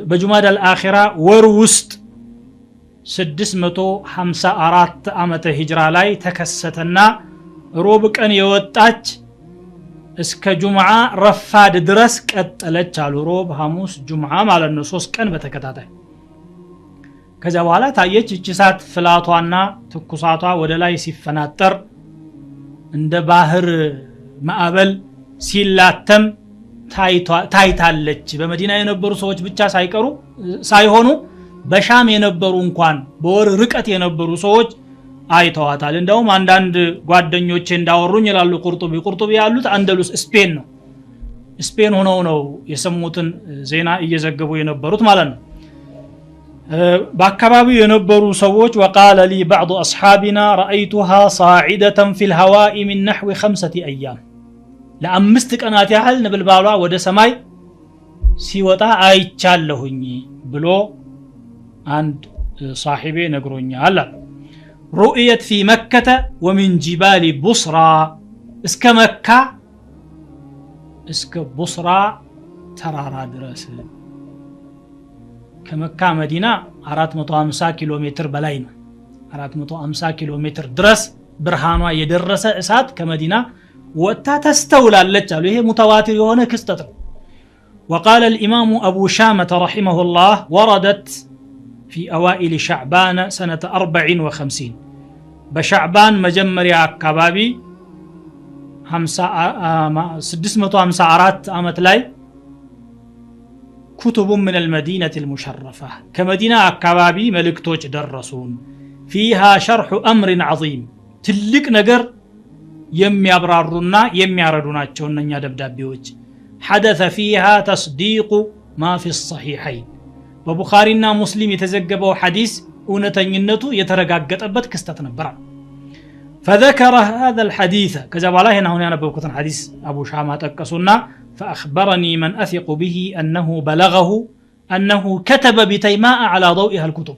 بجماد الآخرة وروست 654 ዓመተ ሂጅራ ላይ ተከሰተና ሮብ ቀን የወጣች እስከ ጁምዓ ረፋድ ድረስ ቀጠለች አሉ ሮብ ሐሙስ ጁምዓ ማለት ነው 3 ቀን በተከታታይ ከዛ በኋላ ታየች እቺ ሳት ፍላቷና ትኩሳቷ ወደ ላይ ሲፈናጠር እንደ ባህር ማዕበል ሲላተም ታይታለች በመዲና የነበሩ ሰዎች ብቻ ሳይሆኑ በሻም የነበሩ እንኳን በወር ርቀት የነበሩ ሰዎች አይተዋታል እንደውም አንዳንድ ጓደኞቼ እንዳወሩኝ ይላሉ ቁርጡቢ ያሉት አንደሉስ ስፔን ነው ስፔን ሆነው ነው የሰሙትን ዜና እየዘገቡ የነበሩት ማለት ነው በአካባቢው የነበሩ ሰዎች وقال لي بعض اصحابنا رايتها صاعده في الهواء من نحو 5 ايام ለአምስት ቀናት ያህል ነበልባሏ ወደ ሰማይ ሲወጣ አይቻለሁኝ ብሎ አንድ صاحቤ ነግሮኛል رؤيت في مكة ومن جبال بصرى اسك مكة اسك بصرى ترارا درس كمكة مدينة 450 كيلومتر بلاي ነው 450 كيلومتر ድረስ ብርሃኗ የደረሰ እሳት ከመዲና ወጣ ተስተውላለች አሉ ይሄ متواتر የሆነ ክስተት ነው وقال الامام ابو شامة رحمه الله وردت في اوائل شعبان سنة 54 بشعبان مجمريا አካባቢ 654 ዓመት ላይ كتب من المدينة المشرفة كمدينة أكبابي ملكتوش درسون فيها شرح أمر عظيم تلك نجر يمي أبرارنا يمي عردنا تشوننا دبدابيوج حدث فيها تصديق ما في الصحيحين وبخارينا مسلم يتزقبوا حديث ونتنينتو يترقاقت أبت كستتنبرا فذكر هذا الحديث كذا والله هنا أنا بوكتن حديث أبو شامة أكسونا فأخبرني من أثق به أنه بلغه أنه كتب بتيماء على ضوئها الكتب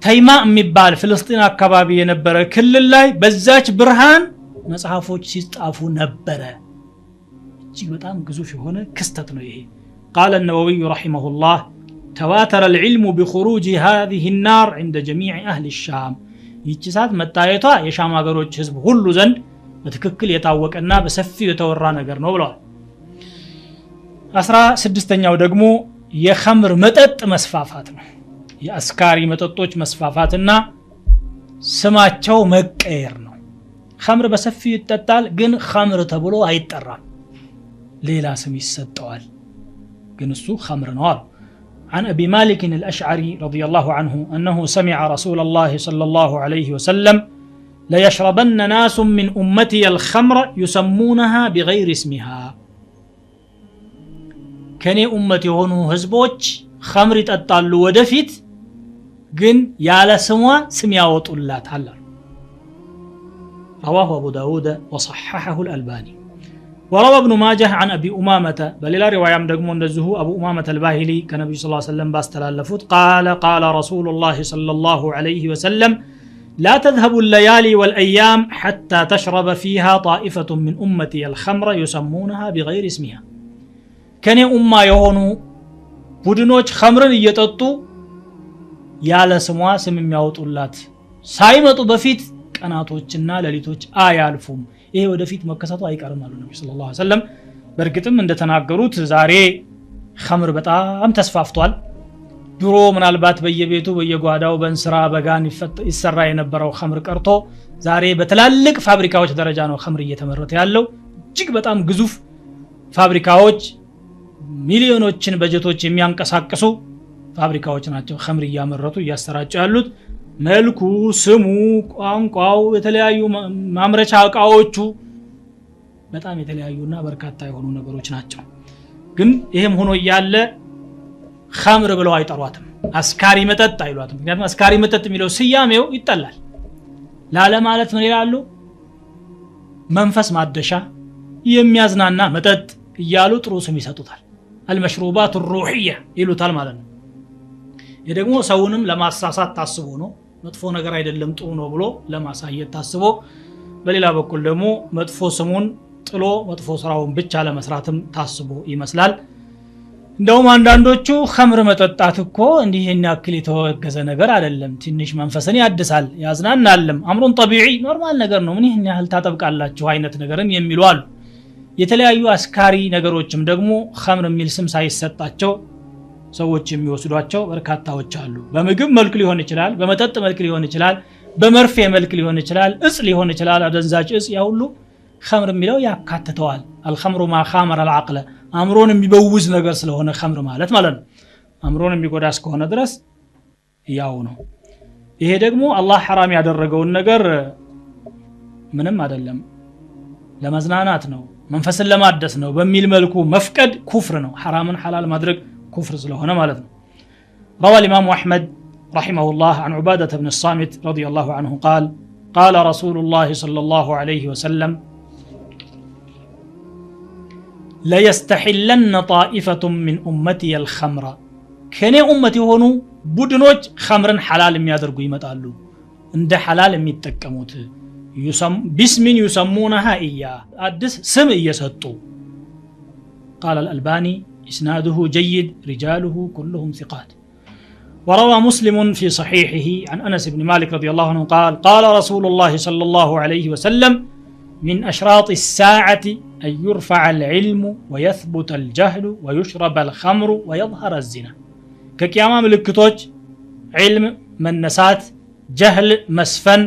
تيماء مبال فلسطين أكبابي نبرة كل الله بزاج برهان مصحفوች ሲጻፉ ነበረ እጅግ በጣም ግዙፍ የሆነ ክስተት ነው ይሄ قال النووي رحمه الله تواتر العلم بخروج هذه النار عند جميع أهل الشام ይችሳት መታየቷ የሻም ሀገሮች ህዝብ ሁሉ ዘንድ በትክክል የታወቀና በሰፊው የተወራ ነገር ነው ብለዋል 16ኛው ደግሞ የኸምር መጠጥ መስፋፋት ነው የአስካሪ መጠጦች መስፋፋትና ስማቸው መቀየር ነው ኸምር በሰፊው ይጠጣል ግን ኸምር ተብሎ አይጠራም ሌላ ስም ይሰጠዋል ግን እሱ ኸምር ነው عن أبي مالك الأشعري رضي الله عنه أنه سمع رسول الله صلى الله عليه وسلم ليشربن ناس من أمتي الخمر يسمونها بغير اسمها كان أمتي هونو هزبوش خمر تطالو ودفت جن يالا سموا سمياوت الله تعالى رواه أبو داود وصححه الألباني وروى ابن ماجه عن أبي أمامة بل لا رواية مدقمون دزه أبو أمامة الباهلي كنبي صلى الله عليه وسلم باستلالفوت قال رسول الله صلى الله عليه وسلم لا تذهب الليالي والأيام حتى تشرب فيها طائفة من أمتي الخمر يسمونها بغير اسمها كان أمة يهونو بدنوش خمر يتطو يالا سموا سمم يوطولات سايمتو بفيت ቀናቶችና ሌሊቶች አያልፉም ይሄ ወደፊት መከሰቱ አይቀርም አሉ ነብዩ ሰለላሁ ዐለይሂ ወሰለም በርግጥም እንደተናገሩት ዛሬ ኸምር በጣም ተስፋፍቷል ድሮ ምናልባት በየቤቱ በየጓዳው በእንስራ በጋን ይሰራ የነበረው ኸምር ቀርቶ ዛሬ በትላልቅ ፋብሪካዎች ደረጃ ነው ኸምር እየተመረተ ያለው እጅግ በጣም ግዙፍ ፋብሪካዎች ሚሊዮኖችን በጀቶች የሚያንቀሳቅሱ ፋብሪካዎች ናቸው ኸምር እያመረቱ እያሰራጩ ያሉት መልኩ ስሙ ቋንቋው የተለያዩ ማምረቻ ዕቃዎቹ በጣም የተለያዩና በርካታ የሆኑ ነገሮች ናቸው ግን ይሄም ሆኖ ያለ ኸምር ብለው አይጠሯትም አስካሪ መጠጥ አይሏትም ምክንያቱም አስካሪ መጠጥ የሚለው ስያሜው ይጠላል ላለ ማለት ምን ይላሉ መንፈስ ማደሻ የሚያዝናና መጠጥ ይያሉ ጥሩ ስም ይሰጡታል المشروبات الروحيه ይሉታል ማለት ነው ይሄ ደግሞ ሰውንም ለማሳሳት ታስቦ ነው መጥፎ ነገር አይደለም ጥሩ ነው ብሎ ለማሳየት ታስቦ በሌላ በኩል ደግሞ መጥፎ ስሙን ጥሎ መጥፎ ስራውን ብቻ ለመስራትም ታስቦ ይመስላል እንደውም አንዳንዶቹ ኸምር መጠጣት እኮ እንዲህ ያክል የተወገዘ ነገር አይደለም ትንሽ መንፈስን ያድሳል ያዝናናልም አምሩን طبيعي ኖርማል ነገር ነው ምን ይሄን ያህል ታጠብቃላችሁ አይነት ነገርን የሚሉ አሉ የተለያዩ አስካሪ ነገሮችም ደግሞ ኸምር የሚል ስም ሳይሰጣቸው ሰዎች የሚወስዷቸው በርካታዎች አሉ በምግብ መልክ ሊሆን ይችላል በመጠጥ መልክ ሊሆን ይችላል በመርፌ መልክ ሊሆን ይችላል እጽ ሊሆን ይችላል አደንዛጭ እጽ ያ ሁሉ ኸምር የሚለው ያካትተዋል الخمر ما خامر العقل አምሮን የሚበውዝ ነገር ስለሆነ ኸምር ማለት ነው አምሮን የሚጎዳ እስከሆነ ድረስ ያው ነው ይሄ ደግሞ አላህ حرام ያደረገውን ነገር ምንም አይደለም ለመዝናናት ነው መንፈስን ለማደስ ነው በሚል መልኩ መፍቀድ ኩፍር ነው حرامን حلال ማድረግ كفر ስለሆነ ማለት ነው روى الإمام أحمد رحمه الله عن عبادة بن الصامت رضي الله عنه قال قال رسول الله صلى الله عليه وسلم لا يستحلن طائفة من أمتي الخمر كان أمتي هونو بدنوج خمرن حلال የሚያደርጉ ይመጣሉ እንደ حلال የሚጠቀሙት باسم يسمونها إياه አዲስ ስም እየሰጡ قال الألباني إسناده جيد رجاله كلهم ثقات وروى مسلم في صحيحه عن أنس بن مالك رضي الله عنه قال قال رسول الله صلى الله عليه وسلم من أشراط الساعة أن يرفع العلم ويثبت الجهل ويشرب الخمر ويظهر الزنا كقيامة ملكتوج علم من نسات جهل مسفن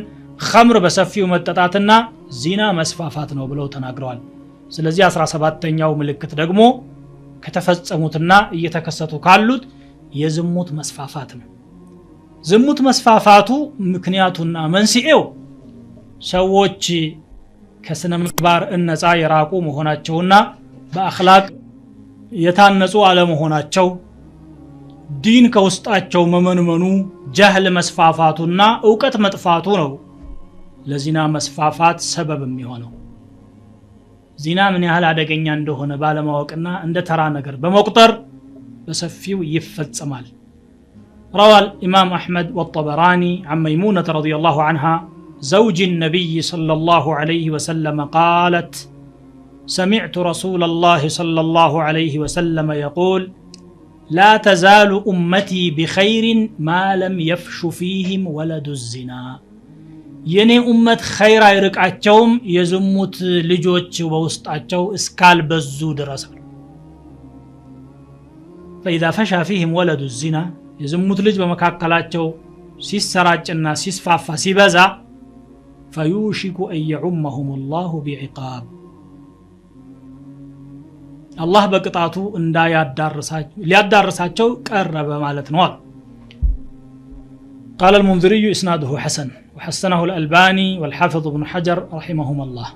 خمر بسفي ومتتاتنا زنا مسفافاتنا بلو تناقروال سلزي 17ኛው ምልክት ደግሞ ከተፈጸሙትና እየተከሰቱ ካሉት የዝሙት መስፋፋት ነው ዝሙት መስፋፋቱ ምክንያቱና መንስኤው ሰዎች ከስነ ምግባር ነፃ የራቁ መሆናቸውና በአኽላቅ የታነጹ አለመሆናቸው ዲን ከውስጣቸው መመንመኑ ጀህል መስፋፋቱና ዕውቀት መጥፋቱ ነው ለዚና መስፋፋት ሰበብ የሚሆነው ዚና ምን ያህል አደገኛ እንደሆነ ባለማወቅና እንደ ተራ ነገር በመቁጠር በሰፊው ይፈጸማል روى الإمام أحمد والطبراني عن ميمونة رضي الله عنها زوج النبي صلى الله عليه وسلم قالت سمعت رسول الله صلى الله عليه وسلم يقول لا تزال أمتي بخير ما لم يفش فيهم ولد الزنا የኔ ኡመት ኸይር አይርቃቸውም የዝሙት ልጆች በውስጣቸው እስካል በዙ ድረስ فإذا فشى فيهم ولد الزنا የዝሙት ልጅ በመካከላቸው ሲሰራጭና ሲስፋፋ ሲበዛ فيوشك أن يعمهم الله بعقاب الله በቅጣቱ ሊያዳርሳቸው ቀረበ ማለት ነው قال المنذري إسناده حسن وحسنه الألباني والحافظ ابن حجر رحمهما الله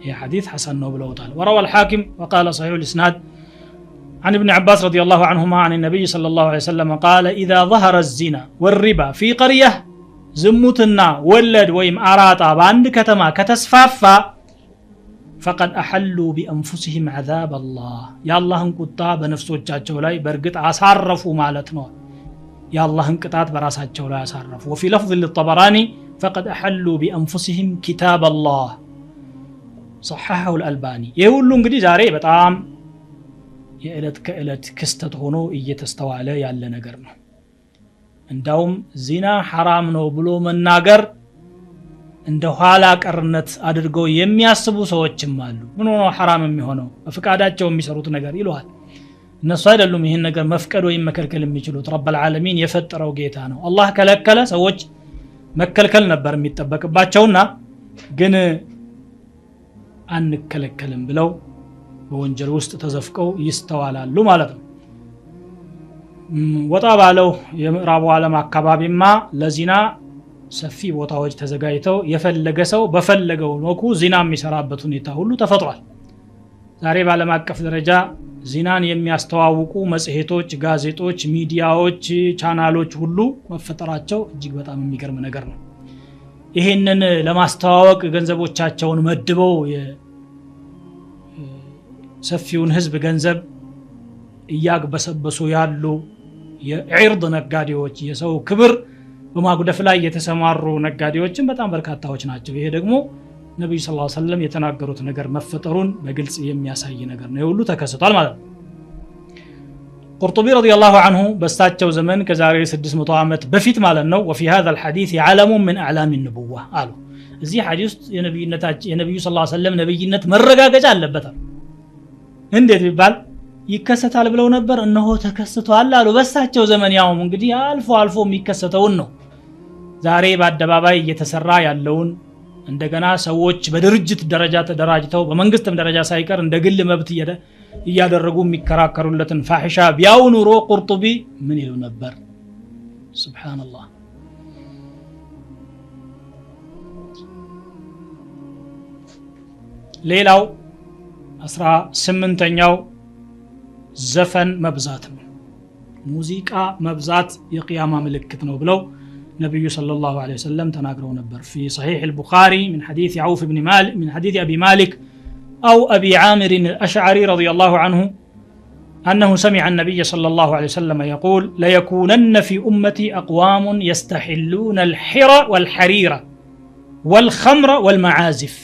هي حديث حسن نوبله تعالى وروى الحاكم وقال صحيح الإسناد عن ابن عباس رضي الله عنهما عن النبي صلى الله عليه وسلم قال إذا ظهر الزنا والربا في قرية زمتنا ولد ويم أراطا باند كتما كتسفافا فقد أحلوا بأنفسهم عذاب الله يا الله انقطع بنفسوቻቸው ላይ በርግጥ አሳረፉ ማለት ነው يا الله انقطعت براساቸው ላይ አሳረፉ وفي لفظ للطبراني فقد أحلوا بأنفسهم كتاب الله صححه الألباني يقول እንግዲህ ዛሬ በጣም የዕለት ከዕለት ክስተት ሆኖ እየተስተዋለ ያለ ነገር ነው እንዳውም ዚና حرام ነው ብሎ መናገር እንደ ኋላ ቀርነት አድርገው የሚያስቡ ሰዎችም አሉ ምን ሆኖ حرام የሚሆነው በፍቃዳቸው የሚሰሩት ነገር ይሏል እነሱ አይደሉም ይሄን ነገር መፍቀድ ወይ መከልከል የሚችሉት ረብ العالمين የፈጠረው ጌታ ነው አላህ ከለከለ ሰዎች መከልከል ነበር የሚጠበቅባቸውና ግን አንከለከልም ብለው በወንጀል ውስጥ ተዘፍቀው ይስተዋላሉ ማለት ነው ወጣ ባለው የምዕራቡ ዓለም አካባቢማ ለዚና ሰፊ ቦታዎች ተዘጋጅተው የፈለገ ሰው በፈለገው መልኩ ዚና የሚሰራበት ሁኔታ ሁሉ ተፈጥሯል። ዛሬ በዓለም አቀፍ ደረጃ ዚናን የሚያስተዋውቁ መጽሔቶች፣ ጋዜጦች፣ ሚዲያዎች፣ ቻናሎች ሁሉ መፈጠራቸው እጅግ በጣም የሚገርም ነገር ነው። ይሄንን ለማስተዋወቅ ገንዘቦቻቸውን መድበው ሰፊውን ህዝብ ገንዘብ እያግበሰበሱ ያሉ የዒርድ ነጋዴዎች፣ የሰው ክብር በማጉደፍ ላይ የተሰማሩ ነጋዴዎችን በጣም በርካታዎች ናቸው። ይሄ ደግሞ ነብዩ ሰለላሁ ዐለይሂ ወሰለም የተናገሩት ነገር መፈጠሩን በግልጽ የሚያሳይ ነገር ነው። ሁሉ ተከስቷል ማለት ነው። ቁርጡቢ ረዲየላሁ ዐንሁ በሳቸው ዘመን ከዛሬ 600 ዓመት በፊት ማለት ነው وفي هذا الحديث علم من اعلام النبوة አሉ። እዚህ ሐዲስ የነብዩ ሰለላሁ ዐለይሂ ወሰለም ነብይነት መረጋገጫ አለበት። እንዴት ቢባል ይከሰታል ብለው ነበር፣ እነሆ ተከስቷል አሉ። በሳቸው ዘመን ያው እንግዲህ አልፎ አልፎ የሚከሰተውን ነው። ዛሬ በአደባባይ እየተሰራ ያለውን እንደገና ሰዎች በድርጅት ደረጃ ተደራጅተው በመንግስትም ደረጃ ሳይቀር እንደ ግል መብት እያደረጉ የሚከራከሩለትን ፋሒሻ ቢያው ኑሮ ቁርጡቢ ምን ይሉ ነበር? ሱብሃንአላህ። ሌላው 18ኛው ዘፈን መብዛት ነው። ሙዚቃ መብዛት የቂያማ ምልክት ነው ብለው ነብዩ ሰለላሁ ዐለይሂ ወሰለም ተናግረው ነበር። في صحيح البخاري من حديث عوف بن مالك من حديث ابي مالك او ابي عامر الاشعري رضي الله عنه انه سمع النبي صلى الله عليه وسلم يقول ليكونن في امتي اقوام يستحلون الحر والحرير والخمر والمعازف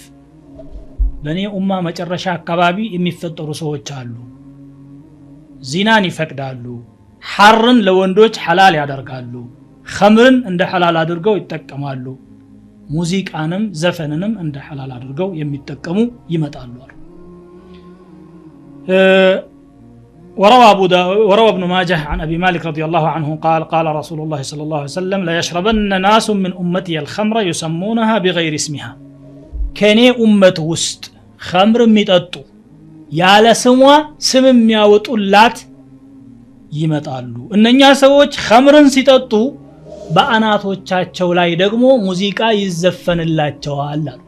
بني امه መጨረሻ አካባቢ የሚፈጠሩ ሰዎች አሉ። ዚናን ይፈቅዳሉ፣ ሐርን ለወንዶች ሐላል ያደርጋሉ፣ ኸምርን እንደ ሐላል አድርገው ይጠቀማሉ፣ ሙዚቃንም ዘፈንንም እንደ ሐላል አድርገው የሚጠቀሙ ይመጣሉ። وروى ابن ماجه عن ابي مالك رضي الله عنه قال قال رسول الله صلى الله عليه وسلم لا يشربن ناس من امتي الخمر يسمونها بغير اسمها كني امه وسط خمر የሚጠጡ ያለ ስሟ ስም የሚያወጡላት ይመጣሉ። እነኛ ሰዎች ኸምርን ሲጠጡ በአናቶቻቸው ላይ ደግሞ ሙዚቃ ይዘፈንላቸዋል አሉ።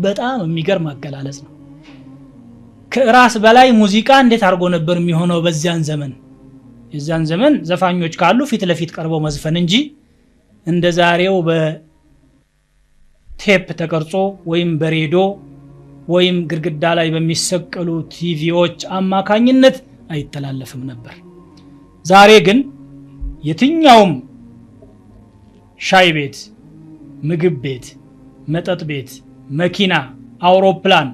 በጣም የሚገርም አገላለጽ ነው። ከራስ በላይ ሙዚቃ እንዴት አድርጎ ነበር የሚሆነው በዚያን ዘመን? የዚያን ዘመን ዘፋኞች ካሉ ፊት ለፊት ቀርበው መዝፈን እንጂ እንደ ዛሬው በቴፕ ተቀርጾ ወይም በሬዲዮ ወይም ግድግዳ ላይ በሚሰቀሉ ቲቪዎች አማካኝነት አይተላለፍም ነበር። ዛሬ ግን የትኛውም ሻይ ቤት፣ ምግብ ቤት፣ መጠጥ ቤት፣ መኪና፣ አውሮፕላን፣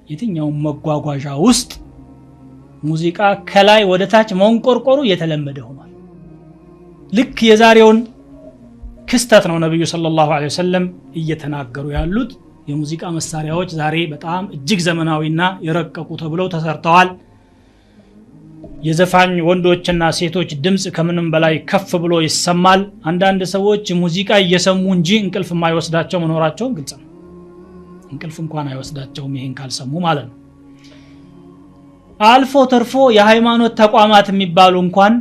የትኛውም መጓጓዣ ውስጥ ሙዚቃ ከላይ ወደ ታች መንቆርቆሩ የተለመደ ሆኗል። ልክ የዛሬውን ክስተት ነው ነብዩ ሰለላሁ ዐለይሂ ወሰለም እየተናገሩ ያሉት። የሙዚቃ መሳሪያዎች ዛሬ በጣም እጅግ ዘመናዊና የረቀቁ ተብለው ተሰርተዋል። የዘፋኝ ወንዶችና ሴቶች ድምጽ ከምንም በላይ ከፍ ብሎ ይሰማል። አንዳንድ ሰዎች ሙዚቃ እየሰሙ እንጂ እንቅልፍ የማይወስዳቸው መኖራቸው ግልጽ ነው። እንቅልፍ እንኳን አይወስዳቸውም ይሄን ካልሰሙ ማለት ነው። አልፎ ተርፎ የሃይማኖት ተቋማት የሚባሉ እንኳን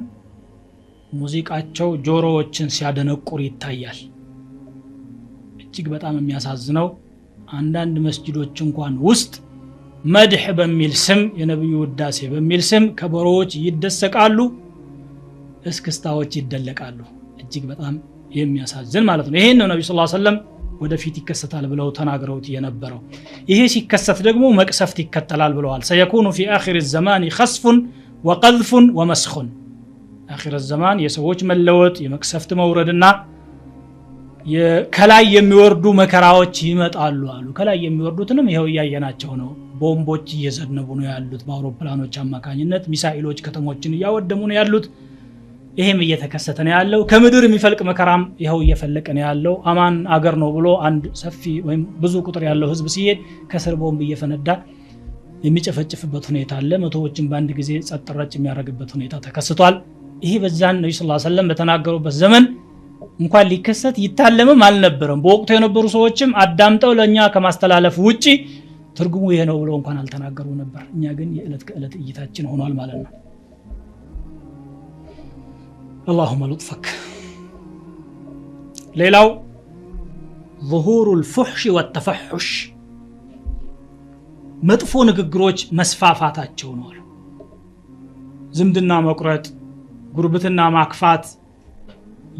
ሙዚቃቸው ጆሮዎችን ሲያደነቁር ይታያል። እጅግ በጣም የሚያሳዝነው አንዳንድ መስጂዶች እንኳን ውስጥ መድህ በሚል ስም የነብዩ ውዳሴ በሚል ስም ከበሮዎች ይደሰቃሉ፣ እስክስታዎች ይደለቃሉ። እጅግ በጣም የሚያሳዝን ማለት ነው። ይሄን ነው ነብዩ ሰለላሁ ዐለይሂ ወሰለም ወደፊት ይከሰታል ብለው ተናግረውት የነበረው። ይሄ ሲከሰት ደግሞ መቅሰፍት ይከተላል ብለዋል። سيكون في آخر الزمان خسف وقذف ومسخ آخر الزمان የሰዎች መለወጥ የመቅሰፍት መውረድና ከላይ የሚወርዱ መከራዎች ይመጣሉ አሉ። ከላይ የሚወርዱትንም ይሄው ያያናቸው ነው። ቦምቦች እየዘነቡ ነው ያሉት በአውሮፕላኖች አማካኝነት፣ ሚሳኤሎች ከተሞችን እያወደሙ ነው ያሉት። ይሄም እየተከሰተ ነው ያለው። ከምድር የሚፈልቅ መከራም ይሄው እየፈለቀ ነው ያለው። አማን አገር ነው ብሎ አንድ ሰፊ ወይም ብዙ ቁጥር ያለው ህዝብ ሲሄድ ከስር ቦምብ እየፈነዳ የሚጨፈጭፍበት ሁኔታ አለ። መቶዎችን በአንድ ጊዜ ጸጥረጭ የሚያደርግበት ሁኔታ ተከስቷል። ይሄ በዛን ነብዩ ሰለላሁ ዐለይሂ ወሰለም በተናገሩበት ዘመን እንኳን ሊከሰት ይታለምም አልነበረም። በወቅቱ የነበሩ ሰዎችም አዳምጠው ለኛ ከማስተላለፍ ውጪ ትርጉሙ ይሄ ነው ብለው እንኳን አልተናገሩ ነበር። እኛ ግን የዕለት ከዕለት እይታችን ሆኗል ማለት ነው። اللهم لطفك። ሌላው ظهور الفحش والتفحش መጥፎ ንግግሮች መስፋፋታቸው ነው አሉ ዝምድና መቁረጥ ጉርብትና ማክፋት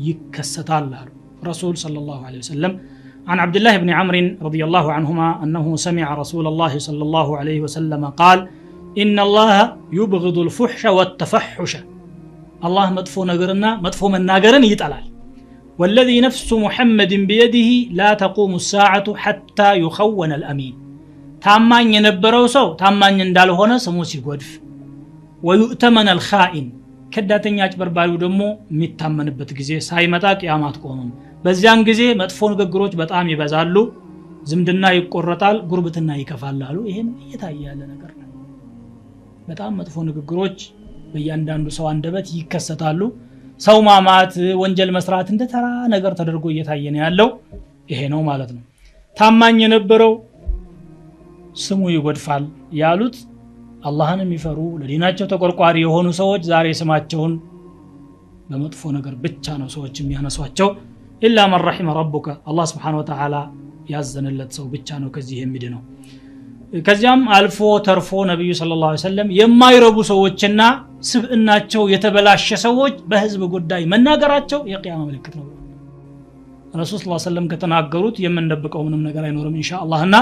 ይከሰታል አሉ رسول صلى الله عليه وسلم عن عبد الله بن عمرو رضي الله عنهما أنه سمع رسول الله صلى الله عليه وسلم قال إن الله يبغض الفحش والتفحش الله مدفو نغرنا مدفو من ناغرن يطلال والذي نفس محمد بيده لا تقوم الساعة حتى يخون الأمين ታማኝ የነበረው ሰው ታማኝ እንዳልሆነ ስሙ ሲጎድፍ ويؤتمن الخائن ከዳተኛ አጭበርባሪው ደግሞ የሚታመንበት ጊዜ ሳይመጣ ቂያማት ቆመም በዚያን ጊዜ መጥፎ ንግግሮች በጣም ይበዛሉ ዝምድና ይቆረጣል ጉርብትና ይከፋል አሉ ይሄም እየታየ ያለ ነገር ነው በጣም መጥፎ ንግግሮች በእያንዳንዱ ሰው አንደበት ይከሰታሉ ሰው ማማት ወንጀል መስራት እንደ ተራ ነገር ተደርጎ እየታየ ነው ያለው ይሄ ነው ማለት ነው ታማኝ የነበረው ስሙ ይጎድፋል ያሉት አላህን የሚፈሩ ለዲናቸው ተቆርቋሪ የሆኑ ሰዎች ዛሬ ስማቸውን በመጥፎ ነገር ብቻ ነው ሰዎች የሚያነሷቸው ኢላ መን ረሒመ ረቡከ አላህ Subhanahu Wa Ta'ala ያዘነለት ሰው ብቻ ነው ከዚህ የሚድነው ከዚያም አልፎ ተርፎ ነብዩ ሰለላሁ ዐለይሂ ወሰለም የማይረቡ ሰዎችና ስብዕናቸው የተበላሸ ሰዎች በህዝብ ጉዳይ መናገራቸው የቂያማ ምልክት ነው ረሱል ሰለላሁ ዐለይሂ ወሰለም ከተናገሩት የምንደብቀው ምንም ነገር አይኖርም ኢንሻአላህና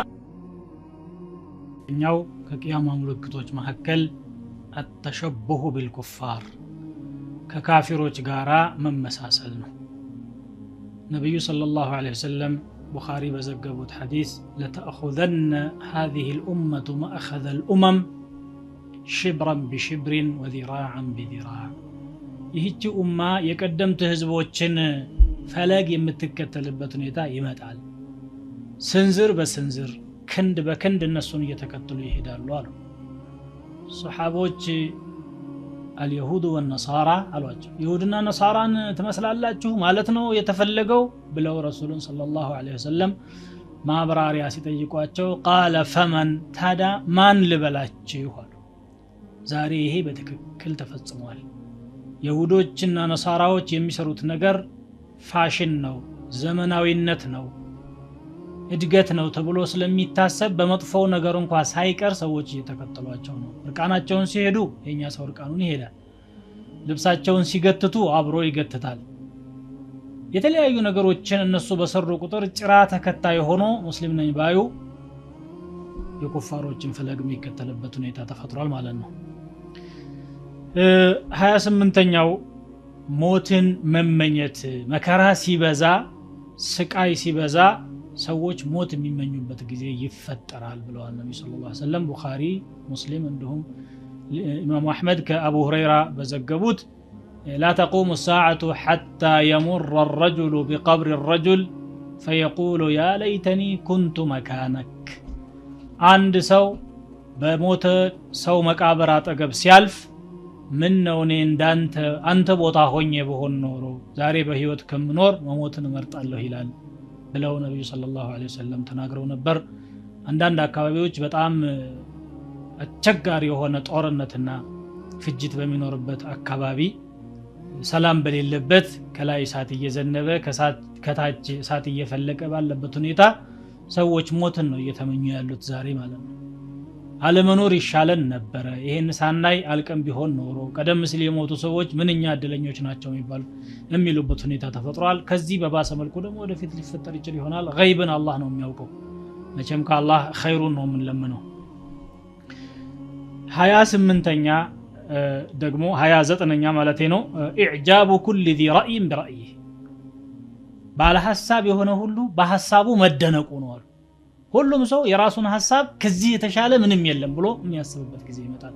እኛው ከቂያማ ምልክቶች መካከል التشبه بالكفار ከካፊሮች ጋራ መመሳሰል ነው ነብዩ ሰለላሁ ዐለይሂ ወሰለም ቡኻሪ በዘገቡት ሐዲስ لتأخذن هذه الأمة ما أخذ الأمم شبرا بشبر وذراعا بذراع ይህች ኡማ የቀደምት ህዝቦችን ፈለግ የምትከተልበት ሁኔታ ይመጣል ስንዝር በስንዝር ክንድ በክንድ እነሱን እየተከተሉ ይሄዳሉ አሉ ሱሐቦች اليهود والنصارى አሏቸው ይሁድና ነሳራን ተመስላላችሁ ማለት ነው የተፈለገው ብለው ረሱሉን ሰለላሁ ዐለይሂ ወሰለም ማብራሪያ ሲጠይቋቸው قال فمن ታዳ ማን ልበላችሁ አሉ ዛሬ ይሄ በትክክል ተፈጽሟል ይሁዶችና ነሳራዎች የሚሰሩት ነገር ፋሽን ነው ዘመናዊነት ነው እድገት ነው ተብሎ ስለሚታሰብ በመጥፎው ነገር እንኳን ሳይቀር ሰዎች እየተከተሏቸው ነው እርቃናቸውን ሲሄዱ የኛ ሰው እርቃኑን ይሄዳል ልብሳቸውን ሲገትቱ አብሮ ይገትታል የተለያዩ ነገሮችን እነሱ በሰሩ ቁጥር ጭራ ተከታይ ሆኖ ሙስሊም ነኝ ባዩ የኩፋሮችን ፈለግ የሚከተልበት ሁኔታ ተፈጥሯል ማለት ነው 28ኛው ሞትን መመኘት መከራ ሲበዛ ስቃይ ሲበዛ ሰዎች ሞት የሚመኙበት ጊዜ ይፈጠራል ብለዋል ነብዩ ሰለላሁ ዐለይሂ ወሰለም ቡኻሪ ሙስሊም እንደሁም ኢማም አህመድ ከአቡ ሁረይራ በዘገቡት لا تقوم الساعة حتى يمر الرجل بقبر الرجل فيقول يا ليتني كنت مكانك عند سو بموت سو مقابر አጠገብ ሲያልፍ ምን ነው እኔ እንዳንተ አንተ ቦታ ሆኜ በሆን ኖሮ ዛሬ በህይወት ከምኖር መሞትን እመርጣለሁ ይላል ብለው ነብዩ ሰለላሁ ዐለይሂ ወሰለም ተናግረው ነበር አንዳንድ አካባቢዎች በጣም አስቸጋሪ የሆነ ጦርነትና ፍጅት በሚኖርበት አካባቢ ሰላም በሌለበት ከላይ እሳት እየዘነበ ከታች እሳት እየፈለቀ ባለበት ሁኔታ ሰዎች ሞትን ነው እየተመኙ ያሉት ዛሬ ማለት ነው አለመኖር ይሻለን ነበር ይሄን ሳናይ አልቀም ቢሆን ኖሮ ቀደም ሲል የሞቱ ሰዎች ምንኛ እድለኞች ናቸው የሚሉበት ሁኔታ ተፈጥሯል ከዚህ በባሰ መልኩ ደግሞ ወደፊት ሊፈጠር ይችላል ይሆናል ገይብን አላህ ነው የሚያውቀው መቼም ከአላህ ኸይሩን ነው የምንለምነው 28ኛ ደግሞ 29ኛ ማለቴ ነው ኢዕጃቡ ኩል ذي رأي برأيه ባለ ሐሳብ የሆነ ሁሉ በሐሳቡ መደነቁ ነው አሉ ሁሉም ሰው የራሱን ሐሳብ ከዚህ የተሻለ ምንም የለም ብሎ የሚያስብበት ጊዜ ይመጣል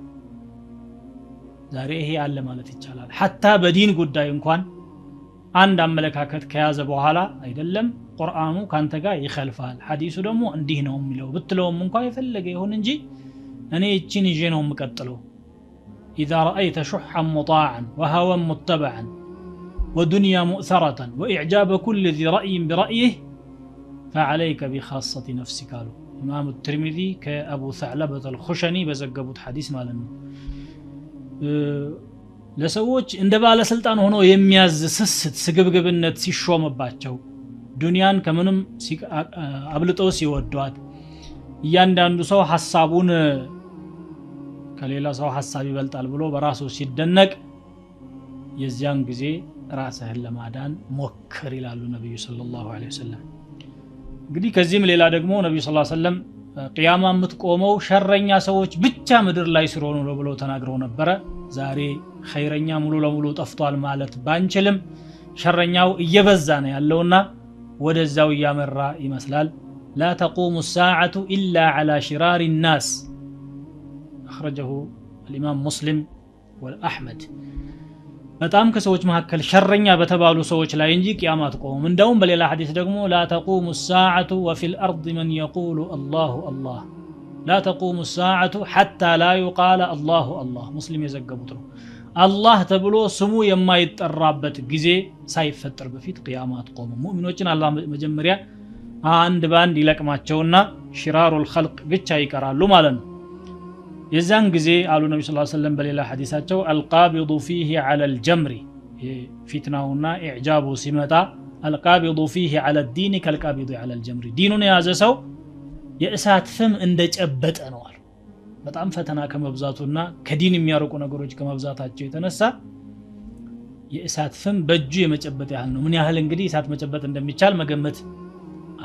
ዛሬ ይሄ አለ ማለት ይቻላል hatta በዲን ጉዳይ እንኳን አንድ አመለካከት ከያዘ በኋላ አይደለም ቁርአኑ ካንተ ጋር ይخالፋል ሐዲሱ ደግሞ እንዲህ ነው የሚለው ብትለውም እንኳን የፈለገ ይሁን እንጂ እኔ እቺን ይዤ ነው የምቀጥለው اذا رايت شحا مطاعا وهوى متبعا ودنيا مؤثرة واعجاب كل ذي راي برايه فعليك بخاصة نفسك قالوا امام الترمذي كابو ثعلبة الخشني بزغبوت حديث مالنا ለሰዎች እንደ ባለ ስልጣን ሆኖ የሚያዝ ስስት ስግብግብነት ሲሾምባቸው ዱንያን ከምንም አብልጠው ሲወዷት እያንዳንዱ ሰው ሐሳቡን ከሌላ ሰው ሐሳብ ይበልጣል ብሎ በራሱ ሲደነቅ የዚያን ጊዜ ራስህን ለማዳን ሞክር ይላሉ ነብዩ ሰለላሁ ዐለይሂ ወሰለም። እንግዲህ ከዚህም ሌላ ደግሞ ነብዩ ሰለላሁ ዐለይሂ ወሰለም ቂያማ የምትቆመው ሸረኛ ሰዎች ብቻ ምድር ላይ ሲሆኑ ነው ብለው ተናግረው ነበረ። ዛሬ ኸይረኛ ሙሉ ለሙሉ ጠፍቷል ማለት ባንችልም ሸረኛው እየበዛ ነው ያለውና ወደዛው ያመራ ይመስላል። لا تقوم الساعة إلا على شرار الناس أخرجه الإمام مسلم والأحمد በጣም ከሰዎች መካከል ሸረኛ በተባሉ ሰዎች ላይ እንጂ ቂያማ አትቆምም። እንደውም በሌላ ሐዲስ ደግሞ لا تقوم الساعة وفي الأرض من يقول الله الله لا تقوم الساعة حتى لا يقال الله الله ሙስሊም የዘገቡት ነው። አላህ ተብሎ ስሙ የማይጠራበት ጊዜ ሳይፈጠር በፊት ቂያማ አትቆምም። ሙእሚኖችን አላህ መጀመሪያ አንድ ባንድ ይለቅማቸውና ሽራሩል ኸልቅ ብቻ ይቀራሉ ማለት ነው። የዛን ጊዜ አሉ ነብዩ ሰለላሁ ዐለይሂ ወሰለም በሌላ ሐዲሳቸው አልቃቢዱ ፊሂ ዐለል ጀምሪ ፊትናውና ኢዕጃቡ ሲመጣ አልቃቢዱ ፊሂ ዐለ ዲን ከልቃቢዱ ዐለል ጀምሪ ዲኑን የያዘ ሰው የእሳት ፍም እንደጨበጠ ነው አሉ። በጣም ፈተና ከመብዛቱና ከዲን የሚያርቁ ነገሮች ከመብዛታቸው የተነሳ የእሳት ፍም በእጁ የመጨበጥ ያህል ነው። ምን ያህል እንግዲህ እሳት መጨበጥ እንደሚቻል መገመት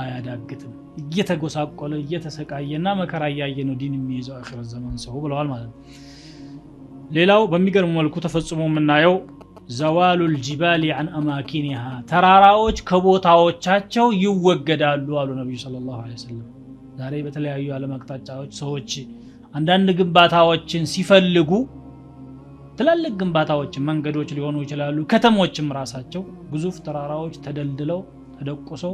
አያዳግትም። እየተጎሳቆለ እየተሰቃየና መከራ ያየ ነው ዲን የሚይዘው አኺር ዘመን ሰው ብለዋል ማለት ነው። ሌላው በሚገርም መልኩ ተፈጽሞ የምናየው ዘዋሉል ጂባሊ عن اماكنها ተራራዎች ከቦታዎቻቸው ይወገዳሉ አሉ ነብዩ ሰለላሁ ዐለይሂ ወሰለም። ዛሬ በተለያዩ ዓለም አቅጣጫዎች ሰዎች አንዳንድ ግንባታዎችን ሲፈልጉ ትላልቅ ግንባታዎችን መንገዶች ሊሆኑ ይችላሉ፣ ከተሞችም ራሳቸው ግዙፍ ተራራዎች ተደልድለው ተደቆሰው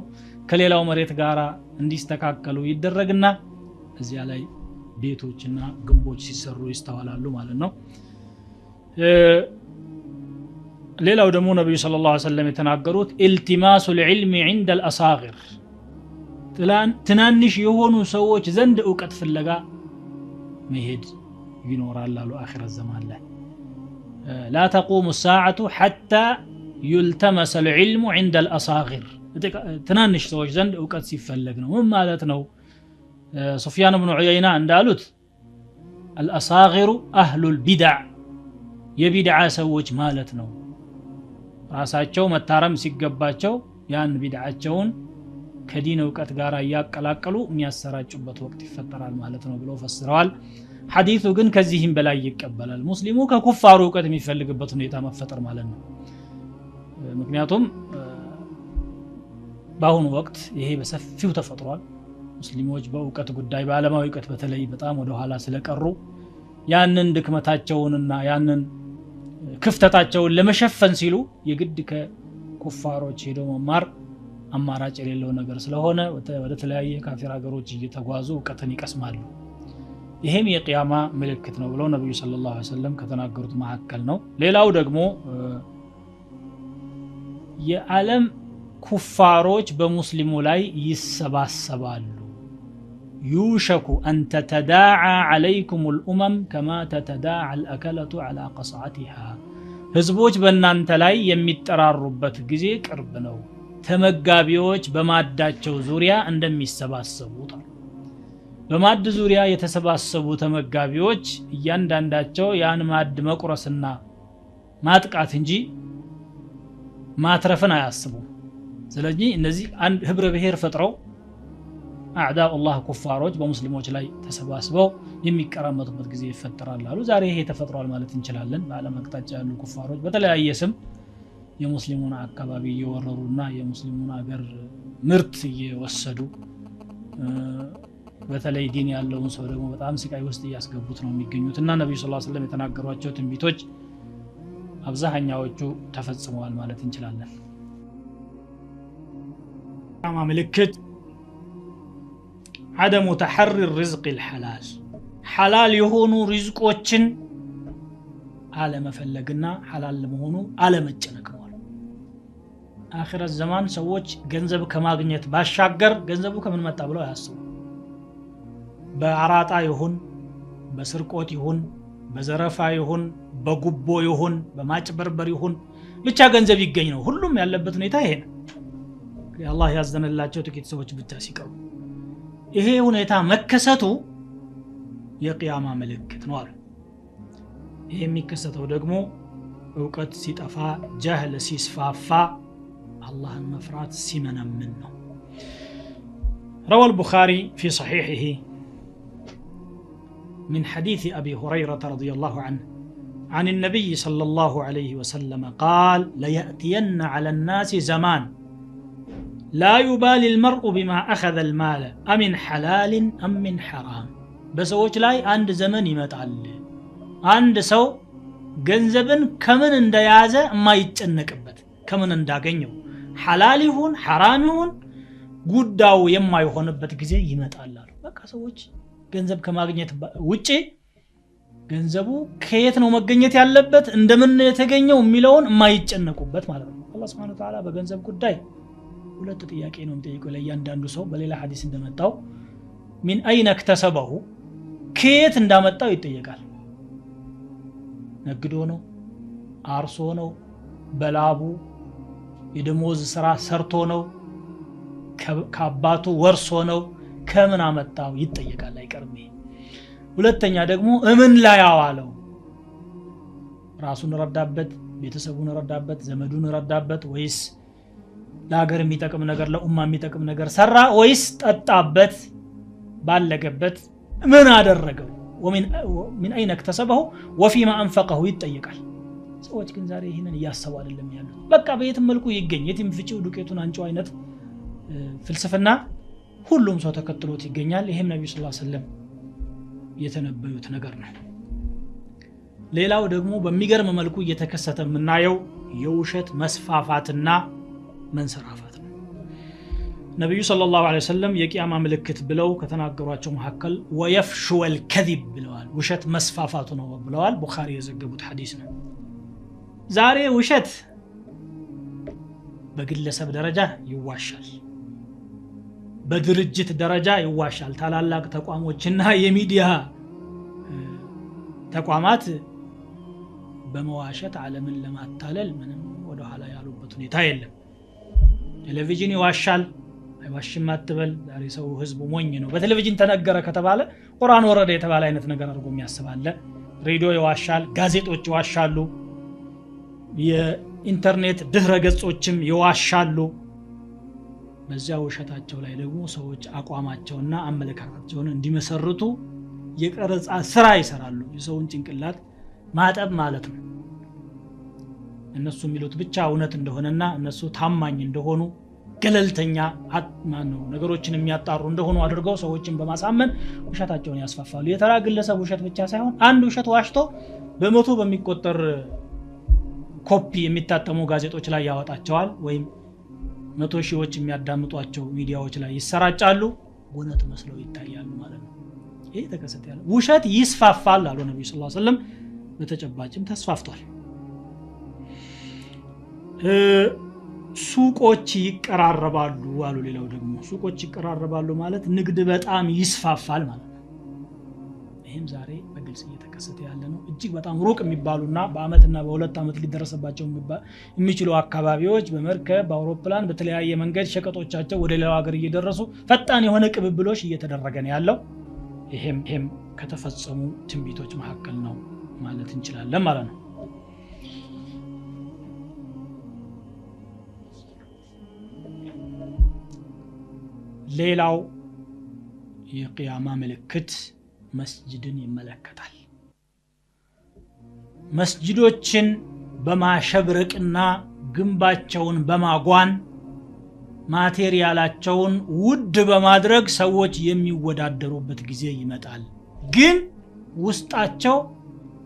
ከሌላው መሬት ጋራ እንዲስተካከሉ ይደረግና እዚያ ላይ ቤቶችና ግንቦች ሲሰሩ ይስተዋላሉ ማለት ነው። ሌላው ደግሞ ነብዩ ሰለላሁ ዐለይሂ ወሰለም የተናገሩት ኢልቲማሱል ዒልሚ عند الأصاغر ትናንሽ የሆኑ ሰዎች ዘንድ ዕውቀት ፍለጋ መሄድ ይኖራል አሉ አኺር ዘመን ላይ لا تقوم الساعة حتى يلتمس العلم عند الأصاغر ትናንሽ ሰዎች ዘንድ ዕውቀት ሲፈለግ ነው። ምን ማለት ነው? ሱፊያን ኢብኑ ዑየይና እንዳሉት الأصاغر أهل البدع የቢድዓ ሰዎች ማለት ነው። ራሳቸው መታረም ሲገባቸው ያን ቢድዓቸውን ከዲን ዕውቀት ጋር ያቀላቀሉ የሚያሰራጩበት ወቅት ይፈጠራል ማለት ነው ብለው ፈስረዋል። ሐዲሱ ግን ከዚህም በላይ ይቀበላል። ሙስሊሙ ከኩፋሩ ዕውቀት የሚፈልግበት ሁኔታ መፈጠር ማለት ነው። ምክንያቱም በአሁኑ ወቅት ይሄ በሰፊው ተፈጥሯል። ሙስሊሞች በዕውቀት ጉዳይ በዓለማዊ ዕውቀት በተለይ በጣም ወደ ኋላ ስለቀሩ ያንን ድክመታቸውንና ያንን ክፍተታቸውን ለመሸፈን ሲሉ የግድ ከኩፋሮች ሄደው መማር አማራጭ የሌለው ነገር ስለሆነ ወደ ተለያየ ካፊር ሀገሮች እየተጓዙ ዕውቀትን ይቀስማሉ። ይሄም የቂያማ ምልክት ነው ብለው ነብዩ ሰለላሁ ዐለይሂ ወሰለም ከተናገሩት መካከል ነው። ሌላው ደግሞ የዓለም ኩፋሮች በሙስሊሙ ላይ ይሰባሰባሉ። يوشك أن تتداعى عليكم الأمم كما تتداعى الأكلة على قصعتها ህዝቦች በእናንተ ላይ የሚጠራሩበት ጊዜ ቅርብ ነው። ተመጋቢዎች በማዳቸው ዙሪያ እንደሚሰባሰቡት በማድ ዙሪያ የተሰባሰቡ ተመጋቢዎች እያንዳንዳቸው ያን ማድ መቁረስና ማጥቃት እንጂ ማትረፍን አያስቡም። ስለዚህ እነዚህ አንድ ህብረ ብሔር ፈጥረው አዕዳኡ አላህ ኩፋሮች በሙስሊሞች ላይ ተሰባስበው የሚቀራመጡበት ጊዜ ይፈጠራል አሉ። ዛሬ ይሄ ተፈጥሯል ማለት እንችላለን። በዓለም አቅጣጫ ያሉ ኩፋሮች በተለያየ ስም የሙስሊሙን አካባቢ እየወረሩና የሙስሊሙን ሀገር ምርት እየወሰዱ በተለይ ዲን ያለውን ሰው ደግሞ በጣም ስቃይ ውስጥ እያስገቡት ነው የሚገኙትና ነብዩ ሰለላሁ ዐለይሂ ወሰለም የተናገሯቸው ትንቢቶች አብዛኛዎቹ ተፈጽመዋል ማለት እንችላለን። ቂያማ ምልክት عدم تحري الرزق الحلال حلال የሆኑ ሪዝቆችን አለመፈለግና حلال ለመሆኑ አለመጨነቅ ነው። አኺር ዘመን ሰዎች ገንዘብ ከማግኘት ባሻገር ገንዘቡ ከምን መጣ ብለው ያስቡ። በአራጣ ይሁን በስርቆት ይሁን በዘረፋ ይሁን በጉቦ ይሁን በማጭበርበር ይሁን ብቻ ገንዘብ ይገኝ ነው። ሁሉም ያለበት ሁኔታ ይሄ ነው። አላህ ያዘነላቸው ጥቂት ሰዎች ብቻ ሲቀሩ ይሄ ሁኔታ መከሰቱ የቂያማ ምልክት ነው አሉ። ይሄ የሚከሰተው ደግሞ ዕውቀት ሲጠፋ ጀህል ሲስፋፋ አላህን መፍራት ሲመነምን ነው። روى البخاري في صحيحه من حديث أبي هريرة رضي الله عنه عن النبي صلى الله عليه وسلم قال ليأتين على الناس زمان لا يبالي المرء بما أخذ المال أمن حلال أم من حرام بسوچ لاي عند زمن يمطال عند سو ገንዘብን ከምን እንደያዘ የማይጨነቅበት ከምን እንዳገኘው ሐላል ይሁን ሐራም ይሁን ጉዳዩ የማይሆንበት ጊዜ ይመጣል። በቃ ሰዎች ገንዘብ ከማግኘት ውጪ ገንዘቡ ከየት ነው መገኘት ያለበት እንደምን የተገኘው የሚለውን የማይጨነቁበት ማለት ነው። አላህ Subhanahu Wa Ta'ala በገንዘብ ጉዳይ ሁለት ጥያቄ ነው የሚጠይቀው ለእያንዳንዱ ሰው። በሌላ ሐዲስ እንደመጣው من أين اكتسبه ከየት እንዳመጣው ይጠየቃል። ነግዶ ነው አርሶ ነው በላቡ የደሞዝ ስራ ሰርቶ ነው ከአባቱ ወርሶ ነው ከምን አመጣው ይጠየቃል አይቀርም። ሁለተኛ ደግሞ እምን ላይ ያዋለው ራሱን ረዳበት ቤተሰቡን ረዳበት ዘመዱን ረዳበት ወይስ ለሀገር የሚጠቅም ነገር ለኡማ የሚጠቅም ነገር ሰራ ወይስ ጠጣበት ባለገበት ምን አደረገው ومن أين اكتسبه وفيما أنفقه ይጠየቃል። ሰዎች ግን ዛሬ ይሄንን ያያሰቡ አይደለም ያሉት። በቃ በየትም መልኩ ይገኝ የትም ፍጪው ዱቄቱን አንጨው አይነት ፍልስፍና ሁሉም ሰው ተከትሎት ይገኛል። ይሄም ነብዩ ሰለላሁ ዐለይሂ ወሰለም የተነበዩት ነገር ነው። ሌላው ደግሞ በሚገርም መልኩ እየተከሰተ የምናየው የውሸት መስፋፋትና መንሰራፋት ነው። ነብዩ ሰለላሁ ዐለይሂ ወሰለም የቂያማ ምልክት ብለው ከተናገሯቸው መካከል ወየፍሹ ወልከذብ ብለዋል። ውሸት መስፋፋቱ ነው ብለዋል። ቡኻሪ የዘገቡት ሐዲስ ነው። ዛሬ ውሸት በግለሰብ ደረጃ ይዋሻል፣ በድርጅት ደረጃ ይዋሻል። ታላላቅ ተቋሞችና የሚዲያ ተቋማት በመዋሸት ዓለምን ለማታለል ምንም ወደ ኋላ ያሉበት ሁኔታ የለም። ቴሌቪዥን ይዋሻል አይዋሽም አትበል። ዛሬ ሰው ህዝቡ ሞኝ ነው። በቴሌቪዥን ተነገረ ከተባለ ቁርአን ወረደ የተባለ አይነት ነገር አድርጎ የሚያስባለ። ሬዲዮ ይዋሻል፣ ጋዜጦች ይዋሻሉ፣ የኢንተርኔት ድህረ ገጾችም ይዋሻሉ። በዚያ ውሸታቸው ላይ ደግሞ ሰዎች አቋማቸውና አመለካከታቸውን እንዲመሰርቱ የቀረጻ ስራ ይሰራሉ። የሰውን ጭንቅላት ማጠብ ማለት ነው። እነሱ የሚሉት ብቻ እውነት እንደሆነና እነሱ ታማኝ እንደሆኑ ገለልተኛ ማነው ነገሮችን የሚያጣሩ እንደሆኑ አድርገው ሰዎችን በማሳመን ውሸታቸውን ያስፋፋሉ። የተራ ግለሰብ ውሸት ብቻ ሳይሆን አንድ ውሸት ዋሽቶ በመቶ በሚቆጠር ኮፒ የሚታተሙ ጋዜጦች ላይ ያወጣቸዋል ወይም 100 ሺዎች የሚያዳምጧቸው ሚዲያዎች ላይ ይሰራጫሉ። እውነት መስለው ይታያሉ ማለት ነው። ይሄ ተከሰተ ያለው ውሸት ይስፋፋል አሉ ነብዩ ሰለላሁ ዐለይሂ ወሰለም። በተጨባጭም ተስፋፍቷል። ሱቆች ይቀራረባሉ አሉ። ሌላው ደግሞ ሱቆች ይቀራረባሉ ማለት ንግድ በጣም ይስፋፋል ማለት ነው። ይሄም ዛሬ በግልጽ እየተከሰተ ያለ ነው። እጅግ በጣም ሩቅ የሚባሉና በአመትና በሁለት አመት ሊደረሰባቸው የሚችሉ አካባቢዎች በመርከብ በአውሮፕላን በተለያየ መንገድ ሸቀጦቻቸው ወደ ሌላው ሀገር እየደረሱ ፈጣን የሆነ ቅብብሎሽ እየተደረገ ነው ያለው። ይሄም ከተፈጸሙ ትንቢቶች መካከል ነው ማለት እንችላለን ማለት ነው። ሌላው የቂያማ ምልክት መስጂድን ይመለከታል። መስጂዶችን በማሸብረቅና ግንባቸውን በማጓን ማቴሪያላቸውን ውድ በማድረግ ሰዎች የሚወዳደሩበት ጊዜ ይመጣል። ግን ውስጣቸው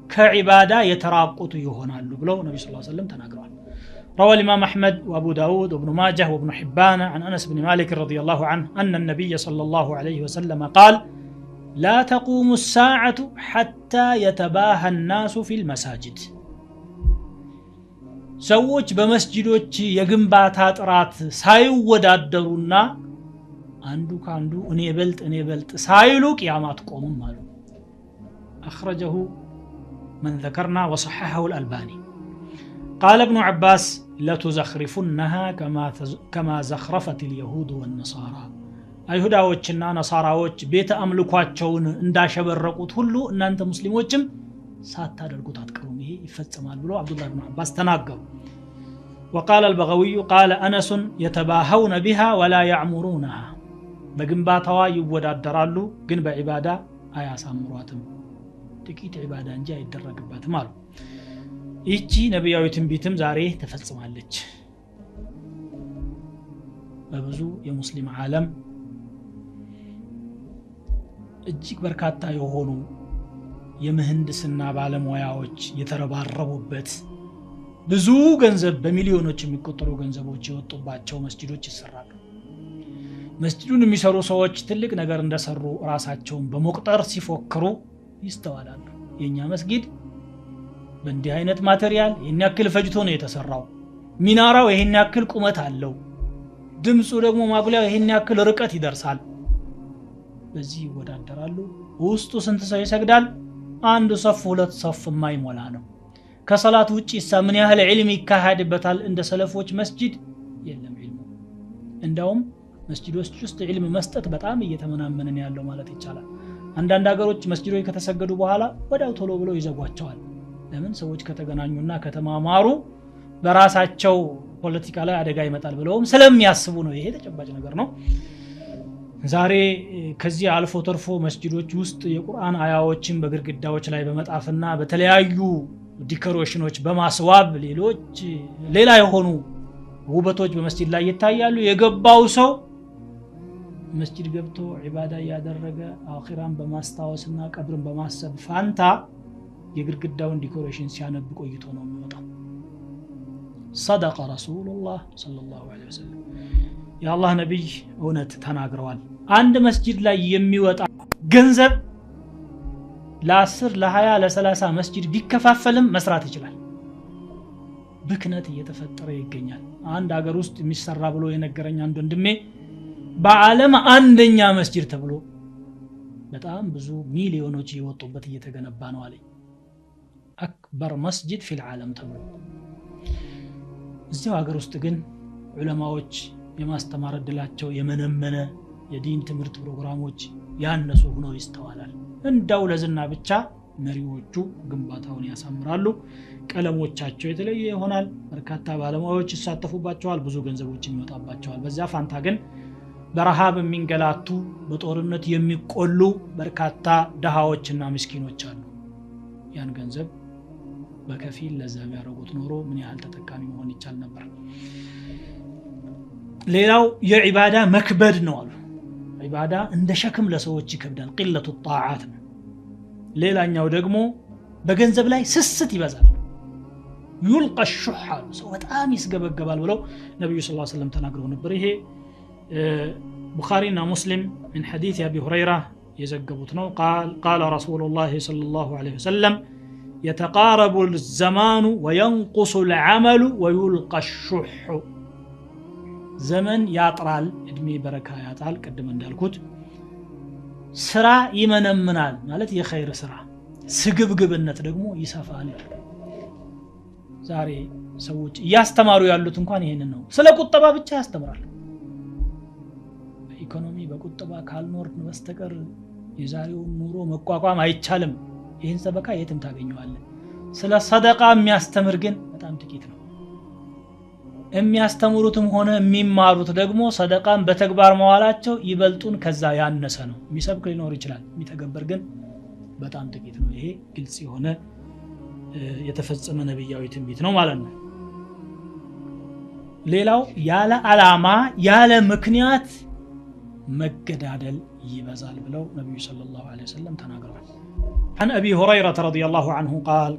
ከዒባዳ የተራቆቱ ይሆናሉ ብለው ነብዩ ሰለላሁ ዐለይሂ ወሰለም ተናግረዋል። روى الإمام أحمد وأبو داود وابن ماجه وابن حبان عن أنس بن مالك رضي الله عنه أن النبي صلى الله عليه وسلم قال لا تقوم الساعة حتى يتباهى الناس في المساجد سوّج بمسجدوች የግንባታ ጥራት ሳይወዳደሩና አንዱ ካንዱ እኔ በልጥ ሳይሉ ቂያማ ትቆምም አሉ። أخرجه من ذكرنا وصححه الألباني قال ابن عباس ለቱዘኽሪፉነሃ ከማ ዘኽረፈት اليهود والنصارى አይሁዳዎችና ነሳራዎች ቤተ አምልኳቸውን እንዳሸበረቁት ሁሉ እናንተ ሙስሊሞችም ሳታደርጉት አትቀሩም ይሄ ይፈጸማል ብሎ አብዱላህ ኢብኑ አባስ ተናገሩ وقال البغوي قال أنس يتباهون بها ولا يعمرونها በግንባታዋ ይወዳደራሉ ግን በዒባዳ አያሳምሯትም ጥቂት ዒባዳ እንጂ አይደረግባትም አሉ ይቺ ነብያዊ ትንቢትም ዛሬ ተፈጽማለች በብዙ የሙስሊም ዓለም እጅግ በርካታ የሆኑ የምህንድስና ባለሙያዎች የተረባረቡበት ብዙ ገንዘብ በሚሊዮኖች የሚቆጠሩ ገንዘቦች የወጡባቸው መስጂዶች ይሰራሉ መስጂዱን የሚሰሩ ሰዎች ትልቅ ነገር እንደሰሩ ራሳቸውን በመቁጠር ሲፎክሩ ይስተዋላሉ የኛ መስጊድ በእንዲህ አይነት ማቴሪያል ይሄን ያክል ፈጅቶ ነው የተሰራው ሚናራው ይሄን ያክል ቁመት አለው ድምጹ ደግሞ ማጉሊያው ይሄን ያክል ርቀት ይደርሳል በዚህ ይወዳደራሉ ውስጡ ስንት ሰው ይሰግዳል አንድ ሶፍ ሁለት ሶፍ የማይሞላ ነው ከሰላት ውጪ ምን ያህል ዒልም ይካሄድበታል እንደ ሰለፎች መስጂድ የለም ዒልም እንደውም መስጂዶች ውስጥ ዒልም መስጠት በጣም እየተመናመነን ያለው ማለት ይቻላል አንዳንድ ሀገሮች መስጂዶች ከተሰገዱ በኋላ ወዳው ቶሎ ብለው ይዘጓቸዋል ለምን ሰዎች ከተገናኙና ከተማማሩ በራሳቸው ፖለቲካ ላይ አደጋ ይመጣል ብለውም ስለሚያስቡ ነው ይሄ ተጨባጭ ነገር ነው ዛሬ ከዚህ አልፎ ተርፎ መስጂዶች ውስጥ የቁርአን አያዎችን በግድግዳዎች ላይ በመጣፍና በተለያዩ ዲኮሬሽኖች በማስዋብ ሌሎች ሌላ የሆኑ ውበቶች በመስጂድ ላይ ይታያሉ የገባው ሰው መስጂድ ገብቶ ዒባዳ ያደረገ አኺራን በማስታወስና ቀብርን በማሰብ ፋንታ የግድግዳውን ዲኮሬሽን ሲያነብ ቆይቶ ነው የሚወጣው صدق رسول الله صلى الله عليه وسلم يا الله ነብይ እውነት ተናግረዋል አንድ መስጂድ ላይ የሚወጣ ገንዘብ ለ10 ለ20 ለ30 መስጂድ ቢከፋፈልም መስራት ይችላል ብክነት እየተፈጠረ ይገኛል አንድ ሀገር ውስጥ የሚሰራ ብሎ የነገረኝ አንድ ወንድሜ በዓለም አንደኛ መስጂድ ተብሎ በጣም ብዙ ሚሊዮኖች እየወጡበት እየተገነባ ነው አለኝ አክበር መስጂድ في العالم ተብሎ እዚያው ሀገር ውስጥ ግን ዑለማዎች የማስተማር እድላቸው የመነመነ የዲን ትምህርት ፕሮግራሞች ያነሱ ሆኖ ይስተዋላል እንዳው ለዝና ብቻ መሪዎቹ ግንባታውን ያሳምራሉ ቀለሞቻቸው የተለየ ይሆናል በርካታ ባለሙያዎች ይሳተፉባቸዋል ብዙ ገንዘቦች ይወጣባቸዋል በዛ ፋንታ ግን በረሃብ የሚንገላቱ በጦርነት የሚቆሉ በርካታ ደሃዎችና ምስኪኖች አሉ ያን ገንዘብ በከፊል ለዛም ያረጉት ኖሮ ምን ያህል ተጠቃሚ መሆን ይቻል ነበር ሌላው የዒባዳ መክበድ ነው አሉ ዒባዳ እንደ ሸክም ለሰዎች ይከብዳል ቂለቱ ጣዓት ነው ሌላኛው ደግሞ በገንዘብ ላይ ስስት ይበዛል يلقى الشح ሰው በጣም ይስገበገባል ብለው ነብዩ ሰለላሁ ዐለይሂ ወሰለም ተናግረው ነበር ይሄ ቡኻሪና ሙስሊም من حديث ابي هريره يዘገቡት ነው قال رسول الله صلى الله عليه وسلم يتقارب الزمان وينقص العمل ويلقى الشح ዘመን ያጥራል እድሜ በረካ ያጣል ቀደም እንዳልኩት ስራ ይመነምናል ማለት የኸይር ስራ ስግብግብነት ደግሞ ይሰፋል ዛሬ ሰዎች ያስተማሩ ያሉት እንኳን ይሄንን ነው ስለ ቁጠባ ብቻ ያስተምራሉ ኢኮኖሚ በቁጠባ ካልኖርን በስተቀር የዛሬው ኑሮ መቋቋም አይቻልም ይሄን ሰበካ የትም ታገኘዋለህ ስለ ሰደቃ የሚያስተምር ግን በጣም ጥቂት ነው የሚያስተምሩትም ሆነ የሚማሩት ደግሞ ሰደቃን በተግባር መዋላቸው ይበልጡን ከዛ ያነሰ ነው የሚሰብክ ሊኖር ይችላል የሚተገበር ግን በጣም ጥቂት ነው ይሄ ግልጽ የሆነ የተፈጸመ ነብያዊ ትንቢት ነው ማለት ነው ሌላው ያለ አላማ ያለ ምክንያት መገዳደል ይበዛል ብለው ነብዩ ሰለላሁ ዐለይሂ ወሰለም ተናግረዋል عن أبي هريرة رضي الله عنه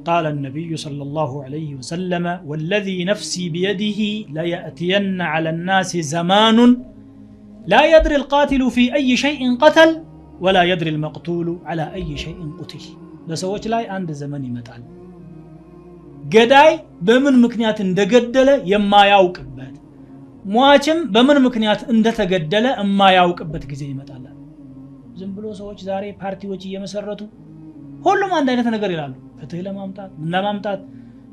قال النبي صلى الله عليه وسلم والذي نفسي بيده ليأتين على الناس زمان لا يدري القاتل في أي شيء قتل ولا يدري المقتول على أي شيء قتل لسوچ لاي عند زمن يمጣል ገዳይ በምን ምክንያት እንደገደለ የማያውቅበት ሟችም በምን ምክንያት እንደተገደለ የማያውቅበት ጊዜ ይመጣል ዝም ብሎ ሰዎች ዛሬ ፓርቲዎች እየመሰረቱ ሁሉም አንድ አይነት ነገር ይላሉ ፍትህ ለማምጣት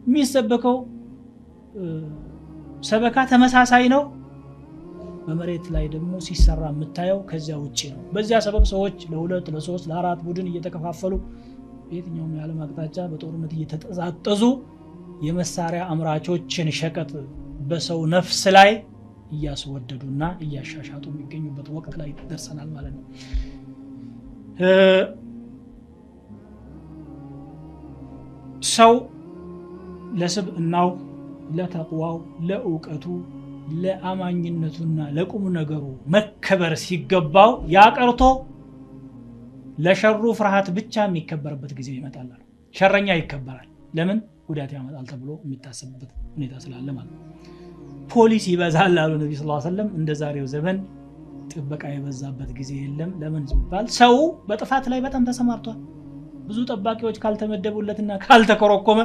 የሚሰበከው ሰበካ ተመሳሳይ ነው በመሬት ላይ ደግሞ ሲሰራ የምታየው ከዚያ ውጪ ነው በዚያ ሰበብ ሰዎች ለሁለት ለሶስት ለአራት ቡድን እየተከፋፈሉ በየትኛውም የዓለም አቅጣጫ በጦርነት እየተጠዛጠዙ የመሳሪያ አምራቾችን ሸቀጥ በሰው ነፍስ ላይ እያስወደዱና እያሻሻጡ የሚገኙበት ወቅት ላይ ደርሰናል ማለት ነው ሰው ለስብዕናው ለተቅዋው ለእውቀቱ ለአማኝነቱና ለቁም ነገሩ መከበር ሲገባው ያቀርቶ ለሸሩ ፍርሃት ብቻ የሚከበርበት ጊዜ ይመጣል ሸረኛ ይከበራል ለምን ጉዳት ያመጣል ተብሎ የሚታሰብበት ሁኔታ ስላለ ማለት ፖሊስ ይበዛል አሉ ነብዩ ሰለላሁ ዐለይሂ ወሰለም እንደ ዛሬው ዘመን ጥበቃ የበዛበት ጊዜ የለም ለምን ዝባል ሰው በጥፋት ላይ በጣም ተሰማርቷል ብዙ ጠባቂዎች ካልተመደቡለትና ካልተከረኮመ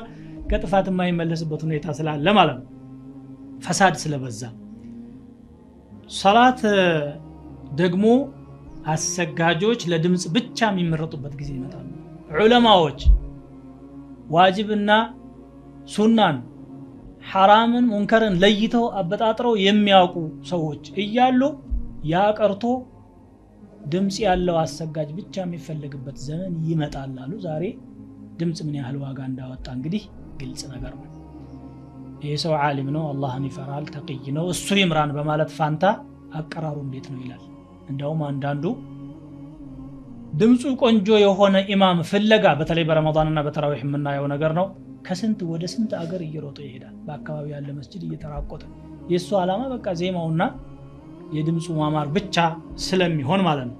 ከጥፋት የማይመለስበት ሁኔታ ስላለ ማለት ነው ፈሳድ ስለበዛ ሶላት ደግሞ አሰጋጆች ለድምጽ ብቻ የሚመረጡበት ጊዜ ይመጣል ዑለማዎች ዋጅብና ሱናን ሐራምን ሙንከርን ለይተው አበጣጥረው የሚያውቁ ሰዎች እያሉ ያቀርቶ ድምጽ ያለው አሰጋጅ ብቻ የሚፈልግበት ዘመን ይመጣል አሉ ዛሬ ድምጽ ምን ያህል ዋጋ እንዳወጣ እንግዲህ ግልጽ ነገር ነው ይሄ ሰው ዓሊም ነው አላህን ይፈራል ተቅይ ነው እሱ ይምራን በማለት ፋንታ አቀራሩ እንዴት ነው ይላል እንደውም አንዳንዱ ድምጹ ቆንጆ የሆነ ኢማም ፍለጋ በተለይ በረመዳንና በተራዊህ የምናየው ነገር ነው ከስንት ወደ ስንት አገር እየሮጠ ይሄዳል በአካባቢው ያለ መስጂድ እየተራቆተ የሱ ዓላማ በቃ ዜማውና የድምጹ ማማር ብቻ ስለሚሆን ማለት ነው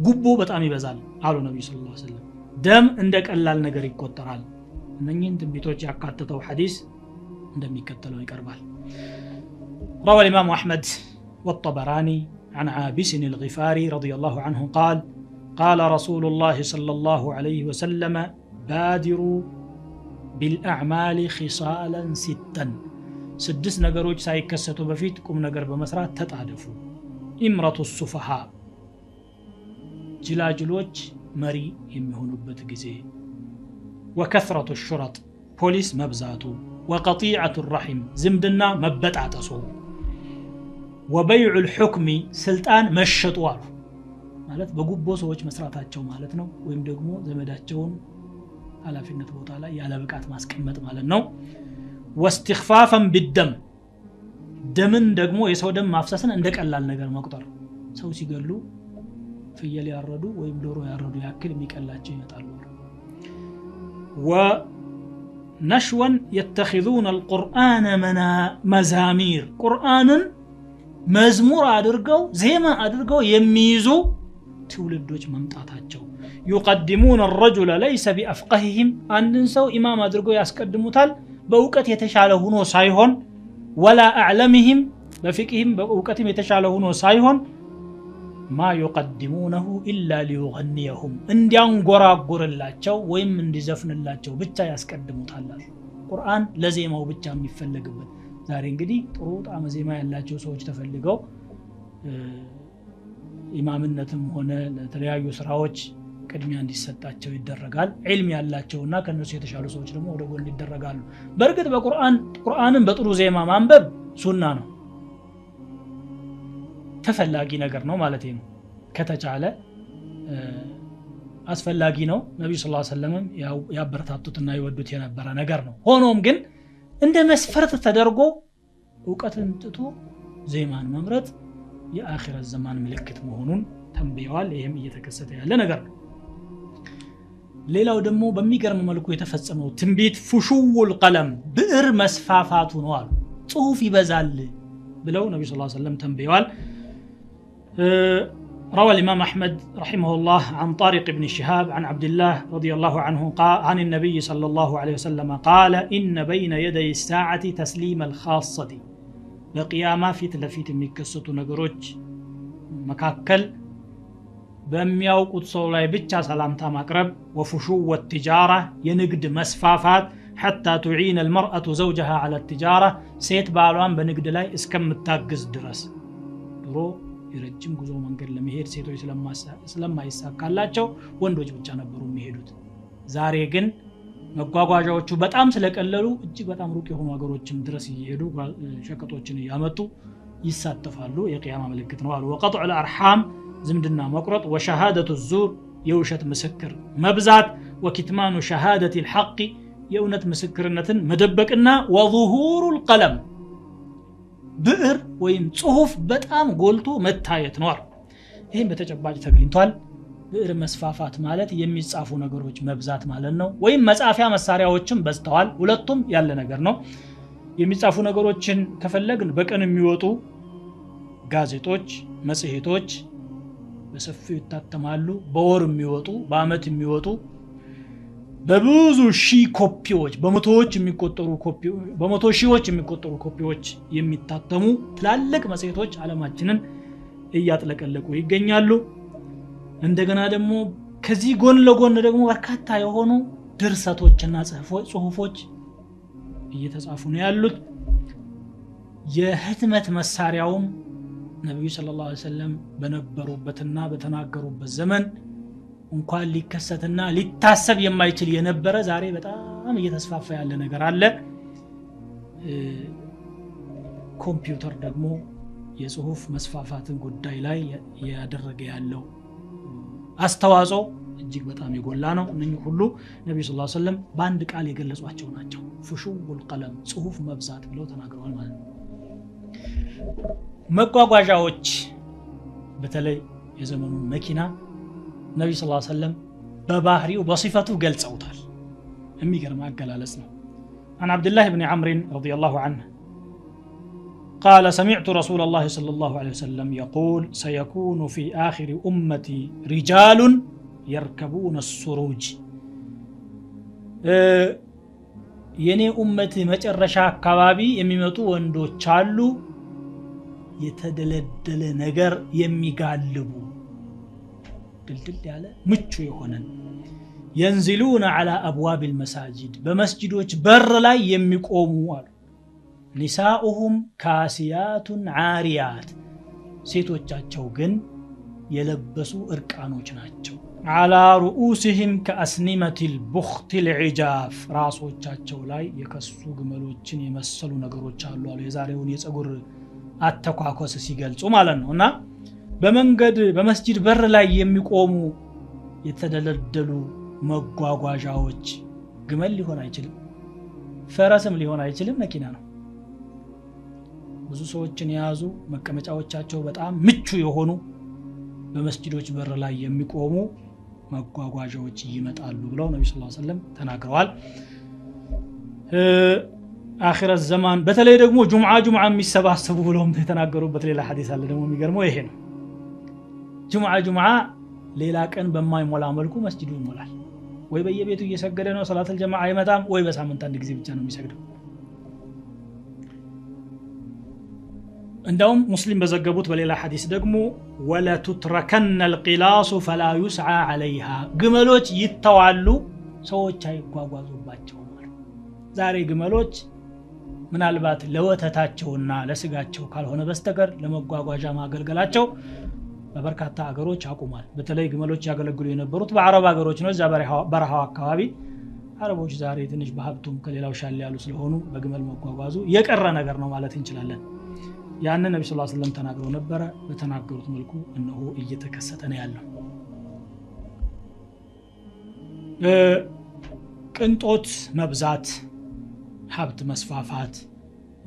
ጉቦ በጣም ይበዛል አሉ ነብዩ ሰለላሁ ዐለይሂ ወሰለም ደም እንደ ቀላል ነገር ይቆጠራል እነኚህን ትንቢቶች ያካተተው ሐዲስ እንደሚከተለው ይቀርባል روى الإمام أحمد والطبراني عن عابس الغفاري رضي الله عنه قال رسول الله صلى الله عليه وسلم بادروا بالأعمال خصالا 6 ነገሮች ሳይከሰቱ በፊት ቁም ነገር በመስራት ተጣደፉ ኢምረቱ السفهاء ጅላጅሎች መሪ የሚሆኑበት ጊዜ وكثرة الشرط ፖሊስ መብዛቱ وقطيعة الرحم زمدنا مبطاطسو وبيع الحكم سلطان መሸጡ አሉ ማለት በጉቦ ሰዎች መስራታቸው ማለት ነው ወይም ደግሞ ዘመዳቸውን ኃላፊነት ቦታ ላይ ያለ ብቃት ማስቀመጥ ማለት ነው واستخفافا بالدم ደምን ደግሞ የሰው ደም ማፍሰስን እንደ ቀላል ነገር መቁጠር ሰው ሲገሉ ፍየል ያረዱ ወይም ዶሮ ያረዱ ያክል የሚቀላቸው ይመጣሉ ونشوا يتخذون القرآن مزامير قرآن مزمور አድርገው ዜማ አድርገው የሚይዙ ትውልዶች መምጣታቸው يقدمون الرجل ليس بأفقههم አንድን ሰው ኢማም አድርገው ያስቀድሙታል በእውቀት የተሻለ ሆኖ ሳይሆን ولا أعلمهم በፍቅህም በእውቀትም የተሻለ ሆኖ ሳይሆን ما يقدمونه إلا ليغنيهم እንዲያንጎራጉርላቸው ወይም እንዲዘፍንላቸው ብቻ ያስቀድሙታል ቁርአን ለዜማው ብቻ የሚፈልግበት ዛሬ እንግዲህ ጥሩ ጣዕመ ዜማ ያላቸው ሰዎች ተፈልገው ኢማምነትም ሆነ ለተለያዩ ስራዎች ቅድሚያ እንዲሰጣቸው ይደረጋል ዒልም ያላቸውና ከነሱ የተሻሉ ሰዎች ደግሞ ወደ ጎን ይደረጋሉ በርግጥ ቁርአንን በጥሩ ዜማ ማንበብ ሱና ነው ተፈላጊ ነገር ነው ማለት ነው ከተቻለ አስፈላጊ ነው ነብዩ ሰለላሁ ዐለይሂ ወሰለም ያበረታቱትና ይወዱት የነበረ ነገር ነው ሆኖም ግን እንደ መስፈርት ተደርጎ ዕውቀትን ጥቶ ዜማን መምረጥ የአኺረት ዘማን ምልክት መሆኑን ተንብየዋል ይሄም እየተከሰተ ያለ ነገር ነው ሌላው ደግሞ በሚገርም መልኩ የተፈጸመው ትንቢት ፍሹውል ቀለም ብዕር መስፋፋቱ ነው አሉ ጽሁፍ ይበዛል ብለው ነብዩ ሰለላሁ ዐለይሂ ወሰለም ተንብየዋል روى الإمام أحمد رحمه الله عن طارق بن شهاب عن عبد الله رضي الله عنه قال عن النبي صلى الله عليه وسلم قال إن بين يدي الساعة تسليم الخاصة بقيامة في تلفيت ميكسة نقروج مكاكل بمياوقت صولاي بيتشا سلامتا مقرب وفشو التجارة ينقد مسفافات حتى تعين المرأة زوجها على التجارة سيت بالوان بنقد لاي اسكم التاقز درس درو የረጅም ጉዞ መንገድ ለመሄድ ሴቶች ስለማይሳካላቸው ወንዶች ብቻ ነበሩ የሚሄዱት ዛሬ ግን መጓጓዣዎቹ በጣም ስለቀለሉ እጅግ በጣም ሩቅ የሆኑ ሀገሮችም ድረስ ይሄዱ ሸቀጦችን ያመጡ ይሳተፋሉ የቂያማ ምልክት ነው አሉ ወቀጥዑ الارحام ዝምድና መቁረጥ ወሸሃደቱ الزور የውሸት ምስክር መብዛት ወኪትማኑ ሸሃደቲ الحق የእውነት ምስክርነትን መደበቅና وظهور القلم ብዕር ወይም ጽሁፍ በጣም ጎልቶ መታየት ነው ይሄን በተጨባጭ ተገኝቷል ብዕር መስፋፋት ማለት የሚጻፉ ነገሮች መብዛት ማለት ነው ወይም መጻፊያ መሳሪያዎችም በዝተዋል ሁለቱም ያለ ነገር ነው የሚጻፉ ነገሮችን ከፈለግን በቀን የሚወጡ ጋዜጦች መጽሔቶች በሰፊው ይታተማሉ በወር የሚወጡ በአመት የሚወጡ በብዙ ሺህ ኮፒዎች በመቶዎች የሚቆጠሩ ኮፒዎች የሚታተሙ ትላልቅ መጽሔቶች ዓለማችንን እያጥለቀለቁ ይገኛሉ እንደገና ደግሞ ከዚህ ጎን ለጎን ደግሞ በርካታ የሆኑ ድርሰቶችና ጽሁፎች እየተጻፉ ነው ያሉት የህትመት መሳሪያውም ነብዩ ሰለላሁ ዐለይሂ ወሰለም በነበሩበትና በተናገሩበት ዘመን እንኳን ሊከሰትና ሊታሰብ የማይችል የነበረ ዛሬ በጣም እየተስፋፋ ያለ ነገር አለ ኮምፒውተር ደግሞ የጽሁፍ መስፋፋትን ጉዳይ ላይ ያደረገ ያለው አስተዋጽኦ እጅግ በጣም የጎላ ነው እነኚህ ሁሉ ነብዩ ሰለላሁ ዐለይሂ ወሰለም በአንድ ቃል የገለጿቸው ናቸው ፍሹል ቀለም ጽሁፍ መብዛት ብለው ተናግረዋል ማለት ነው መጓጓዣዎች በተለይ የዘመኑ መኪና ነብዩ ሰለላሁ ዐለይሂ ወሰለም በባህሪው በصفቱ ገልጸውታል የሚገርም አገላለጽ ነው عن عبد الله بن عمرو رضي الله عنه قال سمعت رسول الله صلى الله عليه وسلم يقول سيكون في آخر أمتي رجال يركبون السروج የኔ ኡመት መጨረሻ አካባቢ የሚመጡ ወንዶች አሉ የተደለደለ ነገር የሚጋልቡ ድልድል ያለ ምቹ የሆነን ينزلون على أبواب المساجد በመስጂዶች በር ላይ የሚቆሙ አሉ ኒሳኡሁም ካሲያቱን ዓሪያት ሴቶቻቸው ግን የለበሱ እርቃኖች ናቸው على رؤوسهم كأسنمة البخت العجاف ራሶቻቸው ላይ የከሱ ግመሎችን የመሰሉ ነገሮች አሉ አሉ የዛሬውን የፀጉር አተኳኮስ ሲገልጹ ማለት ነውና በመንገድ በመስጂድ በር ላይ የሚቆሙ የተደለደሉ መጓጓዣዎች ግመል ሊሆን አይችልም ፈረስም ሊሆን አይችልም መኪና ነው ብዙ ሰዎችን ያዙ መቀመጫዎቻቸው በጣም ምቹ የሆኑ በመስጂዶች በር ላይ የሚቆሙ መጓጓዣዎች ይመጣሉ ብለው ነብዩ ሰለላሁ ዐለይሂ ወሰለም ተናግረዋል አኺረት ዘማን በተለይ ደግሞ ጁምዓ የሚሰባሰቡ ብለውም የተናገሩበት ሌላ ሐዲስ አለ ደግሞ የሚገርመው ይሄ ነው ጁምዓ ሌላ ቀን በማይሞላ መልኩ መስጂዱ ይሞላል ወይ በየቤቱ እየሰገደ ነው ሰላተል ጀማዓ አይመጣም ወይ በሳምንት አንድ ጊዜ ብቻ ነው የሚሰግደው እንደውም ሙስሊም በዘገቡት በሌላ ሐዲስ ደግሞ ولا تتركن القلاص فلا يسعى عليها ግመሎች ይተዋሉ ሰዎች አይጓጓዙባቸው ማለት ዛሬ ግመሎች ምናልባት ለወተታቸውና ለስጋቸው ካልሆነ በስተቀር ለመጓጓዣ ማገልገላቸው በበርካታ ሀገሮች አቁሟል በተለይ ግመሎች ያገለግሉ የነበሩት በአረብ ሀገሮች ነው እዛ በረሃው አካባቢ አረቦች ዛሬ ትንሽ በሀብቱም ከሌላው ሻል ያሉ ስለሆኑ በግመል መጓጓዙ የቀረ ነገር ነው ማለት እንችላለን ያን ነብዩ ሰለላሁ ዐለይሂ ወሰለም ተናግረው ነበር በተናገሩት መልኩ እነሆ እየተከሰተ ነው ያለው ቅንጦት መብዛት ሀብት መስፋፋት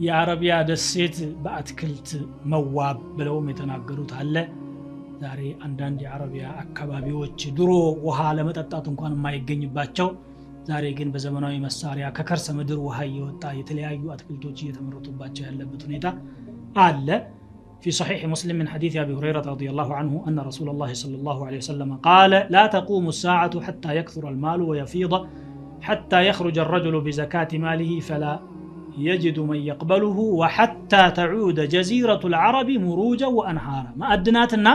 የአረቢያ ደሴት በአትክልት መዋብ ብለውም የተናገሩት አለ ዛሬ አንዳንድ የአረቢያ አካባቢዎች ድሮ ውሃ ለመጠጣት እንኳን የማይገኝባቸው ዛሬ ግን በዘመናዊ መሳሪያ ከከርሰ ምድር ውሃ እየወጣ የተለያዩ አትክልቶች እየተመረቱባቸው ያለበት ሁኔታ አለ في صحيح مسلم من حديث أبي هريرة رضي الله عنه أن رسول الله صلى الله عليه وسلم قال لا تقوم الساعة حتى يكثر المال ويفيض حتى يخرج الرجل بزكاة ماله فلا يجد من يقبله وحتى تعود جزيرة العرب مروجا وأنهارا ما أدناتنا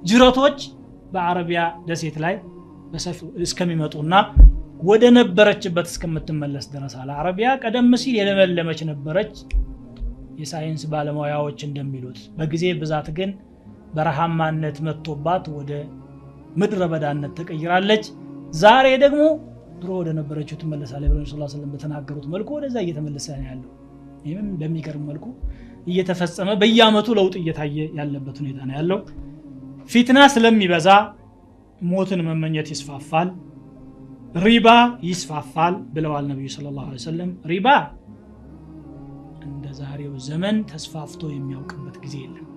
جراتوج بعربيا دسيت لاي بس اسكميمطونا ወደ ነበረችበት እስከምትመለስ ድረስ አለ አረቢያ ቀደም ሲል የለመለመች ነበረች የሳይንስ ባለሙያዎች እንደሚሉት በጊዜ ብዛት ግን በረሃማነት መጥቶባት ወደ ምድረ በዳነት ተቀይራለች ዛሬ ደግሞ ድሮ ወደ ነበረችው ትመለሳለህ ብለው ሰለላሁ ዐለይሂ ወሰለም በተናገሩት መልኩ ወደዛ እየተመለሰ ነው ያለው። ይሄም በሚገርም መልኩ እየተፈጸመ በየአመቱ ለውጥ እየታየ ያለበት ሁኔታ ነው ያለው። ፊትና ስለሚበዛ ሞትን መመኘት ይስፋፋል፣ ሪባ ይስፋፋል ብለዋል ነብዩ ሰለላሁ ዐለይሂ ወሰለም። ሪባ እንደ ዛሬው ዘመን ተስፋፍቶ የሚያውቅበት ጊዜ የለም።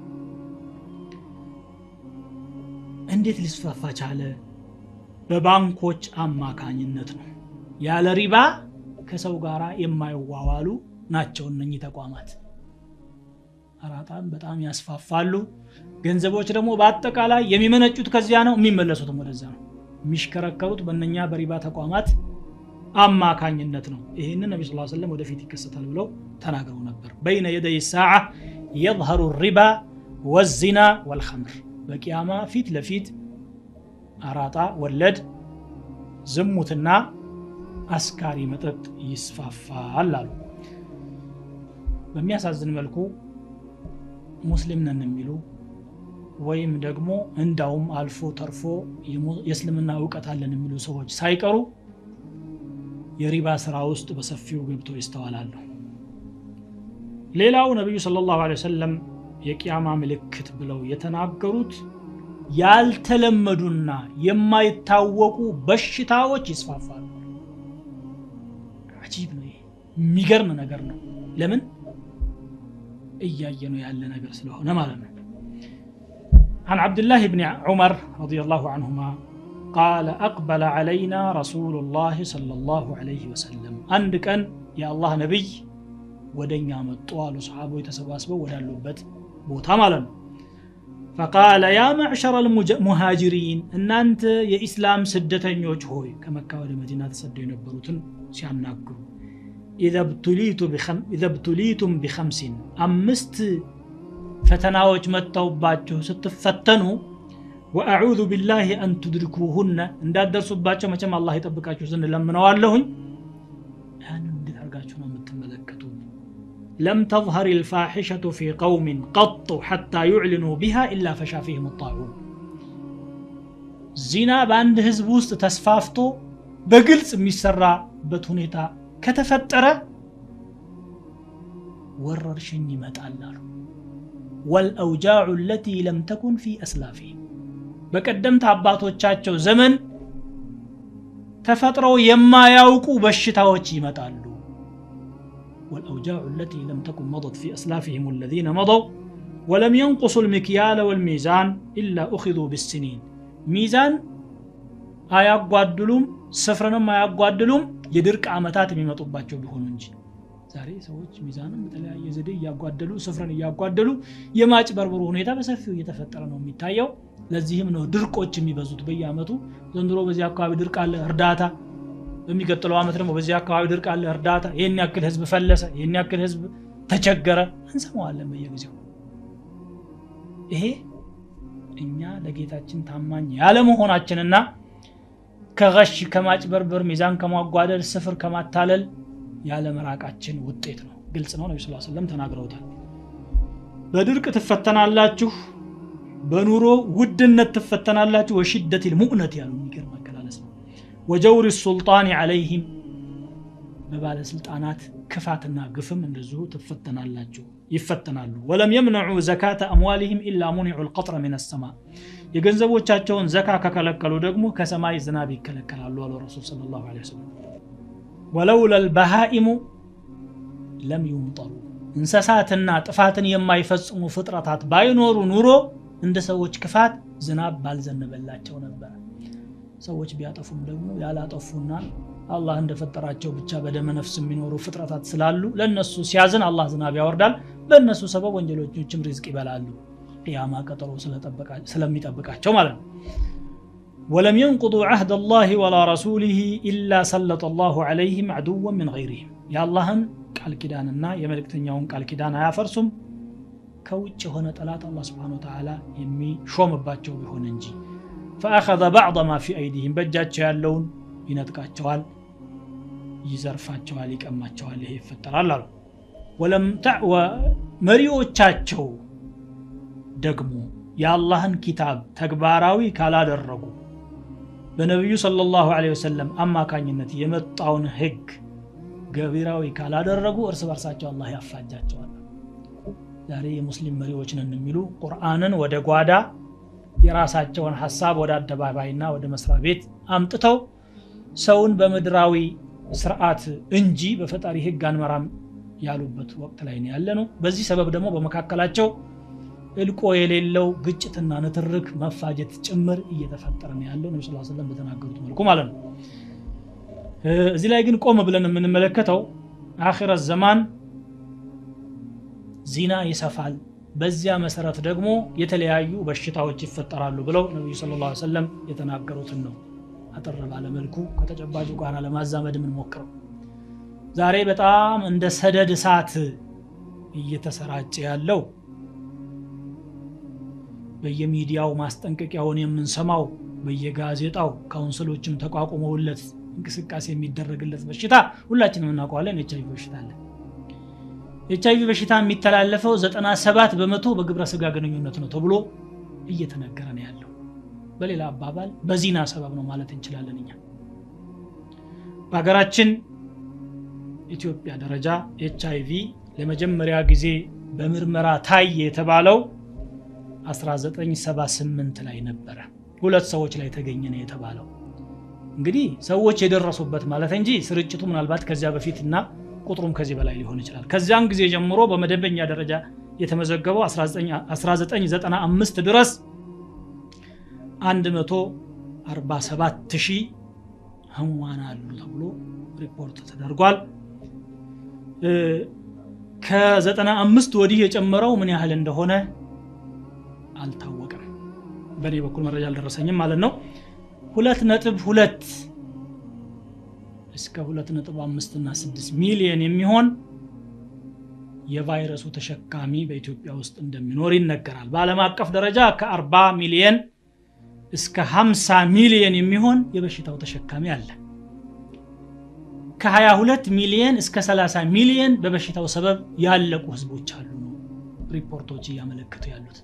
እንዴት ሊስፋፋ ቻለ? በባንኮች አማካኝነት ነው። ያለ ሪባ ከሰው ጋራ የማይዋዋሉ ናቸው እነኚህ ተቋማት። አራጣን በጣም ያስፋፋሉ። ገንዘቦች ደግሞ በአጠቃላይ የሚመነጩት ከዚያ ነው፣ የሚመለሱትም ወደዛ ነው። የሚሽከረከሩት በእነኛ በሪባ ተቋማት አማካኝነት ነው። ይሄንን ነብዩ ሰለላሁ ዐለይሂ ወሰለም ወደፊት ይከሰታል ብለው ተናግረው ነበር። በይነ የደይ ሰዓ يظهر الربا والزنا والخمر። በቂያማ ፊት ለፊት አራጣ ወለድ ዝሙትና አስካሪ መጠጥ ይስፋፋል አሉ። በሚያሳዝን መልኩ ሙስሊም ነን የሚሉ ወይም ደግሞ እንዳውም አልፎ ተርፎ የእስልምና ዕውቀት አለን የሚሉ ሰዎች ሳይቀሩ የሪባ ስራ ውስጥ በሰፊው ገብተው ይስተዋላሉ። ሌላው ነብዩ ሰለላሁ ዐለይሂ ወሰለም የቂያማ ምልክት ብለው የተናገሩት ያልተለመዱና የማይታወቁ በሽታዎች ይስፋፋሉ። አጂብ ነው፣ የሚገርም ነገር ነው። ለምን እያየነው ያለ ነገር ስለሆነ ማለት ነው። عن عبد الله بن عمر رضي الله عنهما قال أقبل علينا رسول الله صلى الله عليه وسلم. عند كان يا الله نبي ودنيا مطوال صحابه يتسبسبوا ودالوبت ቦታ ማለት ነው። فقال يا معشر المهاجرين ان انت يا اسلام ስደተኞች ሆይ ከመካ ወደ መዲና ተሰደው የነበሩትን ሲያናግሩ اذا ابتليتم بخمس አምስት ፈተናዎች መጣውባችሁ ስትፈተኑ واعوذ بالله ان تدركوهن እንዳደርሱባቸው መቼም አላህ ይጠብቃችሁ ዘንድ ለምነዋለሁኝ። ያንን እንድታርጋችሁ ነው የምትመለከቱት። لم تظهر الفاحشة في قوم قط حتى يعلنوا بها إلا فشا فيهم الطاعون. زنا باند ህዝብ ውስጥ ተስፋፍቶ በግልጽ የሚሰራበት ሁኔታ ከተፈጠረ ወረርሽኝ ይመጣል አሉ። والأوجاع التي لم تكن في أسلافهم በቀደምት አባቶቻቸው ዘመን ተፈጥረው የማያውቁ በሽታዎች ይመጣሉ። والأوجاع التي لم تكن مضت في أسلافهم الذين مضوا ولم ينقصوا المكيال والميزان إلا أخذوا بالسنين. ميزان አያጓድሉም፣ ስፍርንም አያጓድሉም፣ የድርቅ ዓመታት የሚመጡባቸው ቢሆኑ እንጂ። ዛሬ ሰዎች ሚዛንን በተለያየ ዘዴ ያጓደሉ፣ ስፍርን ያጓደሉ፣ የማጭበርበሩ ሁኔታ በሰፊው እየተፈጠረ ነው የሚታየው። ለዚህም ነው ድርቆች የሚበዙት በየአመቱ። ዘንድሮ በዚህ አካባቢ ድርቅ አለ፣ እርዳታ። በሚቀጥለው አመት ደግሞ በዚህ አካባቢ ድርቅ አለ፣ እርዳታ። ይሄን ያክል ህዝብ ፈለሰ፣ ይሄን ያክል ህዝብ ተቸገረ፣ እንሰማዋለን በየጊዜው። ይሄ እኛ ለጌታችን ታማኝ ያለ መሆናችንና ከገሽ ከማጭበርበር፣ ሚዛን ከማጓደል፣ ስፍር ከማታለል ያለ መራቃችን ውጤት ነው። ግልጽ ነው። ነብዩ ሰለላሁ ዐለይሂ ወሰለም ተናግረውታል። በድርቅ ትፈተናላችሁ፣ በኑሮ ውድነት ትፈተናላችሁ። ወሽደት المؤنة ያሉ የሚገርም አገላለጽ ነው። وجور السلطان عليهم በባለስልጣናት ክፋትና ግፍም እንደዚሁ ትፈተናላችሁ፣ ይፈተናሉ። ولم يمنعوا زكاة أموالهم إلا منعوا القطر من السماء የገንዘቦቻቸውን ዘካ ከከለከሉ ደግሞ ከሰማይ ዝናብ ይከለከላሉ አሉ ረሱል ሰለላሁ ዐለይሂ ወሰለም። ولولا البهائم لم يمطروا እንስሳትና ጥፋትን የማይፈጽሙ ፍጥረታት ባይኖሩ ኑሮ እንደ ሰዎች ክፋት ዝናብ ባልዘነበላቸው ነበር። ሰዎች ቢያጠፉም ደግሞ ያላጠፉና አላህ እንደፈጠራቸው ብቻ በደመ ነፍስ የሚኖሩ ፍጥረታት ስላሉ ለነሱ ሲያዝን አላህ ዝናብ ያወርዳል። በእነሱ ሰበብ ወንጀለኞችም ሪዝቅ ይበላሉ፣ ቂያማ ቀጠሮ ስለሚጠብቃቸው ማለት ነው። ولم ينقضوا عهد الله ولا رسوله إلا سلط الله عليهم عدوا من غيرهم. يا الله ቃል ኪዳንና የመልእክተኛውን ቃል ኪዳን አያፈርሱም ከውጭ ሆነ ጠላት አላህ Subhanahu Wa Ta'ala የሚሾምባቸው ቢሆን እንጂ። فأخذ بعض ما في أيديهم በእጃቸው ያለውን ይነጥቃቸዋል፣ ይዘርፋቸዋል፣ ይቀማቸዋል። ይሄ ይፈጠራል አሉ። ወለም ተዕወ መሪዎቻቸው ደግሞ የአላህን ኪታብ ተግባራዊ ካላደረጉ በነብዩ ሰለላሁ ዐለይሂ ወሰለም አማካኝነት የመጣውን ህግ ገቢራዊ ካላደረጉ እርስ በርሳቸው አላህ ያፋጃቸዋል። ዛሬ የሙስሊም መሪዎች ነን የሚሉ ቁርአንን ወደ ጓዳ የራሳቸውን ሐሳብ ወደ አደባባይና ወደ መስሪያ ቤት አምጥተው ሰውን በምድራዊ ስርዓት እንጂ በፈጣሪ ህግ አንመራም ያሉበት ወቅት ላይ ነው ያለነው። በዚህ ሰበብ ደግሞ በመካከላቸው እልቆ የሌለው ግጭትና ንትርክ መፋጀት ጭምር እየተፈጠረ ነው ያለው ነብዩ ሰለላሁ ዐለይሂ ወሰለም በተናገሩት መልኩ ማለት ነው። እዚህ ላይ ግን ቆም ብለን የምንመለከተው አኺረት ዘማን ዚና ይሰፋል፣ በዚያ መሰረት ደግሞ የተለያዩ በሽታዎች ይፈጠራሉ ብለው ነብዩ ሰለላሁ ዐለይሂ ወሰለም የተናገሩትን ነው አጠር ባለ መልኩ ከተጨባጩ ጋር ለማዛመድ ምን ሞክረው። ዛሬ በጣም እንደ ሰደድ እሳት እየተሰራጨ ያለው በየሚዲያው ማስጠንቀቂያውን የምንሰማው በየጋዜጣው ካውንስሎችም ተቋቁመውለት እንቅስቃሴ የሚደረግለት በሽታ ሁላችንም እናውቀዋለን። ኤችአይቪ በሽታ አለ። ኤችአይቪ በሽታ የሚተላለፈው 97% በግብረ ስጋ ግንኙነት ነው ተብሎ እየተነገረ ነው ያለው። በሌላ አባባል በዚና ሰበብ ነው ማለት እንችላለን። እኛ በሀገራችን ኢትዮጵያ ደረጃ ኤችአይቪ ለመጀመሪያ ጊዜ በምርመራ ታየ የተባለው 1978 ላይ ነበረ። 2 ሰዎች ላይ ተገኘ ነው የተባለው። እንግዲህ ሰዎች የደረሱበት ማለት እንጂ ስርጭቱ ምናልባት ከዚያ በፊትና ቁጥሩም ከዚህ በላይ ሊሆን ይችላል። ከዚያን ጊዜ ጀምሮ በመደበኛ ደረጃ የተመዘገበው 1995 ድረስ 147000 ህሙማን አሉ ተብሎ ሪፖርት ተደርጓል። ከ95 ወዲህ የጨመረው ምን ያህል እንደሆነ አልታወቀም። በኔ በኩል መረጃ አልደረሰኝም ማለት ነው። 2.2 እስከ 2.5 እና 6 ሚሊዮን የሚሆን የቫይረሱ ተሸካሚ በኢትዮጵያ ውስጥ እንደሚኖር ይነገራል። በዓለም አቀፍ ደረጃ ከ40 ሚሊዮን እስከ 50 ሚሊዮን የሚሆን የበሽታው ተሸካሚ አለ። ከ22 ሚሊዮን እስከ 30 ሚሊዮን በበሽታው ሰበብ ያለቁ ህዝቦች አሉ ሪፖርቶች ያመለክቱ ያሉት።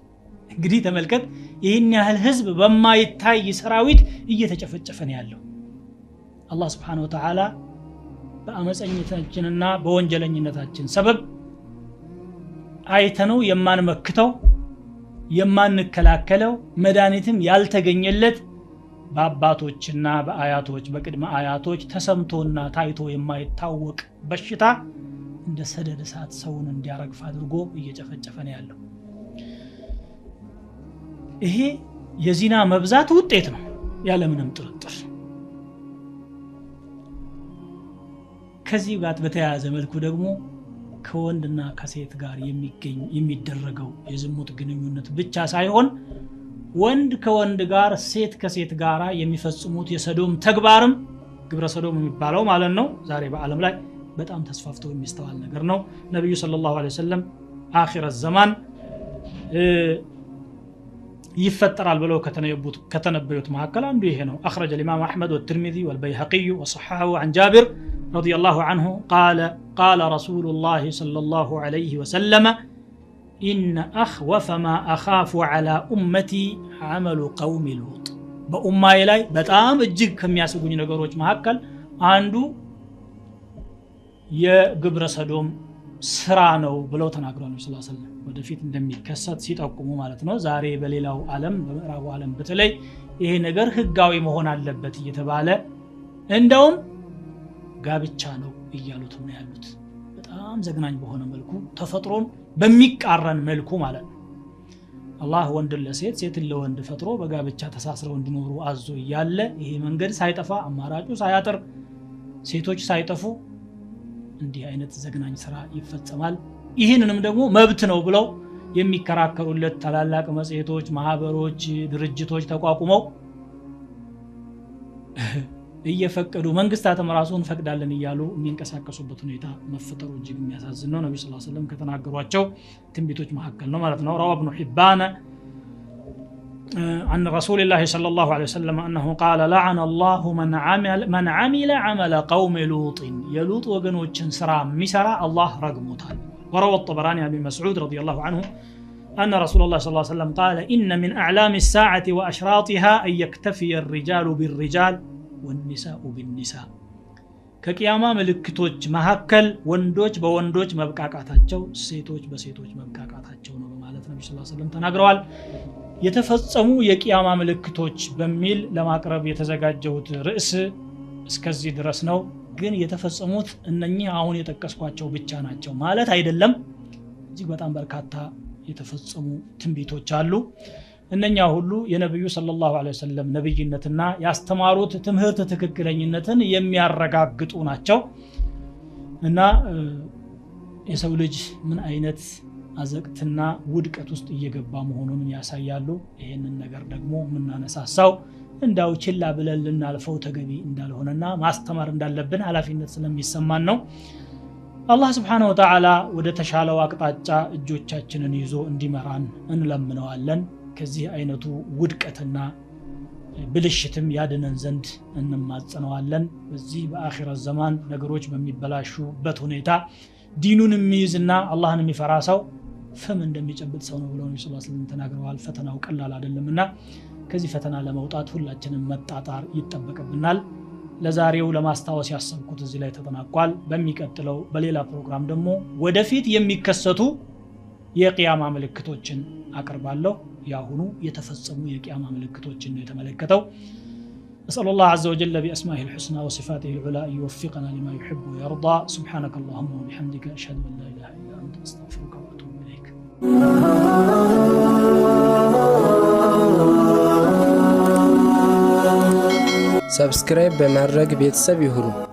እንግዲህ ተመልከት፣ ይህን ያህል ህዝብ በማይታይ ሰራዊት እየተጨፈጨፈ ነው ያለው። አላህ Subhanahu Wa Ta'ala በአመፀኝነታችንና በወንጀለኝነታችን ሰበብ አይተነው የማንመክተው የማንከላከለው መድኃኒትም ያልተገኘለት በአባቶችና በአያቶች በቅድመ አያቶች ተሰምቶና ታይቶ የማይታወቅ በሽታ እንደ ሰደድ እሳት ሰውን እንዲያረግፍ አድርጎ እየጨፈጨፈ ነው ያለው። ይሄ የዚና መብዛት ውጤት ነው ያለ ምንም ጥርጥር። ከዚህ ጋር በተያያዘ መልኩ ደግሞ ከወንድና ከሴት ጋር የሚደረገው የዝሙት ግንኙነት ብቻ ሳይሆን ወንድ ከወንድ ጋር ሴት ከሴት ጋር የሚፈጽሙት የሰዶም ተግባርም ግብረ ሰዶም የሚባለው ማለት ነው ዛሬ በአለም ላይ በጣም ተስፋፍቶ የሚስተዋል ነገር ነው። ነብዩ ሰለላሁ ዐለይሂ ወሰለም አኺረት ዘማን ይፈጠራል ብለው ከተነበዩት መካከል አንዱ ይሄ ነው። أخرج الإمام أحمد والترمذي والبيهقي وصححه عن جابر رضي الله عنه قال رسول الله صلى الله عليه وسلم إن أخوف ما أخاف على أمتي عمل قوم لوط بأمة إلي بتام እጅግ ከሚያስጉኝ ነገሮች መካከል አንዱ የግብረ ሰዶም ስራ ነው ብለው ተናግረዋል ነብዩ ሰለላሁ ዐለይሂ ወሰለም። ወደፊት እንደሚከሰት ሲጠቁሙ ማለት ነው። ዛሬ በሌላው ዓለም በምዕራቡ ዓለም በተለይ ይሄ ነገር ህጋዊ መሆን አለበት እየተባለ እንደውም ጋብቻ ነው እያሉት ነው ያሉት። በጣም ዘግናኝ በሆነ መልኩ ተፈጥሮን በሚቃረን መልኩ ማለት ነው። አላህ ወንድ ለሴት ሴት ለወንድ ፈጥሮ በጋብቻ ተሳስረው እንዲኖሩ አዞ ያለ ይሄ መንገድ ሳይጠፋ አማራጩ ሳያጥር ሴቶች ሳይጠፉ እንዲህ አይነት ዘግናኝ ስራ ይፈጸማል። ይህንንም ደግሞ መብት ነው ብለው የሚከራከሩለት ታላላቅ መጽሔቶች፣ ማህበሮች፣ ድርጅቶች ተቋቁመው እየፈቀዱ መንግስታትም ራሱን ፈቅዳለን እያሉ የሚንቀሳቀሱበት ሁኔታ መፈጠሩ እጅግ የሚያሳዝን ነው። ነብዩ ሰለላሁ ዐለይሂ ወሰለም ከተናገሯቸው ትንቢቶች መካከል ነው ማለት ነው። روى ابن حبان عن رسول الله صلى الله عليه وسلم أنه قال لعن الله من عمل عمل قوم لوط يلوط وغنوچن سرا مسرا الله رغموታል። وروى الطبراني عن ابن مسعود رضي الله عنه أن رسول الله صلى الله عليه وسلم قال إن من أعلام الساعة وأشراطها أن يكتفي الرجال بالرجال والنساء بالنساء ከቂያማ ምልክቶች መሐከል ወንዶች በወንዶች መብቃቃታቸው ሴቶች በሴቶች መብቃቃታቸው ነው በማለት ነብዩ ሰለላሁ ዐለይሂ ወሰለም ተናግረዋል። የተፈጸሙ የቂያማ ምልክቶች በሚል ለማቅረብ የተዘጋጀውት ርዕስ እስከዚህ ድረስ ነው። ግን የተፈጸሙት እነኚህ አሁን የጠቀስኳቸው ብቻ ናቸው ማለት አይደለም። እዚህ በጣም በርካታ የተፈጸሙ ትንቢቶች አሉ። እነኛ ሁሉ የነብዩ ሰለላሁ ዐለይሂ ወሰለም ነብይነትና ያስተማሩት ትምህርት ትክክለኝነትን የሚያረጋግጡ ናቸው እና የሰው ልጅ ምን አይነት አዘቅትና ውድቀት ውስጥ እየገባ መሆኑን ያሳያሉ። ይሄንን ነገር ደግሞ ምናነሳሳው እንዳው ችላ ብለን ልናልፈው ተገቢ እንዳልሆነና ማስተማር እንዳለብን ኃላፊነት ስለሚሰማን ነው። አላህ Subhanahu Wa Ta'ala ወደ ተሻለው አቅጣጫ እጆቻችንን ይዞ እንዲመራን እንለምነዋለን። ከዚህ አይነቱ ውድቀትና ብልሽትም ያድነን ዘንድ እንማጸነዋለን። በዚህ በአኺራ ዘመን ነገሮች በሚበላሹበት ሁኔታ ዲኑን የሚይዝና አላህን የሚፈራ ሰው ፍም እንደሚጨብጥ ሰው ነው ብለው ነብዩ ሰለላሁ ዐለይሂ ወሰለም ተናግረዋል። ፈተናው ቀላል አይደለምና ከዚህ ፈተና ለመውጣት ሁላችንም መጣጣር ይጠበቅብናል። ለዛሬው ለማስታወስ ያሰብኩት እዚህ ላይ ተጠናቋል። በሚቀጥለው በሌላ ፕሮግራም ደግሞ ወደፊት የሚከሰቱ የቂያማ ምልክቶችን አቀርባለሁ። ያሁኑ የተፈጸሙ የቂያማ ምልክቶችን ነው የተመለከተው። أسأل الله عز وجل بأسمائه الحسنى وصفاته العلى أن يوفقنا لما يحب ويرضى. سبحانك اللهم وبحمدك أشهد أن لا إله إلا أنت أستغفرك وأتوب إليك. سبسكرايب بمرق بيتساب يهرو